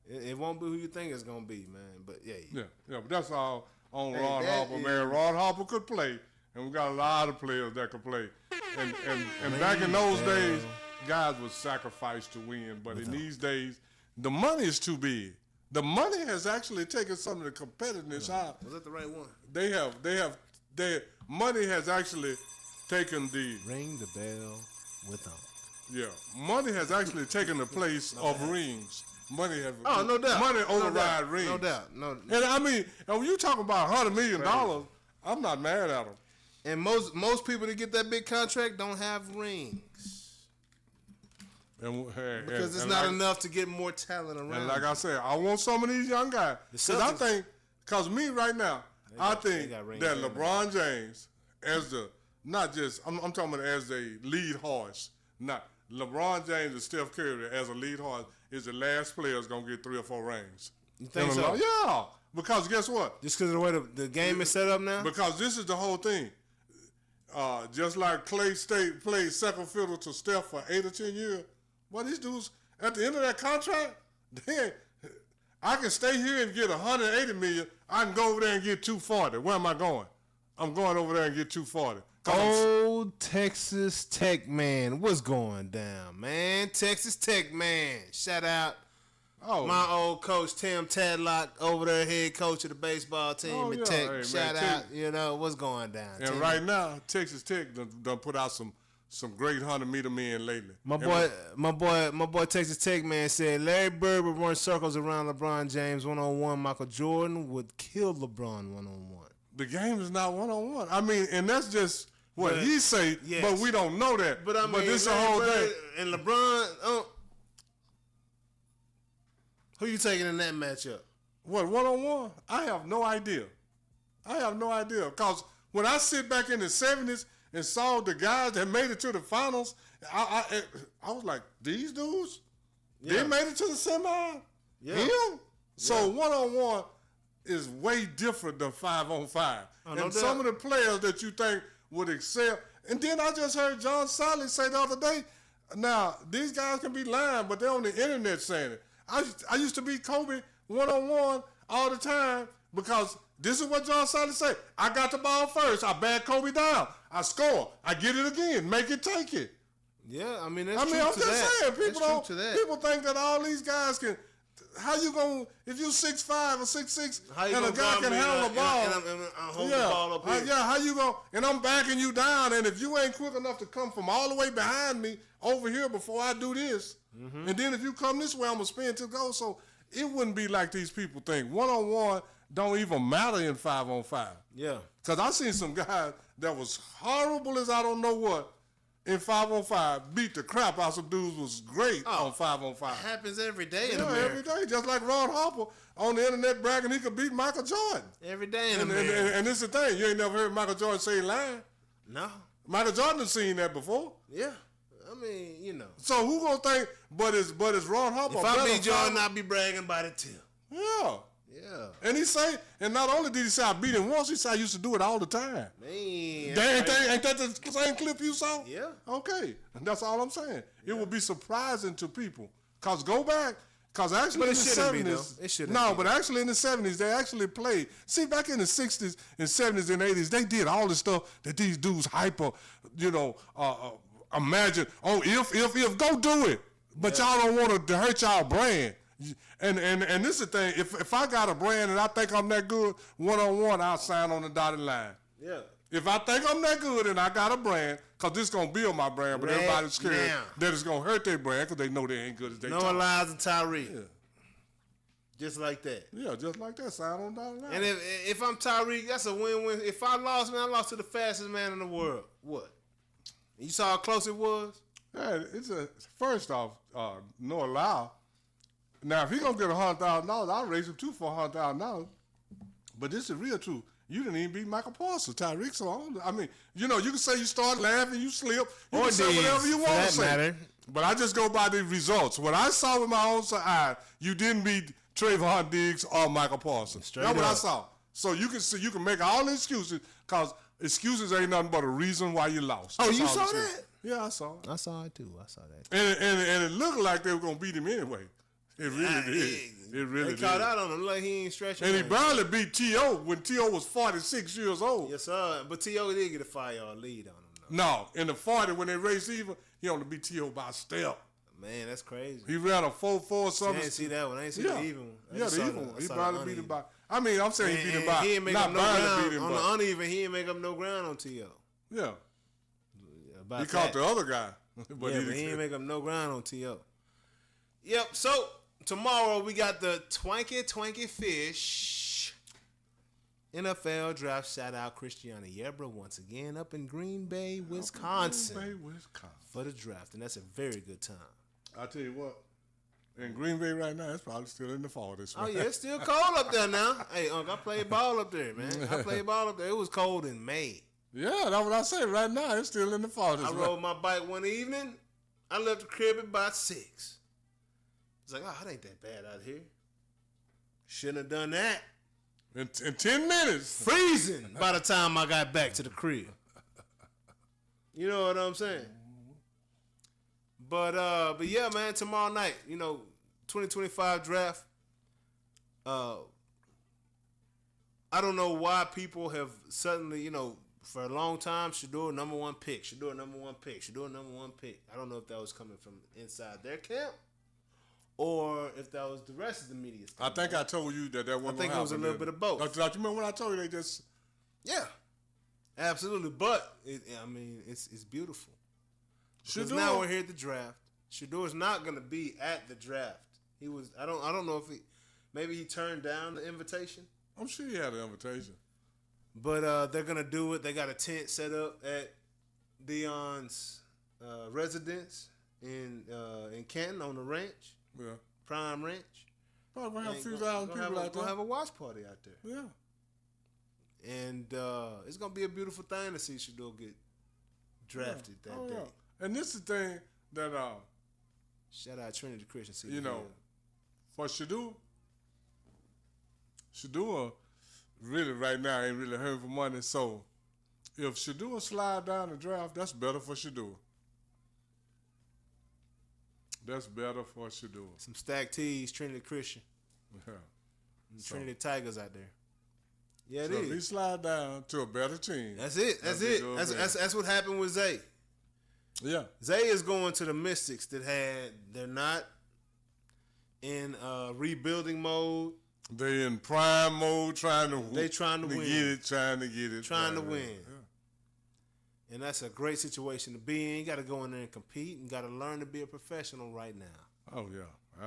[SPEAKER 2] It won't be who you think it's going to be, man. But,
[SPEAKER 3] Yeah, but that's all on Ron Harper, man. Ron Harper could play, and we got a lot of players that could play. And back in those days, guys would sacrifice to win. But in these days, the money is too big. The money has actually taken some of the competitiveness out.
[SPEAKER 2] Was that the right one?
[SPEAKER 3] Money has actually taken the...
[SPEAKER 2] Ring the bell with them.
[SPEAKER 3] Yeah, money has actually taken the place of rings. Money has.
[SPEAKER 2] No doubt.
[SPEAKER 3] Money override rings.
[SPEAKER 2] No doubt. No.
[SPEAKER 3] And I mean, when you talk about $100 million, I'm not mad at them.
[SPEAKER 2] And most people that get that big contract don't have rings. Because it's not enough to get more talent around.
[SPEAKER 3] And like I said, I want some of these young guys. Because me right now, I think that LeBron James, I'm talking about as a lead horse, not LeBron James and Steph Curry as a lead horse is the last player that's going to get 3 or 4 rings.
[SPEAKER 2] You think so?
[SPEAKER 3] Yeah. Because guess what?
[SPEAKER 2] Just because of the way the game is set up now?
[SPEAKER 3] Because this is the whole thing. Just like Clay State played second fiddle to Steph for 8 or 10 years, well, these dudes, at the end of that contract, I can stay here and get $180 million. I can go over there and get $240. Where am I going? I'm going over there and get $240.
[SPEAKER 2] Old Texas Tech man, what's going down, man? Texas Tech man, shout out my old coach Tim Tadlock over there, head coach of the baseball team at Tech. Hey, shout out, what's going down?
[SPEAKER 3] And Tim. Right now, Texas Tech done put out some great 100-meter men lately.
[SPEAKER 2] My boy Texas Tech man said Larry Bird would run circles around LeBron James 1-on-1. Michael Jordan would kill LeBron 1-on-1.
[SPEAKER 3] The game is not 1-on-1. I mean, and that's just what he say, but we don't know that. But this is the whole thing.
[SPEAKER 2] And LeBron, who you taking in that matchup?
[SPEAKER 3] What, one-on-one? I have no idea. Because when I sit back in the 70s and saw the guys that made it to the finals, I was like, these dudes? Yeah. They made it to the semi? Yeah. Him? So one-on-one is way different than 5-on-5. And some of the players that you think would excel. And then I just heard John Solly say the other day, now, these guys can be lying, but they're on the internet saying it. I used to beat Kobe one-on-one all the time because this is what John Solly said. I got the ball first. I back Kobe down. I score. I get it again. Make it, take it.
[SPEAKER 2] Yeah, I mean, I'm
[SPEAKER 3] just saying, people think that all these guys can. How you gonna, if you 6'5" or 6'6", and a guy can handle the ball?
[SPEAKER 2] And hold the ball up here.
[SPEAKER 3] How you gonna, and I'm backing you down, and if you ain't quick enough to come from all the way behind me over here before I do this, and then if you come this way, I'm gonna spin to go. So it wouldn't be like these people think. One-on-one don't even matter in 5-on-5.
[SPEAKER 2] Yeah.
[SPEAKER 3] Because I seen some guys that was horrible as I don't know what in 5-on-5, beat the crap out some dudes was great on 5-on-5.
[SPEAKER 2] It happens every day in America.
[SPEAKER 3] Every day. Just like Ron Harper on the internet bragging he could beat Michael Jordan.
[SPEAKER 2] Every day in America.
[SPEAKER 3] And this is the thing. You ain't never heard Michael Jordan say lying.
[SPEAKER 2] No.
[SPEAKER 3] Michael Jordan has seen that before.
[SPEAKER 2] Yeah. I mean, you know.
[SPEAKER 3] So who gonna think, but it's Ron Harper.
[SPEAKER 2] If I beat Jordan, I'll be bragging about it too.
[SPEAKER 3] Yeah.
[SPEAKER 2] Yeah.
[SPEAKER 3] And he say, and not only did he say I beat him once, he said I used to do it all the time.
[SPEAKER 2] Man.
[SPEAKER 3] Ain't that the same clip you saw?
[SPEAKER 2] Yeah.
[SPEAKER 3] Okay. And that's all I'm saying. Yeah. It would be surprising to people. Because go back, because actually in the 70s. But actually in the 70s, they actually played. See, back in the 60s and 70s and 80s, they did all the stuff that these dudes imagine, if, go do it. But y'all don't want to hurt y'all brand. And this is the thing. If I got a brand and I think I'm that good, one-on-one, I'll sign on the dotted line.
[SPEAKER 2] Yeah.
[SPEAKER 3] If I think I'm that good and I got a brand, because this is going to build my brand, but everybody's scared that it's going to hurt their brand because they know they ain't good as they talk.
[SPEAKER 2] Noah Lyles and Tyreek. Yeah. Just like that.
[SPEAKER 3] Yeah, just like that. Sign on the dotted line.
[SPEAKER 2] And if I'm Tyreek, that's a win-win. If I lost, man, I lost to the fastest man in the world. What? You saw how close it was?
[SPEAKER 3] Yeah, first off, Noah Lyles. Now, if he gonna get $100,000, I'll raise him too for $100,000. But this is real truth. You didn't even beat Michael Parsons, Tyreek. So I mean, you can say you start laughing, you slip, you can say whatever you want to say. Matter. But I just go by the results. What I saw with my own eye, you didn't beat Trayvon Diggs or Michael Parsons. That's what I saw. So you can make all the excuses because excuses ain't nothing but a reason why you lost.
[SPEAKER 2] Oh, you saw that?
[SPEAKER 3] Yeah, I saw it.
[SPEAKER 2] I saw it too. I saw that.
[SPEAKER 3] And it looked like they were gonna beat him anyway. It really did. It really did.
[SPEAKER 2] They caught out on him like he ain't stretching.
[SPEAKER 3] And he barely beat T.O. when T.O. was 46 years old.
[SPEAKER 2] Yes, sir. But T.O. did get a 5-yard lead on him, though.
[SPEAKER 3] No. In the 40, when they raced even, he only beat T.O. by a step.
[SPEAKER 2] Man, that's crazy.
[SPEAKER 3] He ran a 4.4 something.
[SPEAKER 2] I didn't see that one. I didn't see the even one.
[SPEAKER 3] Yeah, the even one. He probably beat him by. I mean, I'm saying he beat him by.
[SPEAKER 2] He didn't make up no ground. On the uneven, he didn't make up no ground on T.O.
[SPEAKER 3] Yeah. He caught the other guy.
[SPEAKER 2] But he didn't make up no ground on T.O. Yep, so tomorrow we got the Twanky Fish NFL draft. Shout out Christiana Yebra once again up in Green Bay, Wisconsin. For the draft, and that's a very good time.
[SPEAKER 3] I'll tell you what, in Green Bay right now, it's probably still in the fall this
[SPEAKER 2] Oh, yeah, it's still cold up there now. Hey, Unc, I played ball up there, man. It was cold in May.
[SPEAKER 3] Yeah, that's what I say. Right now, it's still in the fall this
[SPEAKER 2] I rode my bike one evening. I left the crib at about 6. It's like, it ain't that bad out here. Shouldn't have done that.
[SPEAKER 3] In 10 minutes.
[SPEAKER 2] Freezing by the time I got back to the crib. You know what I'm saying? But yeah, man, tomorrow night, 2025 draft. I don't know why people have suddenly, for a long time, Shador number one pick. I don't know if that was coming from inside their camp or if that was the rest of the media.
[SPEAKER 3] I think I told you that wasn't.
[SPEAKER 2] I think it was a little bit of both.
[SPEAKER 3] Don't you remember when I told you they just?
[SPEAKER 2] Yeah, absolutely. But it's beautiful. Because now we're here at the draft. Shador's not going to be at the draft. He was. I don't know if maybe he turned down the invitation.
[SPEAKER 3] I'm sure he had an invitation.
[SPEAKER 2] But they're going to do it. They got a tent set up at Deion's residence in Canton on the ranch.
[SPEAKER 3] Yeah.
[SPEAKER 2] Prime Ranch.
[SPEAKER 3] Probably gonna have a few thousand people out there.
[SPEAKER 2] Gonna have a watch party out there.
[SPEAKER 3] Yeah.
[SPEAKER 2] And it's gonna be a beautiful thing to see Shador get drafted that day.
[SPEAKER 3] Yeah. And this is the thing that
[SPEAKER 2] shout out Trinity Christian.
[SPEAKER 3] You know, for Shador really right now ain't really hurting for money. So if Shador slide down the draft, that's better for Shador. That's better for Shador.
[SPEAKER 2] Some stacked tees, Trinity Christian.
[SPEAKER 3] Yeah.
[SPEAKER 2] Trinity Tigers out there. Yeah, it
[SPEAKER 3] so
[SPEAKER 2] is.
[SPEAKER 3] If he slide down to a better team.
[SPEAKER 2] That's it. That's what happened with Zay.
[SPEAKER 3] Yeah.
[SPEAKER 2] Zay is going to the Mystics they're not in rebuilding mode.
[SPEAKER 3] They in prime mode trying to win.
[SPEAKER 2] Trying to
[SPEAKER 3] win. Trying to get it.
[SPEAKER 2] Trying to win. Yeah. And that's a great situation to be in. You got to go in there and compete and got to learn to be a professional right now.
[SPEAKER 3] Oh, yeah.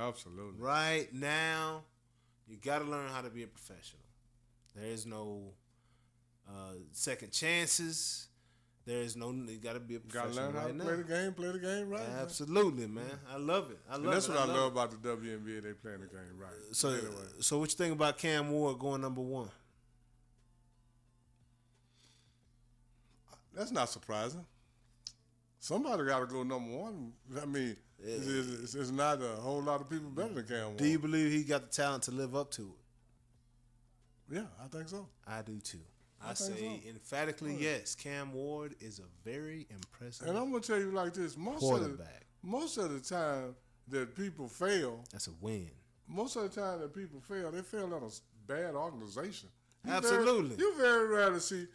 [SPEAKER 3] Absolutely.
[SPEAKER 2] Right now, you got to learn how to be a professional. There is no second chances. There is no. You got to be a professional.
[SPEAKER 3] Got to learn how to play the game right.
[SPEAKER 2] Absolutely, man. I love it.
[SPEAKER 3] That's what I love about the WNBA. They playing the game right.
[SPEAKER 2] So what you think about Cam Ward going number 1?
[SPEAKER 3] That's not surprising. Somebody got to go number 1. I mean, it's not a whole lot of people better than Cam Ward.
[SPEAKER 2] Do you believe he got the talent to live up to it?
[SPEAKER 3] Yeah, I think so.
[SPEAKER 2] I do too. I say emphatically yes. Cam Ward is a very impressive
[SPEAKER 3] and I'm gonna tell you like this:
[SPEAKER 2] quarterback.
[SPEAKER 3] Most of the time that people fail,
[SPEAKER 2] that's a win.
[SPEAKER 3] Most of the time that people fail, they fail at a bad organization.
[SPEAKER 2] Absolutely.
[SPEAKER 3] You very rarely see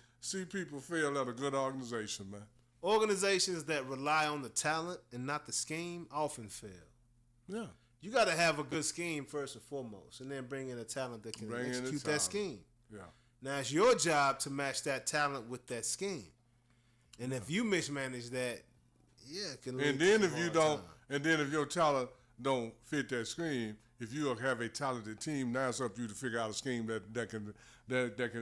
[SPEAKER 3] people fail at a good organization, man.
[SPEAKER 2] Organizations that rely on the talent and not the scheme often fail.
[SPEAKER 3] Yeah.
[SPEAKER 2] You got to have a good scheme first and foremost, and then bring in a talent that can execute that scheme.
[SPEAKER 3] Yeah.
[SPEAKER 2] Now it's your job to match that talent with that scheme, and if you mismanage that, it can.
[SPEAKER 3] And then if you don't, and then if your talent don't fit that scheme, if you have a talented team, now it's up to you to figure out a scheme that can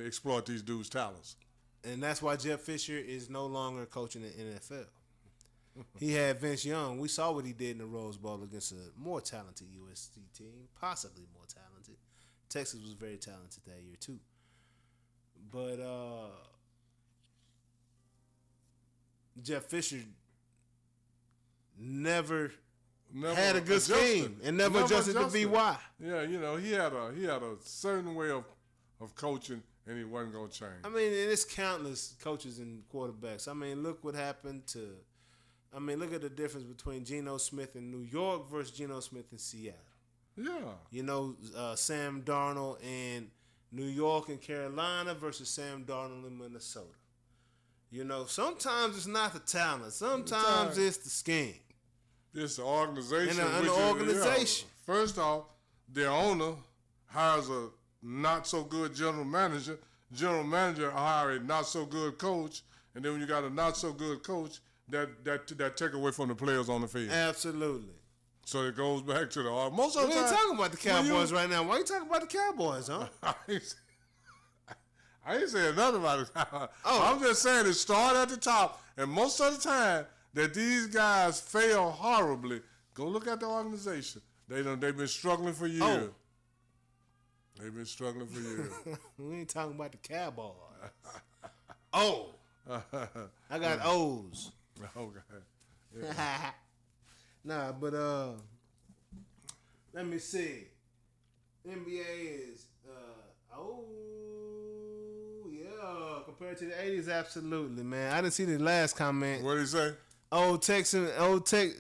[SPEAKER 3] exploit these dudes' talents.
[SPEAKER 2] And that's why Jeff Fisher is no longer coaching the NFL. He had Vince Young. We saw what he did in the Rose Bowl against a more talented USC team, possibly more talented. Texas was very talented that year too. But Jeff Fisher never had a good scheme and never adjusted to BY.
[SPEAKER 3] Yeah, he had a certain way of coaching, and he wasn't gonna change.
[SPEAKER 2] I mean, and it's countless coaches and quarterbacks. I mean, look what happened to. I mean, look at the difference between Geno Smith in New York versus Geno Smith in Seattle.
[SPEAKER 3] Yeah.
[SPEAKER 2] Sam Darnold in New York and Carolina versus Sam Darnold in Minnesota. Sometimes it's not the talent. Sometimes it's the scheme.
[SPEAKER 3] It's the organization.
[SPEAKER 2] And the organization.
[SPEAKER 3] First off, their owner hires a not so good general manager. General manager hire a not so good coach, and then when you got a not so good coach, that take away from the players on the field.
[SPEAKER 2] Absolutely.
[SPEAKER 3] So it goes back to the most of the time.
[SPEAKER 2] We ain't talking about the Cowboys right now. Why are you talking about the Cowboys, huh?
[SPEAKER 3] I ain't saying nothing about it. I'm just saying it started at the top, and most of the time that these guys fail horribly, go look at the organization. They've been struggling for years. They've been struggling for years.
[SPEAKER 2] We ain't talking about the Cowboys. I got O's.
[SPEAKER 3] Okay.
[SPEAKER 2] Yeah. Nah, but let me see. NBA is compared to the 80s, absolutely, man. I didn't see the last comment.
[SPEAKER 3] What did he say?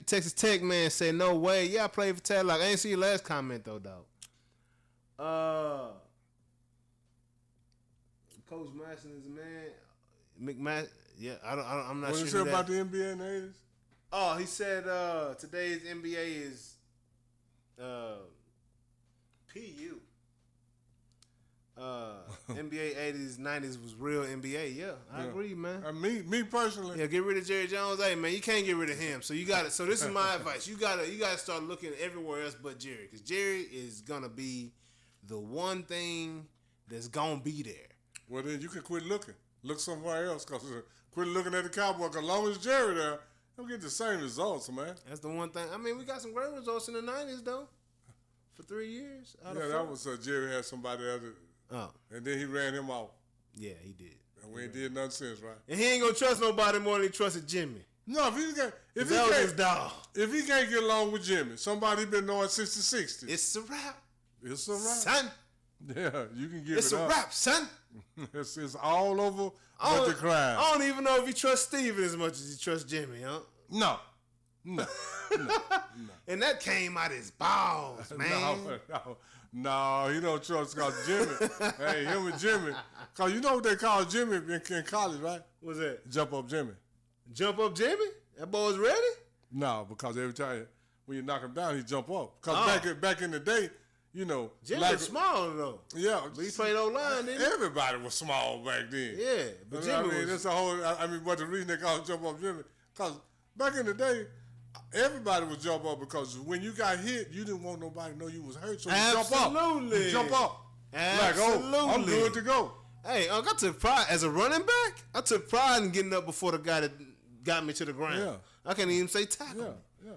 [SPEAKER 2] Texas Tech man said no way. Yeah, I played for Tadlock. I ain't see your last comment though. Coach Masson is a man. Yeah, I'm not sure.
[SPEAKER 3] What did he say about the NBA in the 80s?
[SPEAKER 2] Oh, he said today's NBA is PU. NBA 80s, 90s was real NBA. Yeah, I agree, man.
[SPEAKER 3] Me personally.
[SPEAKER 2] Yeah, get rid of Jerry Jones. Hey, man, you can't get rid of him. So you got it. So this is my advice. You got to start looking everywhere else but Jerry, because Jerry is gonna be the one thing that's gonna be there.
[SPEAKER 3] Well, then you can quit looking. Look somewhere else, because quit looking at the Cowboys. As long as Jerry there, you'll get the same results, man.
[SPEAKER 2] That's the one thing. I mean, we got some great results in the 90s, though. for 3 years.
[SPEAKER 3] That was Jerry had somebody else. And then he ran him off.
[SPEAKER 2] Yeah, he did.
[SPEAKER 3] And we ain't did nothing since, right?
[SPEAKER 2] And he ain't gonna trust nobody more than he trusted Jimmy.
[SPEAKER 3] No, if he can't get along with Jimmy, somebody been knowing since the 60s.
[SPEAKER 2] It's a wrap.
[SPEAKER 3] It's a wrap.
[SPEAKER 2] Son.
[SPEAKER 3] Yeah, you can give
[SPEAKER 2] it's
[SPEAKER 3] it up.
[SPEAKER 2] It's a wrap, son.
[SPEAKER 3] It's all over but the crime.
[SPEAKER 2] I don't even know if he trusts Steven as much as he trusts Jimmy, huh?
[SPEAKER 3] No.
[SPEAKER 2] And that came out his balls, man.
[SPEAKER 3] No, he don't trust because Jimmy. Hey, him and Jimmy. Because you know what they call Jimmy in college, right?
[SPEAKER 2] What's that?
[SPEAKER 3] Jump up Jimmy.
[SPEAKER 2] Jump up Jimmy? That boy's ready?
[SPEAKER 3] No, because every time when you knock him down, he jump up. Because back in the day, you know.
[SPEAKER 2] Jimmy was small, though.
[SPEAKER 3] Yeah.
[SPEAKER 2] But he played O-line, didn't he?
[SPEAKER 3] Everybody was small back then.
[SPEAKER 2] Yeah. But Jimmy
[SPEAKER 3] that's the whole, but the reason they call him Jump Up Jimmy, because back in the day, everybody would jump up because when you got hit, you didn't want nobody to know you was hurt, so you jump up.
[SPEAKER 2] Absolutely.
[SPEAKER 3] You jump up.
[SPEAKER 2] Absolutely.
[SPEAKER 3] Like, I'm good to go.
[SPEAKER 2] Hey, I took pride as a running back. I took pride in getting up before the guy that got me to the ground. Yeah. I can't even say tackle.
[SPEAKER 3] Yeah.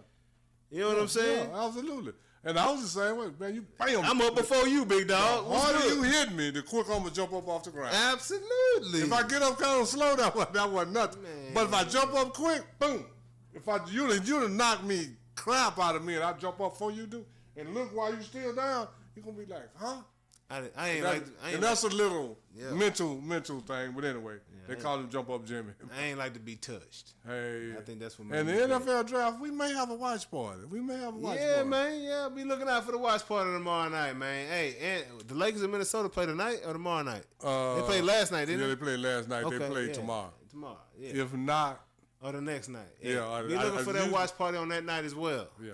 [SPEAKER 2] You know what I'm saying?
[SPEAKER 3] Yeah, absolutely. And I was the same way, man. You bam.
[SPEAKER 2] I'm up before you, big dog.
[SPEAKER 3] The harder you hit me, the quicker I'm gonna jump up off the ground.
[SPEAKER 2] Absolutely.
[SPEAKER 3] If I get up kind of slow, that wasn't nothing. Man. But if I jump up quick, boom. If you'd have knocked me crap out of me, and I jump up before you do, and look while you still down, you're gonna be like, huh? That's a little mental thing, but anyway, they call him Jump Up Jimmy.
[SPEAKER 2] I ain't like to be touched.
[SPEAKER 3] Hey,
[SPEAKER 2] I think that's what.
[SPEAKER 3] And the NFL draft, we may have a watch party.
[SPEAKER 2] Yeah, man. Yeah, be looking out for the watch party tomorrow night, man. Hey, and the Lakers in Minnesota play tonight or tomorrow night? They played last night, didn't they?
[SPEAKER 3] Yeah, they played last night. Okay, they play tomorrow.
[SPEAKER 2] Tomorrow, yeah.
[SPEAKER 3] If not,
[SPEAKER 2] or the next night.
[SPEAKER 3] Yeah,
[SPEAKER 2] be looking for that watch party on that night as well.
[SPEAKER 3] Yeah.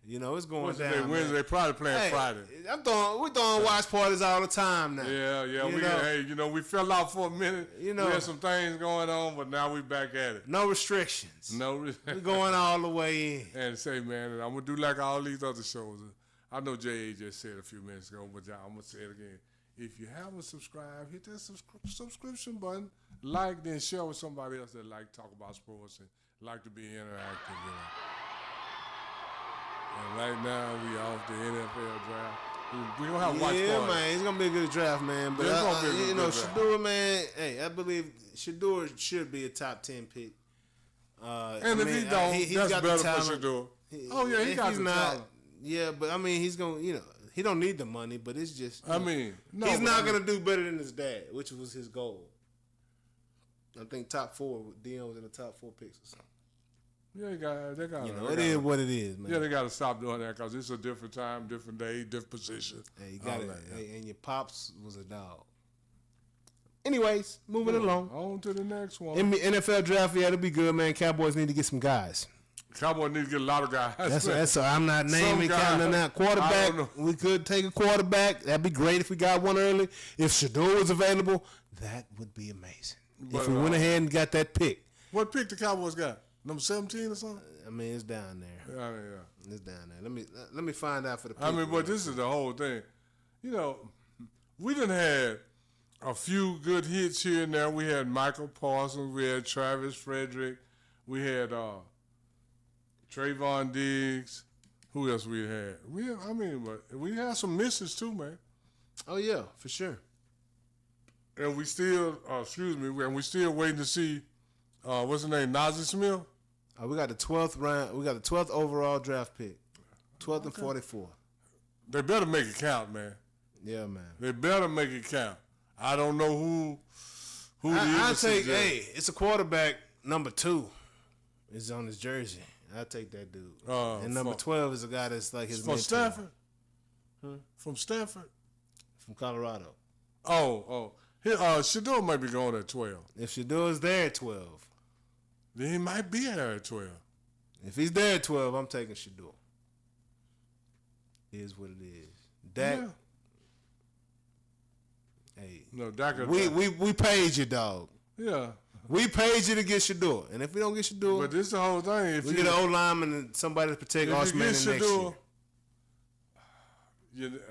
[SPEAKER 2] You know, it's going down.
[SPEAKER 3] Wednesday, they probably playing Friday.
[SPEAKER 2] We're throwing watch parties all the time now.
[SPEAKER 3] Yeah. We fell out for a minute. We had some things going on, but now we back at it.
[SPEAKER 2] No restrictions. We're going all the way in.
[SPEAKER 3] And say, man, and I'm going to do like all these other shows. I know J.A. just said a few minutes ago, but I'm going to say it again. If you haven't subscribed, hit that subscription button. Like, then share with somebody else that like to talk about sports and like to be interactive, And right now, we off the NFL draft. We're going to have a watch party.
[SPEAKER 2] Yeah, man. It's going to be a good draft, man. But, Shador, man, I believe Shador should be a top 10 pick.
[SPEAKER 3] If he don't, he's that's got better for Shador. He got the talent.
[SPEAKER 2] Yeah, but, he's going to, he don't need the money, but it's just, he's not going to do better than his dad, which was his goal. I think top 4, Dion was in the top 4 picks or something.
[SPEAKER 3] Yeah, they got.
[SPEAKER 2] It is what it is, man.
[SPEAKER 3] Yeah, they got to stop doing that because it's a different time, different day, different position.
[SPEAKER 2] Hey, you got it. Hey, and your pops was a dog. Anyways, moving along.
[SPEAKER 3] On to the next one.
[SPEAKER 2] NFL draft, it'll be good, man. Cowboys need to get some guys.
[SPEAKER 3] Cowboys need to get a lot of guys.
[SPEAKER 2] That's I'm not naming counting out. Quarterback, we could take a quarterback. That'd be great if we got one early. If Shador was available, that would be amazing. But, if we went ahead and got that pick.
[SPEAKER 3] What pick the Cowboys got? Number 17 or something?
[SPEAKER 2] It's down there.
[SPEAKER 3] Yeah.
[SPEAKER 2] It's down there. Let me find out for the people.
[SPEAKER 3] But this is the whole thing. We done had a few good hits here and there. We had Michael Parsons. We had Travis Frederick. We had Trayvon Diggs. Who else we had? We had some misses too, man.
[SPEAKER 2] Oh, yeah, for sure.
[SPEAKER 3] And we still, we still waiting to see, what's his name, Nazir Smith?
[SPEAKER 2] We got the 12th round. We got the 12th overall draft pick. 12th and 44.
[SPEAKER 3] They better make it count, man.
[SPEAKER 2] Yeah, man.
[SPEAKER 3] They better make it count. I don't know who
[SPEAKER 2] I'll take, it's a quarterback, number 2. It's on his jersey. I'll take that dude. And number 12 is a guy that's like his mentor.
[SPEAKER 3] From Stanford? From Stanford?
[SPEAKER 2] From Colorado.
[SPEAKER 3] Oh. Shador might be going at 12.
[SPEAKER 2] If Shador's there at 12.
[SPEAKER 3] Then he might be there at 12.
[SPEAKER 2] If he's there at 12, I'm taking Shador. It is what it is. Dak. Yeah. Hey.
[SPEAKER 3] No, Dak.
[SPEAKER 2] We paid you, dog.
[SPEAKER 3] Yeah.
[SPEAKER 2] We paid you to get Shador. And if we don't get Shador.
[SPEAKER 3] But this is the whole thing. If
[SPEAKER 2] we get an old lineman and somebody to protect Osman next year.
[SPEAKER 3] You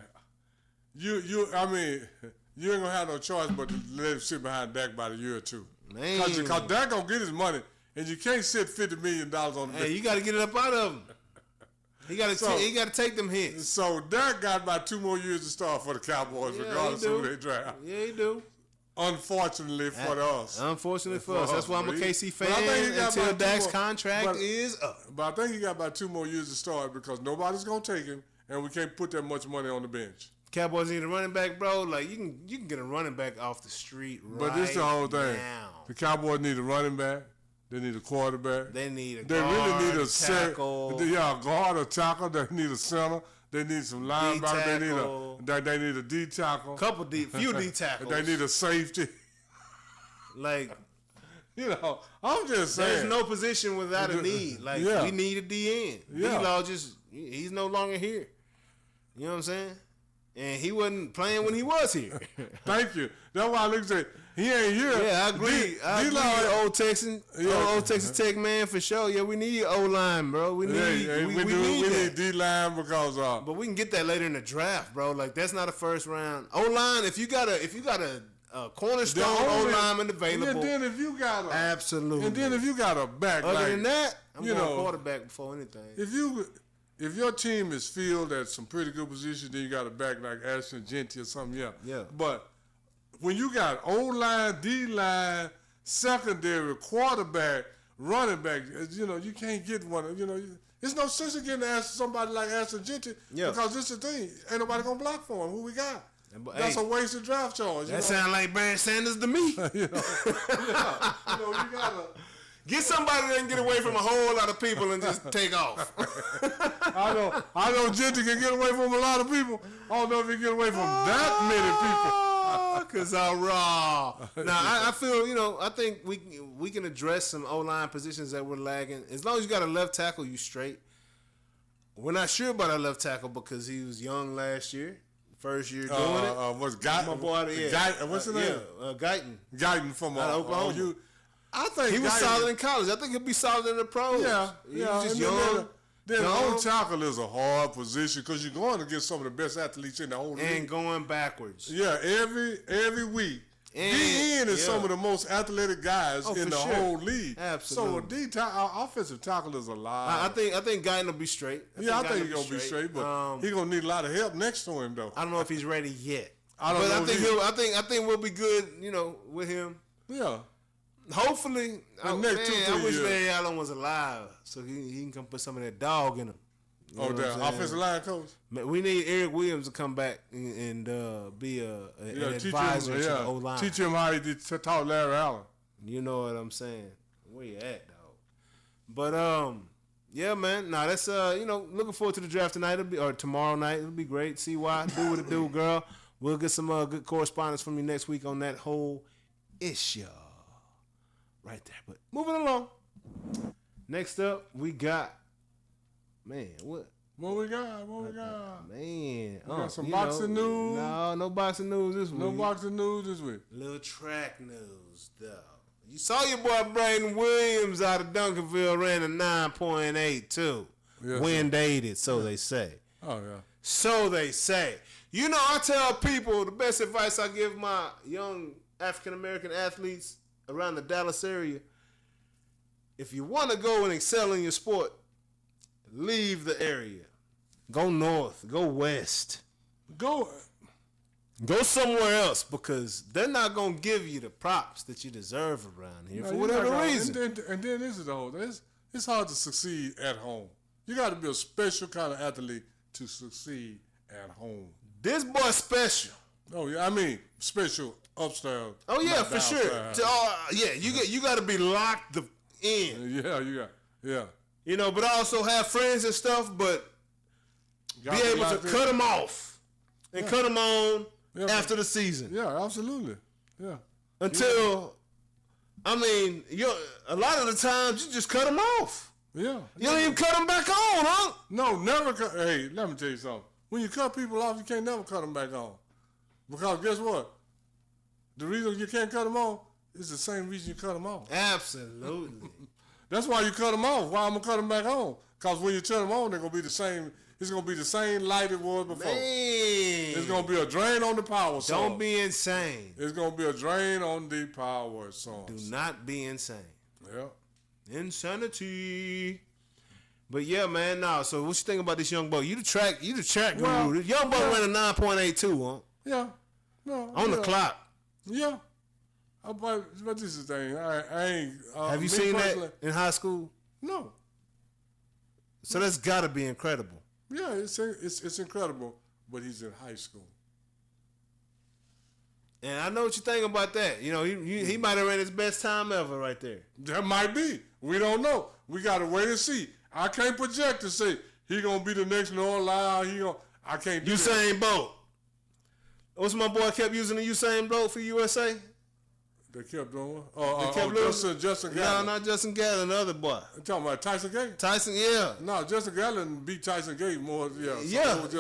[SPEAKER 3] ain't gonna have no choice but to let him sit behind Dak about a year or two. Because Dak gonna get his money, and you can't sit $50 million on the
[SPEAKER 2] you got to get it up out of him. He got to take them hits.
[SPEAKER 3] So Dak got about 2 more years to start for the Cowboys, regardless of who they draft.
[SPEAKER 2] Yeah, he do.
[SPEAKER 3] Unfortunately for us.
[SPEAKER 2] Unfortunately for us. That's why I'm a KC fan until Dak's contract is up.
[SPEAKER 3] But I think he got about 2 more years to start because nobody's going to take him, and we can't put that much money on the bench.
[SPEAKER 2] Cowboys need a running back, bro. Like, you can get a running back off the street
[SPEAKER 3] But this is the whole thing.
[SPEAKER 2] now.
[SPEAKER 3] The Cowboys need a running back. They need a quarterback.
[SPEAKER 2] They need a
[SPEAKER 3] They
[SPEAKER 2] guard,
[SPEAKER 3] really need a
[SPEAKER 2] tackle.
[SPEAKER 3] a guard, a tackle. They need a center. They need some linebackers. They need a D tackle.
[SPEAKER 2] Few D tackles.
[SPEAKER 3] They need a safety.
[SPEAKER 2] Like,
[SPEAKER 3] I'm just saying.
[SPEAKER 2] there's no position without a need. Like, we need a DN.
[SPEAKER 3] Yeah.
[SPEAKER 2] D-Law he's no longer here. You know what I'm saying? And he wasn't playing when he was here.
[SPEAKER 3] Thank you. That's why I look at he ain't here.
[SPEAKER 2] Yeah, I agree. Old Texan, old Texas Tech man for sure. Yeah, we need O-line, bro. We need
[SPEAKER 3] D-line because
[SPEAKER 2] but we can get that later in the draft, bro. Like, that's not a first round O-line. If you got a cornerstone O-lineman available,
[SPEAKER 3] and then if you got
[SPEAKER 2] absolutely,
[SPEAKER 3] and then if you got a back,
[SPEAKER 2] other than that, I'm going quarterback before anything.
[SPEAKER 3] If your team is filled at some pretty good positions, then you got a back like Ashton Genty or something, yeah. But when you got O-line, D-line, secondary, quarterback, running back, you can't get one. It's no sense in getting somebody like Ashton Genty because this is the thing. Ain't nobody going to block for him. Who we got? That's a wasted draft charge.
[SPEAKER 2] That sounds like Barry Sanders to me.
[SPEAKER 3] You gotta
[SPEAKER 2] get somebody that can get away from a whole lot of people and just take off.
[SPEAKER 3] I know Genty can get away from a lot of people. I don't know if he can get away from that many people.
[SPEAKER 2] Cause I'm raw. Now I feel I think we can address some O-line positions that we're lagging. As long as you got a left tackle, you straight. We're not sure about our left tackle because he was young last year. First year doing it.
[SPEAKER 3] Was Guyton?
[SPEAKER 2] My boy,
[SPEAKER 3] what's his name?
[SPEAKER 2] Guyton.
[SPEAKER 3] Guyton from
[SPEAKER 2] Oklahoma.
[SPEAKER 3] I think
[SPEAKER 2] he was solid in college. I think he'll be solid in the pros.
[SPEAKER 3] Yeah.
[SPEAKER 2] He's just young.
[SPEAKER 3] Then old tackle is a hard position because you're going to get some of the best athletes in the whole league.
[SPEAKER 2] And going backwards.
[SPEAKER 3] Yeah, every week. DN is some of the most athletic guys in the whole league.
[SPEAKER 2] Absolutely.
[SPEAKER 3] So our offensive tackle is alive.
[SPEAKER 2] I think Guyton will be straight.
[SPEAKER 3] I think he's gonna be straight, but he's gonna need a lot of help next to him though.
[SPEAKER 2] I don't know if he's ready yet.
[SPEAKER 3] I
[SPEAKER 2] think we'll be good, with him.
[SPEAKER 3] Yeah.
[SPEAKER 2] Hopefully. I wish Barry Allen was alive so he can come put some of that dog in him.
[SPEAKER 3] The offensive line coach.
[SPEAKER 2] We need Eric Williams to come back and be an advisor to the O-line.
[SPEAKER 3] Teach him how he taught Larry Allen.
[SPEAKER 2] You know what I'm saying? Where you at, dog? But yeah, man. Nah, that's looking forward to the draft tonight or tomorrow night. It'll be great. CY, do what it do, girl. We'll get some good correspondence from you next week on that whole issue. Right there. But moving along. Next up, we got. Man, what?
[SPEAKER 3] What we got?
[SPEAKER 2] Man.
[SPEAKER 3] We got some boxing news.
[SPEAKER 2] No boxing news this week.
[SPEAKER 3] No boxing news this week.
[SPEAKER 2] Little track news, though. You saw your boy Braden Williams out of Duncanville ran a 9.82.
[SPEAKER 3] Yes,
[SPEAKER 2] Wind aided, so they say.
[SPEAKER 3] Oh, yeah.
[SPEAKER 2] So they say. I tell people the best advice I give my young African-American athletes around the Dallas area, if you want to go and excel in your sport, leave the area. Go north. Go west.
[SPEAKER 3] Go
[SPEAKER 2] somewhere else because they're not going to give you the props that you deserve around here for whatever reason.
[SPEAKER 3] And then this is the whole thing. It's hard to succeed at home. You got to be a special kind of athlete to succeed at home.
[SPEAKER 2] This boy's special.
[SPEAKER 3] Oh, yeah. I mean, special upstairs.
[SPEAKER 2] Oh, yeah, for sure. You got to be locked in.
[SPEAKER 3] Yeah.
[SPEAKER 2] But also have friends and stuff, but be able to cut them off and cut them on after the season.
[SPEAKER 3] Yeah, absolutely. Yeah.
[SPEAKER 2] Until, a lot of the times you just cut them off.
[SPEAKER 3] Yeah.
[SPEAKER 2] You don't even cut them back on, huh?
[SPEAKER 3] No, never cut. Hey, let me tell you something. When you cut people off, you can't never cut them back on. Because guess what? The reason you can't cut them off is the same reason you cut them off.
[SPEAKER 2] Absolutely.
[SPEAKER 3] That's why you cut them off. Why I'm going to cut them back on? Because when you turn them on, they're going to be the same. It's going to be the same light it was before.
[SPEAKER 2] Man.
[SPEAKER 3] It's going to be a drain on the power source.
[SPEAKER 2] Don't be insane.
[SPEAKER 3] It's going to be a drain on the power source.
[SPEAKER 2] Do not be insane.
[SPEAKER 3] Yeah.
[SPEAKER 2] Insanity. But yeah, man, so what you think about this young buck? You the track guru. This young buck ran a 9.82, huh?
[SPEAKER 3] Yeah. No.
[SPEAKER 2] On the clock.
[SPEAKER 3] Yeah. But this is the thing. I ain't.
[SPEAKER 2] Have you seen that in high school?
[SPEAKER 3] No.
[SPEAKER 2] So that's got to be incredible.
[SPEAKER 3] Yeah, it's incredible. But he's in high school.
[SPEAKER 2] And I know what you think about that. You know, he might have ran his best time ever right there.
[SPEAKER 3] That might be. We don't know. We got to wait and see. I can't project to say he gonna be the next Noah Lyle. I can't do that.
[SPEAKER 2] Usain Bolt. What's my boy kept using the Usain Bolt for USA?
[SPEAKER 3] They kept doing.
[SPEAKER 2] Justin Gatlin. No, not Justin Gatlin, the other boy.
[SPEAKER 3] You talking about Tyson Gay?
[SPEAKER 2] Tyson, yeah.
[SPEAKER 3] No, Justin Gatlin beat Tyson Gay more.
[SPEAKER 2] Yeah. But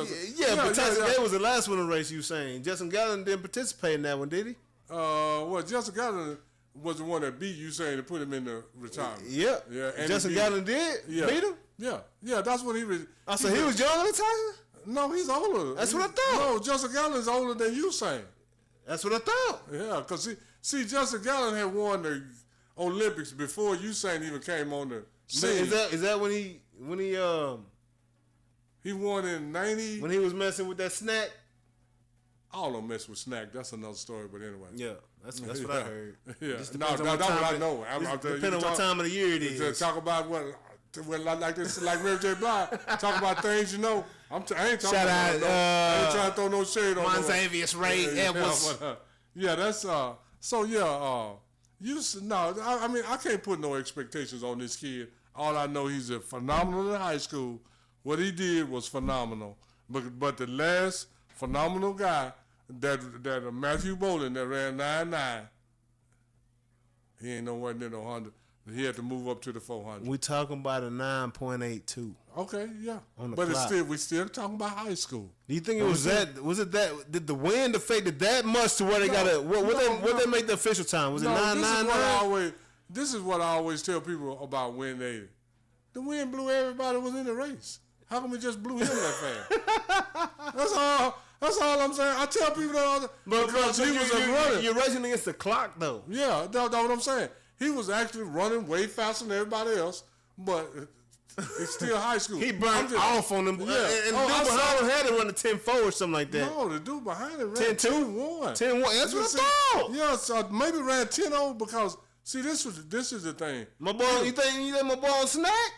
[SPEAKER 2] Tyson Gay was the last one to race Usain. Justin Gatlin didn't participate in that one, did he?
[SPEAKER 3] Well, Justin Gatlin was the one that beat Usain to put him in the retirement.
[SPEAKER 2] Yeah. And Justin Gatlin did beat him?
[SPEAKER 3] Yeah, that's what he was.
[SPEAKER 2] So he was younger than Tyson?
[SPEAKER 3] No, he's older.
[SPEAKER 2] That's what I thought.
[SPEAKER 3] No, Justin Gatlin's older than Usain.
[SPEAKER 2] That's what I thought.
[SPEAKER 3] Yeah, because see, Justin Gatlin had won the Olympics before Usain even came on the scene.
[SPEAKER 2] Is that when he
[SPEAKER 3] won in 90?
[SPEAKER 2] When he was messing with that snack?
[SPEAKER 3] I don't mess with snack. That's another story, but anyway.
[SPEAKER 2] Yeah, that's what I heard.
[SPEAKER 3] Yeah, that's what I know.
[SPEAKER 2] Depending on what time of the year it is.
[SPEAKER 3] Talk about what like this, like Mary J. Blige. Talk about things you know. I ain't talking
[SPEAKER 2] Shout
[SPEAKER 3] about
[SPEAKER 2] out,
[SPEAKER 3] I ain't trying to throw no shade on
[SPEAKER 2] Monzavius Ray Edwards.
[SPEAKER 3] That's I mean I can't put no expectations on this kid. All I know, he's a phenomenal in high school. What he did was phenomenal. But the last phenomenal guy that Matthew Bolin that ran 9.9, he ain't nowhere near no 100. He had to move up to the 400.
[SPEAKER 2] We talking about a 9.82.
[SPEAKER 3] Okay, yeah.
[SPEAKER 2] But
[SPEAKER 3] we still talking about high school.
[SPEAKER 2] Do you think it was that? Was it that? Did the wind affect it that much to where they got to? What they make the official time? Was it 9.99?
[SPEAKER 3] This is what I always tell people about wind 80. The wind blew everybody was in the race. How come it just blew him that fast? That's all I'm saying. I tell people that because he was running.
[SPEAKER 2] You're racing against the clock, though.
[SPEAKER 3] Yeah, that's what I'm saying. He was actually running way faster than everybody else, but it's still high school.
[SPEAKER 2] He burned off on them. Yeah. And the dude behind him had to run a 10-4 or something like that.
[SPEAKER 3] No, the dude behind him ran
[SPEAKER 2] 10-2.
[SPEAKER 3] 10-1.
[SPEAKER 2] 10-1. That's what I thought.
[SPEAKER 3] Yeah, so maybe ran 10-0 because, see, this is the thing.
[SPEAKER 2] My boy, you think my boy on snack?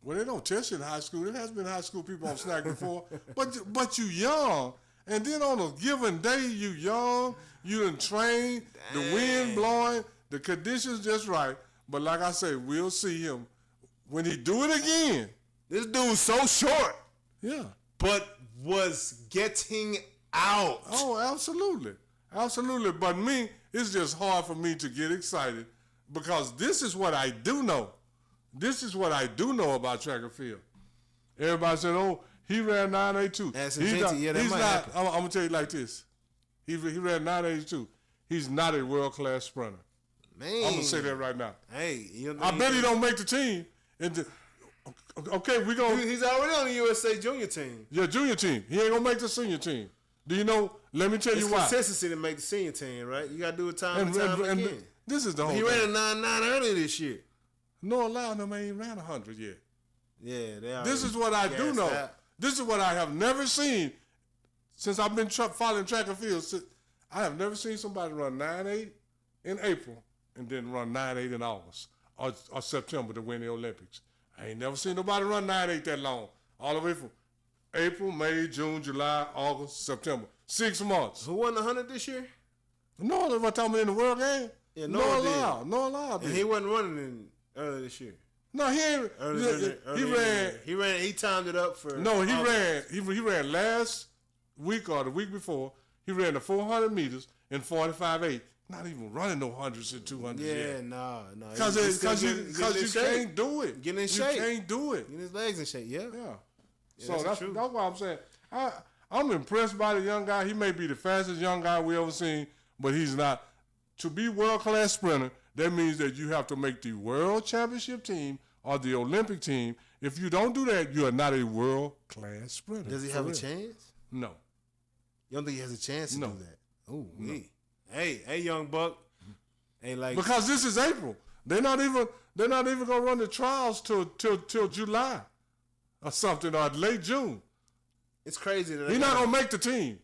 [SPEAKER 3] Well, they don't test you in high school. There has been high school people on snack before. But you young. And then on a given day, you young. You done train. The wind blowing. The conditions just right. But like I say, we'll see him. When he do it again.
[SPEAKER 2] This dude's so short.
[SPEAKER 3] Yeah.
[SPEAKER 2] But was getting out.
[SPEAKER 3] Oh, absolutely. Absolutely. But me, it's just hard for me to get excited because this is what I do know. This is what I do know about track and field. Everybody said, "Oh, he ran 9.82." I'm gonna tell you like this. He ran 9.82. He's not a world-class sprinter.
[SPEAKER 2] Man,
[SPEAKER 3] I'm gonna say that right now.
[SPEAKER 2] Hey,
[SPEAKER 3] I bet he don't make the team. Okay, we gonna.
[SPEAKER 2] He's already on the USA junior team.
[SPEAKER 3] Yeah, junior team. He ain't gonna make the senior team. Do you know? Let me tell you why.
[SPEAKER 2] It's consistency to make the senior team, right? You gotta do it time and time again.
[SPEAKER 3] This is the whole thing.
[SPEAKER 2] He ran a 9.9 earlier this year.
[SPEAKER 3] No, allow them ain't ran 100 yet.
[SPEAKER 2] Yeah, they are.
[SPEAKER 3] This is what I do know. This is what I have never seen since I've been following track and field. I have never seen somebody run 9.8 in April and then run 9.8 in August or September to win the Olympics. I ain't never seen nobody run 9.8 that long. All the way from April, May, June, July, August, September. 6 months.
[SPEAKER 2] Who won the 100 this year?
[SPEAKER 3] No, that's what I'm talking about in the world game.
[SPEAKER 2] Yeah,
[SPEAKER 3] No allowed.
[SPEAKER 2] And he wasn't running earlier this year.
[SPEAKER 3] No, he ain't.
[SPEAKER 2] He timed it up for.
[SPEAKER 3] No, he ran last week or the week before. He ran the 400 meters in 45.8. Not even running no hundreds and 200s yet.
[SPEAKER 2] Yeah, no.
[SPEAKER 3] Because you can't do it.
[SPEAKER 2] Get in shape.
[SPEAKER 3] You can't do it.
[SPEAKER 2] Get his legs in shape. Yeah.
[SPEAKER 3] So that's why I'm saying I'm impressed by the young guy. He may be the fastest young guy we ever seen, but he's not. To be world-class sprinter, that means that you have to make the world championship team or the Olympic team. If you don't do that, you are not a world-class sprinter.
[SPEAKER 2] Does he have a chance?
[SPEAKER 3] No.
[SPEAKER 2] You don't think he has a chance to do that? Oh, no. Hey, young buck. Hey, like
[SPEAKER 3] because this is April. They're not even They're not even gonna run the trials till July or something, or late June.
[SPEAKER 2] It's crazy that
[SPEAKER 3] he's not gonna make the team.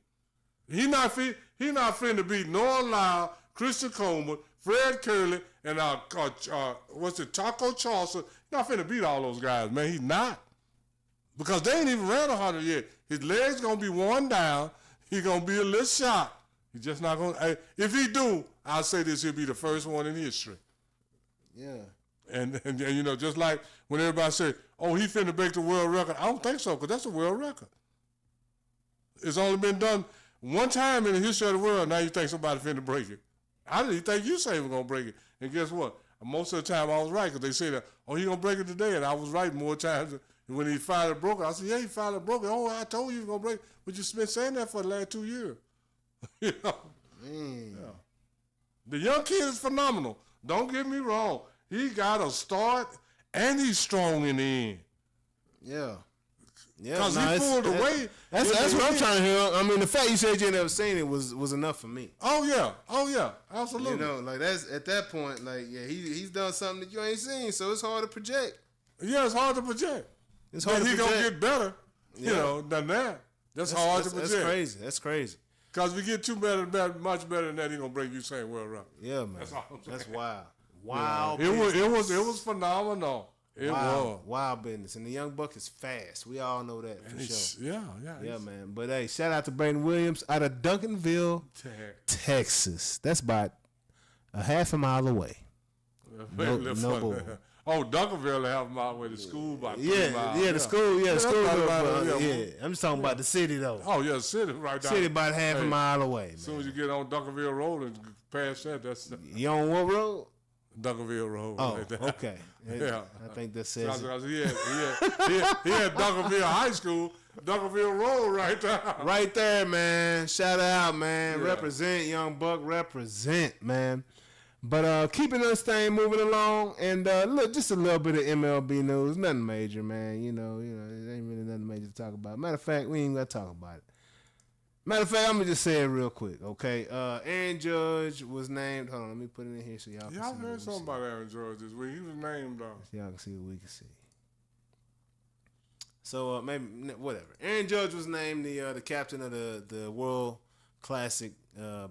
[SPEAKER 3] He not finna beat Noah Lyle, Christian Coleman, Fred Curley, and Taco Charleston. He's not finna beat all those guys, man. He's not. Because they ain't even ran 100 yet. His legs gonna be worn down. He's gonna be a little shot. He's just not gonna. If he do, I'll say this: he'll be the first one in history.
[SPEAKER 2] Yeah.
[SPEAKER 3] And you know, just like when everybody say, "Oh, he finna break the world record," I don't think so, because that's a world record. It's only been done one time in the history of the world. Now you think somebody finna break it? I didn't think you say he was gonna break it. And guess what? Most of the time I was right, because they say that, "Oh, he gonna break it today," and I was right more times. And when he finally broke it, I said, "Yeah, he finally broke it." "Oh, I told you he was gonna break it." But you've been saying that for the last 2 years. You know? Yeah. The young kid is phenomenal. Don't get me wrong. He got a start, and he's strong in the end.
[SPEAKER 2] Yeah. Yeah,
[SPEAKER 3] because he pulled away.
[SPEAKER 2] That's what I'm trying to hear. I mean, the fact you said you never seen it was enough for me.
[SPEAKER 3] Oh yeah, absolutely.
[SPEAKER 2] You know, like that's at that point, like he's done something that you ain't seen, so it's hard to project.
[SPEAKER 3] Yeah, it's hard to project.
[SPEAKER 2] It's hard. He
[SPEAKER 3] gonna get better, you know, than that. That's hard to project.
[SPEAKER 2] That's crazy.
[SPEAKER 3] Because we get much better than that, he's gonna break Usain world record.
[SPEAKER 2] Yeah, man. That's wild.
[SPEAKER 3] Wow. It was phenomenal. It was
[SPEAKER 2] wild business, and the young buck is fast. We all know that for sure.
[SPEAKER 3] Yeah,
[SPEAKER 2] man. But hey, shout out to Brayden Williams out of Duncanville, Texas. That's about a half a mile away.
[SPEAKER 3] No bull. Oh, Duncanville, half a mile away. The school about 3 miles.
[SPEAKER 2] The school. Yeah, the school. I'm just talking about the city though.
[SPEAKER 3] Oh yeah, the city right down.
[SPEAKER 2] City about half a mile away. Man.
[SPEAKER 3] As soon as you get on Duncanville Road and past that, that's
[SPEAKER 2] you on what road?
[SPEAKER 3] Duncanville Road.
[SPEAKER 2] Oh,
[SPEAKER 3] right
[SPEAKER 2] okay.
[SPEAKER 3] Yeah,
[SPEAKER 2] I think that says
[SPEAKER 3] he had Duncanville High School, Duncanville Road right there.
[SPEAKER 2] Right there, man. Shout out, man. Yeah. Represent, young buck. Represent, man. But keeping this thing moving along, and look, just a little bit of MLB news. Nothing major, man. You know, it ain't really nothing major to talk about. Matter of fact, we ain't got to talk about it. Matter of fact, I'm going to just say it real quick, okay? Aaron Judge was named. Hold on, let me put it in here so y'all can see.
[SPEAKER 3] Y'all heard something about Aaron Judge this week. He was named,
[SPEAKER 2] so y'all can see what we can see. So, maybe, whatever. Aaron Judge was named the captain of the World Classic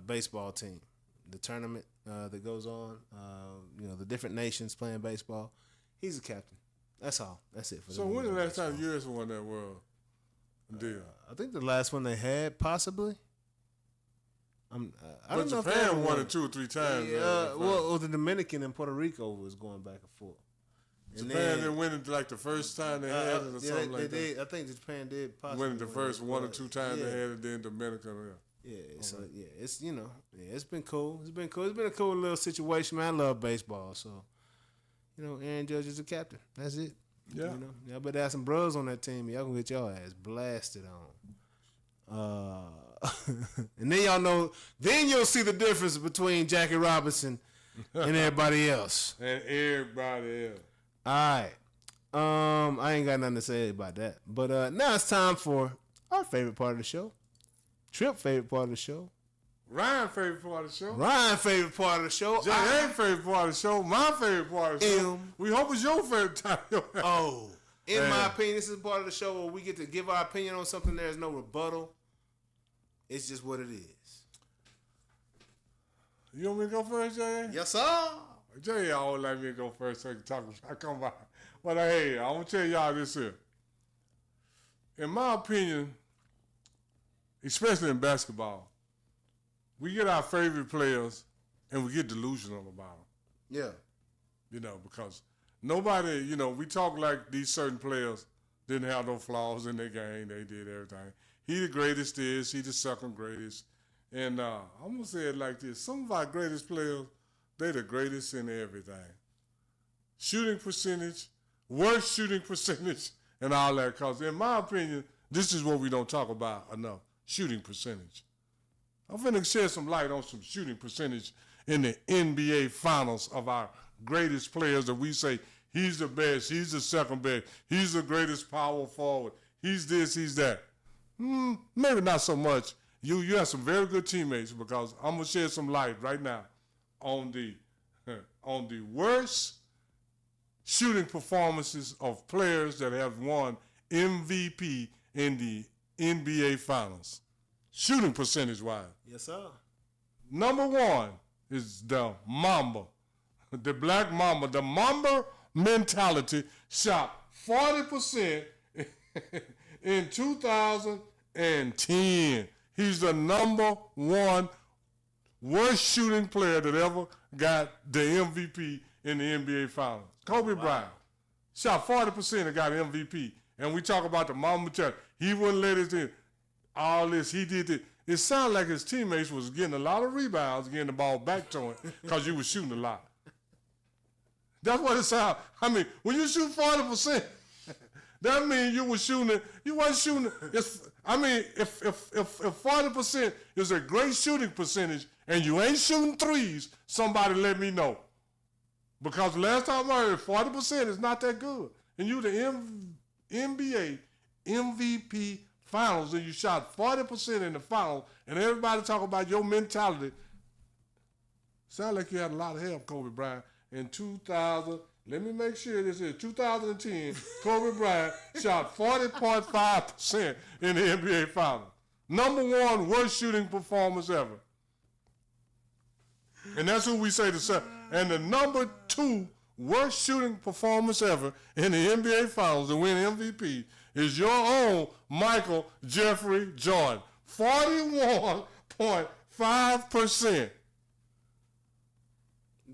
[SPEAKER 2] baseball team, the tournament that goes on. The different nations playing baseball. He's a captain. That's all. That's it.
[SPEAKER 3] So, when the last time the U.S. won that world deal?
[SPEAKER 2] I think the last one they had, possibly. I don't know.
[SPEAKER 3] Japan won it 2 or 3 times.
[SPEAKER 2] Yeah, well, the Dominican and Puerto Rico was going back and forth.
[SPEAKER 3] Japan didn't win it like the first time they had it or something like
[SPEAKER 2] that.
[SPEAKER 3] I
[SPEAKER 2] think Japan did possibly
[SPEAKER 3] win it the first 1 or 2 times they had it. Then Dominican.
[SPEAKER 2] Yeah, so it's it's been cool. It's been cool. It's been a cool little situation, man. I love baseball, so Aaron Judge is the captain. That's it.
[SPEAKER 3] Yeah.
[SPEAKER 2] Y'all better have some bros on that team. Y'all gonna get y'all ass blasted on. And then y'all know. Then you'll see the difference between Jackie Robinson and everybody else.
[SPEAKER 3] And everybody else.
[SPEAKER 2] All right. I ain't got nothing to say about that. But now it's time for our favorite part of the show. Trip favorite part of the show.
[SPEAKER 3] Ryan favorite part of the show.
[SPEAKER 2] Ryan favorite part of the show.
[SPEAKER 3] Jay favorite part of the show. My favorite part of the show. We hope it's your favorite time.
[SPEAKER 2] In my opinion, this is part of the show where we get to give our opinion on something. There's no rebuttal. It's just what it is.
[SPEAKER 3] You want me to go first, Jay?
[SPEAKER 2] Yes, sir.
[SPEAKER 3] Jay always let me go first so he can talk. I come by. But hey, I'm going to tell y'all this here. In my opinion, especially in basketball, we get our favorite players and we get delusional about them.
[SPEAKER 2] Yeah.
[SPEAKER 3] Because nobody, we talk like these certain players didn't have no flaws in their game. They did everything. He the greatest is. He the second greatest. And I'm going to say it like this. Some of our greatest players, they the greatest in everything. Shooting percentage, worst shooting percentage, and all that. Because in my opinion, this is what we don't talk about enough. Shooting percentage. I'm finna shed some light on some shooting percentage in the NBA Finals of our greatest players that we say he's the best, he's the second best, he's the greatest power forward, he's this, he's that. Maybe not so much. You have some very good teammates, because I'm gonna shed some light right now on the worst shooting performances of players that have won MVP in the NBA Finals. Shooting percentage-wise.
[SPEAKER 2] Yes, sir. Number
[SPEAKER 3] 1 is the Mamba. The Black Mamba. The Mamba mentality shot 40% in 2010. He's the number 1 worst shooting player that ever got the MVP in the NBA Finals. Kobe Bryant shot 40% and got MVP. And we talk about the Mamba mentality. He wouldn't let us in. All this, he did it. It sounded like his teammates was getting a lot of rebounds, getting the ball back to him because you was shooting a lot. That's what it sounds. I mean, when you shoot 40%, that means you was shooting it. You wasn't shooting. If 40% is a great shooting percentage and you ain't shooting threes, somebody let me know. Because last time I heard 40% is not that good. And you the NBA MVP Finals and you shot 40% in the finals and everybody talk about your mentality. Sound like you had a lot of help, Kobe Bryant. In 2000, let me make sure this is 2010, Kobe Bryant shot 40.5% in the NBA Finals. Number 1 worst shooting performance ever. And that's who we say to say. And the number 2 worst shooting performance ever in the NBA Finals to win MVP is your own Michael Jeffrey Jordan. 41.5%.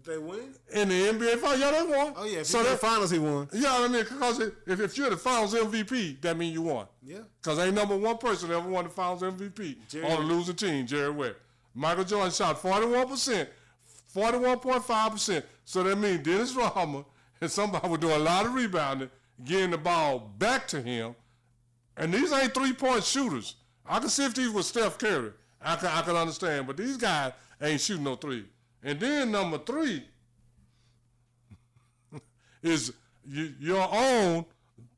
[SPEAKER 2] They win?
[SPEAKER 3] In the NBA Finals, yeah, they won.
[SPEAKER 2] Oh, yeah. If so the finals, he won.
[SPEAKER 3] Yeah, I mean, because if you're the finals MVP, that means you won.
[SPEAKER 2] Yeah.
[SPEAKER 3] Because ain't number 1 person that ever won the finals MVP on a losing team, Jerry West. Michael Jordan shot 41%, 41.5%. So that means Dennis Rodman and somebody would do a lot of rebounding, getting the ball back to him. And these ain't 3-point shooters. I can see if these were Steph Curry. I can understand. But these guys ain't shooting no threes. And then number 3 is your own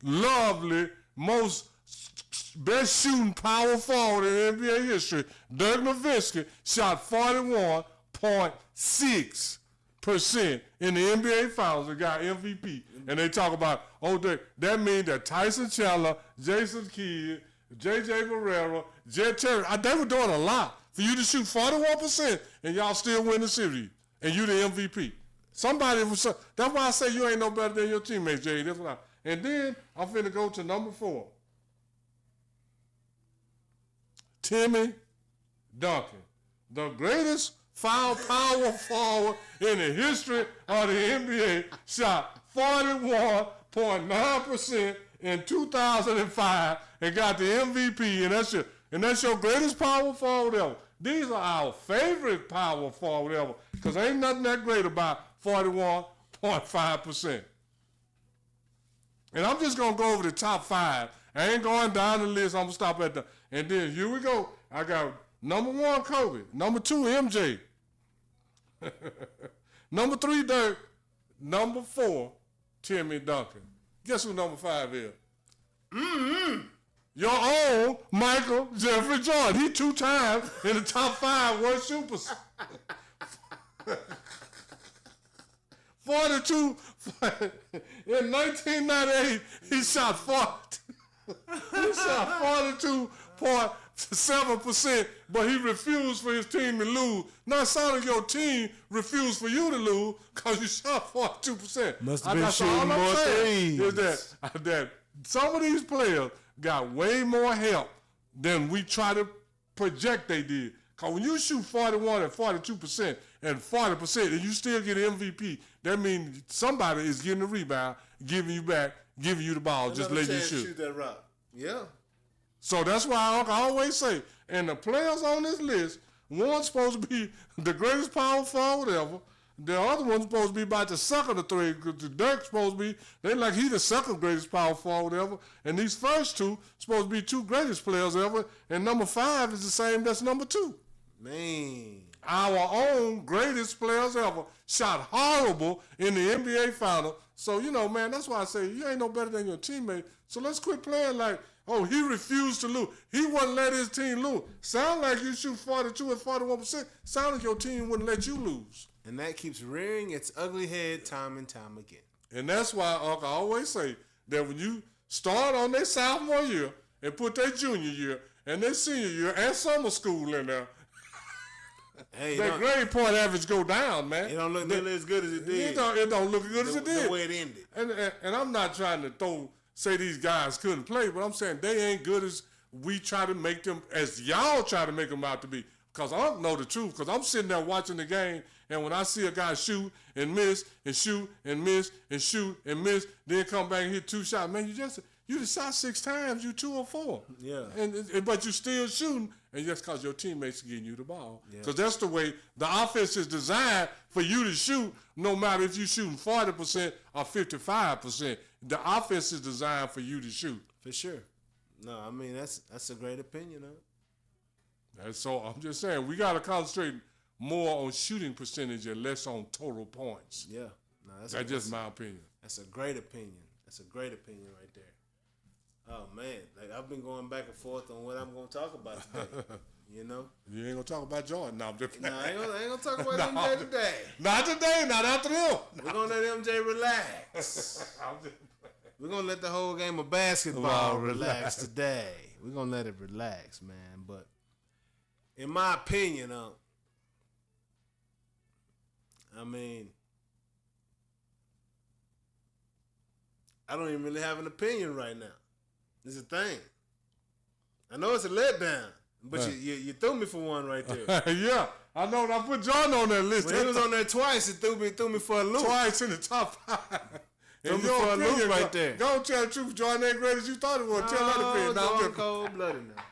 [SPEAKER 3] lovely, best shooting power forward in NBA history. Dirk Nowitzki shot 41.6% in the NBA Finals and got MVP. And they talk about, that means that Tyson Chandler, Jason Kidd, J.J. Barrera, Jet Terry, they were doing a lot for you to shoot 41% and y'all still win the series. And you the MVP. That's why I say you ain't no better than your teammates, Jay. That's what and then I'm finna go to number 4. Timmy Duncan, the greatest foul power forward in the history of the NBA, shot 41.9% in 2005 and got the MVP, and that's your greatest power forward ever. These are our favorite power forward ever, because ain't nothing that great about 41.5%. And I'm just going to go over the top 5. I ain't going down the list. I'm going to stop at and then here we go. I got number 1, Kobe. Number 2, MJ. Number 3, Dirk. Number 4, Timmy Duncan. Guess who number 5 is? Your own Michael Jeffrey Jordan. He 2 times in the top 5 worst shooters. 42. In 1998, he shot 42.7%, but he refused for his team to lose. Now, some of your team refused for you to lose because you shot 42%.
[SPEAKER 2] Must have been shooting more threes.
[SPEAKER 3] Is that some of these players got way more help than we try to project they did. Because when you shoot 41 and 42% and 40% and you still get an MVP, that means somebody is getting the rebound, giving you back, giving you the ball, just letting you shoot.
[SPEAKER 2] Shoot that rock. Yeah.
[SPEAKER 3] So that's why I always say, and the players on this list, one's supposed to be the greatest power forward ever. The other one's supposed to be about the second or third. Dirk's supposed to be, they like he the second greatest power forward ever. And these first 2 supposed to be 2 greatest players ever. And number 5 is the same, that's number 2.
[SPEAKER 2] Man.
[SPEAKER 3] Our own greatest players ever shot horrible in the NBA Final. So, man, that's why I say you ain't no better than your teammate. So let's quit playing like, he refused to lose. He wouldn't let his team lose. Sound like you shoot 42 and 41%. Sound like your team wouldn't let you lose.
[SPEAKER 2] And that keeps rearing its ugly head time and time again.
[SPEAKER 3] And that's why Uncle always say that when you start on their sophomore year and put their junior year and their senior year and summer school in there, that grade point average go down, man.
[SPEAKER 2] It don't look nearly as good as it did.
[SPEAKER 3] It don't look as good as it did.
[SPEAKER 2] The way it ended.
[SPEAKER 3] And I'm not trying to say these guys couldn't play, but I'm saying they ain't good as we try to make them, as y'all try to make them out to be. Because I don't know the truth. Because I'm sitting there watching the game, and when I see a guy shoot and miss and shoot and miss and shoot and miss, then come back and hit 2 shots, man, you just shot 6 times, you 2 or 4.
[SPEAKER 2] Yeah.
[SPEAKER 3] But you still shooting, and just because your teammates are getting you the ball. Because that's the way the offense is designed for you to shoot, no matter if you're shooting 40% or 55%. The offense is designed for you to shoot.
[SPEAKER 2] For sure. No, I mean, that's a great opinion of it.
[SPEAKER 3] And so I'm just saying, we got to concentrate more on shooting percentage and less on total points.
[SPEAKER 2] Yeah. No, that's
[SPEAKER 3] just my opinion.
[SPEAKER 2] That's a great opinion. That's a great opinion right there. Oh, man. Like, I've been going back and forth on what I'm going to talk about today. You know?
[SPEAKER 3] You ain't going to talk about Jordan. No, I'm just
[SPEAKER 2] playing. I ain't going to talk about MJ today.
[SPEAKER 3] Not today. Not after them.
[SPEAKER 2] We're going to let MJ relax. We're going to let the whole game of basketball relax today. We're going to let it relax, man. But in my opinion, I mean, I don't even really have an opinion right now. This is a thing. I know it's a letdown, but you threw me for one right there.
[SPEAKER 3] Yeah, I know. I put Jordan on that list.
[SPEAKER 2] When he was on there twice, it threw me for a loop.
[SPEAKER 3] Twice in the top 5.
[SPEAKER 2] Threw me for a loop right there.
[SPEAKER 3] Don't tell the truth. Jordan ain't great as you thought it was. Tell that opinion.
[SPEAKER 2] Jordan cold-blooded now.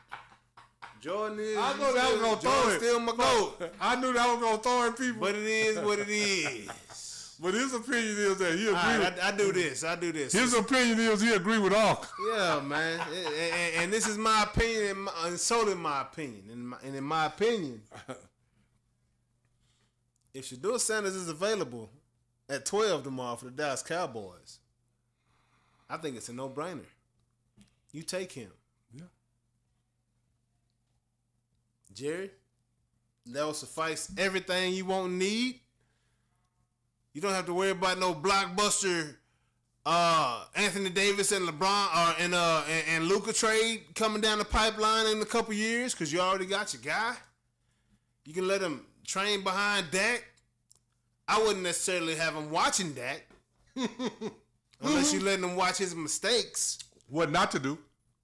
[SPEAKER 2] Jordan is.
[SPEAKER 3] I know that was gonna throw it.
[SPEAKER 2] Still my goat.
[SPEAKER 3] I knew that was gonna throw in people.
[SPEAKER 2] But it is what it is.
[SPEAKER 3] But his opinion is that he agree.
[SPEAKER 2] I do this.
[SPEAKER 3] His opinion is he agree with all.
[SPEAKER 2] Yeah, man. And this is my opinion, and solely my opinion. And in my opinion, if Shedeur Sanders is available at 12 tomorrow for the Dallas Cowboys, I think it's a no-brainer. You take him.
[SPEAKER 3] Yeah.
[SPEAKER 2] Jerry, that will suffice everything you won't need. You don't have to worry about no blockbuster Anthony Davis and LeBron and Luka trade coming down the pipeline in a couple years because you already got your guy. You can let him train behind Dak. I wouldn't necessarily have him watching Dak unless you letting him watch his mistakes.
[SPEAKER 3] What not to do.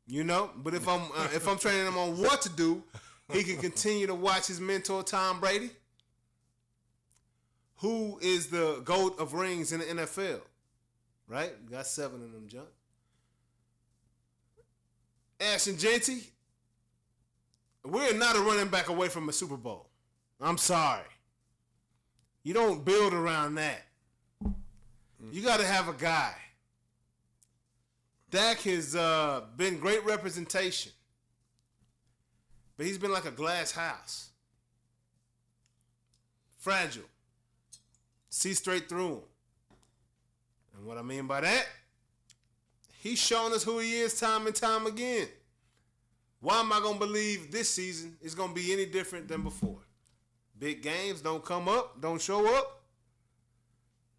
[SPEAKER 2] You know, but if I'm training him on what to do, he can continue to watch his mentor Tom Brady, who is the GOAT of rings in the NFL, right? Got 7 of them, John. Ashton Jeanty, we're not a running back away from a Super Bowl. I'm sorry. You don't build around that. You got to have a guy. Dak has been great representation, but he's been like a glass house. Fragile. See straight through him. And what I mean by that, he's shown us who he is time and time again. Why am I going to believe this season is going to be any different than before? Big games don't come up, don't show up.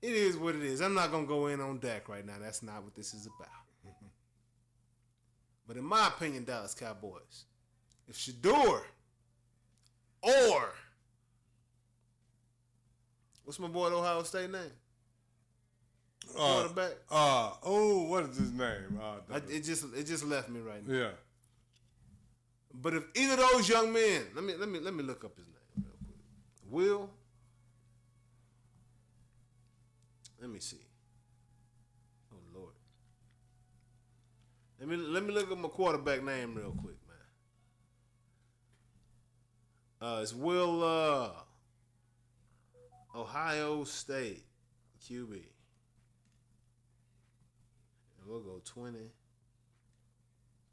[SPEAKER 2] It is what it is. I'm not going to go in on Dak right now. That's not what this is about. But in my opinion, Dallas Cowboys, if Shedeur or what's my boy at Ohio State name? Quarterback.
[SPEAKER 3] What is his name?
[SPEAKER 2] It just left me right now.
[SPEAKER 3] Yeah.
[SPEAKER 2] But if either of those young men, let me look up his name real quick. Will. Let me see. Oh Lord. Let me look up my quarterback name real quick, man. It's Will Ohio State QB. And we'll go 20,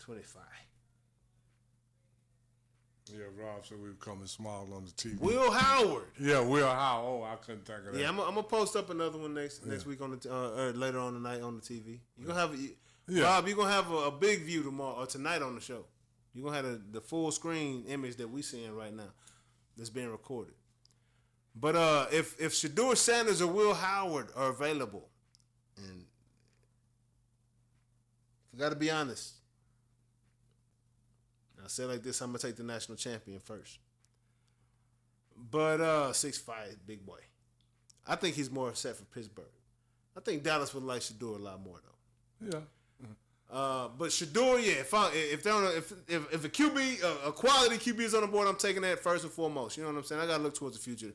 [SPEAKER 2] 25.
[SPEAKER 3] Yeah, Rob said we were coming small on the TV.
[SPEAKER 2] Will Howard.
[SPEAKER 3] Yeah, Will Howard. Oh, I couldn't think of that.
[SPEAKER 2] Yeah, I'm gonna post up another one next week on the later on tonight on the TV. You're gonna have Rob. You're gonna have a big view tomorrow or tonight on the show. You're gonna have the full screen image that we're seeing right now that's being recorded. But if Shedeur Sanders or Will Howard are available And if I got to be honest, I say it like this, I'm going to take the national champion first. But 6'5", big boy. I think he's more set for Pittsburgh. I think Dallas would like Shador a lot more, though.
[SPEAKER 3] Yeah.
[SPEAKER 2] But Shador, yeah, if a QB, a quality QB is on the board, I'm taking that first and foremost. You know what I'm saying? I got to look towards the future.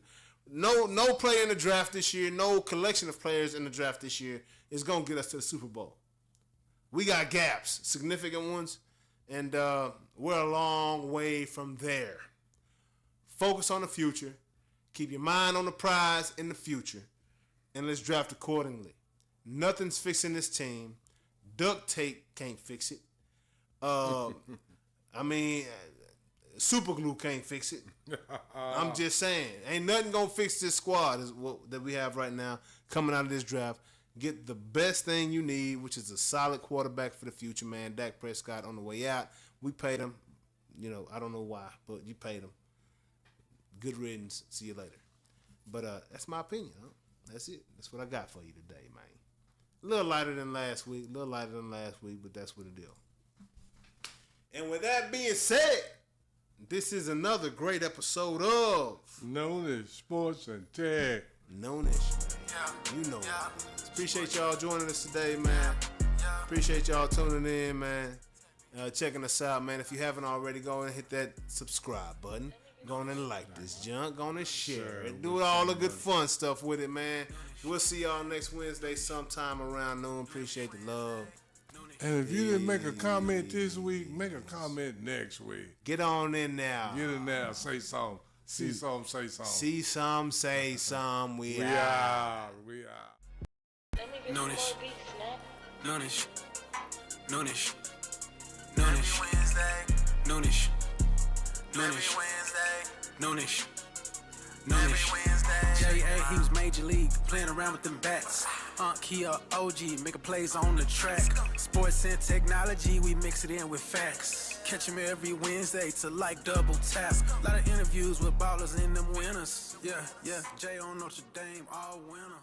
[SPEAKER 2] No player in the draft this year, no collection of players in the draft this year is going to get us to the Super Bowl. We got gaps, significant ones, and we're a long way from there. Focus on the future. Keep your mind on the prize in the future, and let's draft accordingly. Nothing's fixing this team. Duct tape can't fix it. Super glue can't fix it. I'm just saying. Ain't nothing going to fix this squad that we have right now coming out of this draft. Get the best thing you need, which is a solid quarterback for the future, man. Dak Prescott on the way out. We paid him. I don't know why, but you paid him. Good riddance. See you later. But that's my opinion. Huh? That's it. That's what I got for you today, man. A little lighter than last week, but that's what it is. And with that being said, this is another great episode of
[SPEAKER 3] Noonish Sports and Tech.
[SPEAKER 2] Noonish, man. You know what it is. Appreciate y'all joining us today, man. Appreciate y'all tuning in, man. Checking us out, man. If you haven't already, go and hit that subscribe button. Go on and like this junk. Go on and share it. Do all the good fun stuff with it, man. We'll see y'all next Wednesday sometime around noon. Appreciate the love.
[SPEAKER 3] And if you didn't make a comment this week, make a comment next week.
[SPEAKER 2] Get on in now.
[SPEAKER 3] Get in there. Say something. See something, say something.
[SPEAKER 2] See some, say some. We
[SPEAKER 3] are.
[SPEAKER 1] Noonish. Noonish. Noonish. Noonish. Noonish. Noonish. Noonish. Noonish. J.A. he was major league, playing around with them bats. Kia OG, making plays on the track. Sports and technology, we mix it in with facts. Catch him every Wednesday to like double task. A lot of interviews with ballers and them winners. Yeah, Jay on Notre Dame, all winner.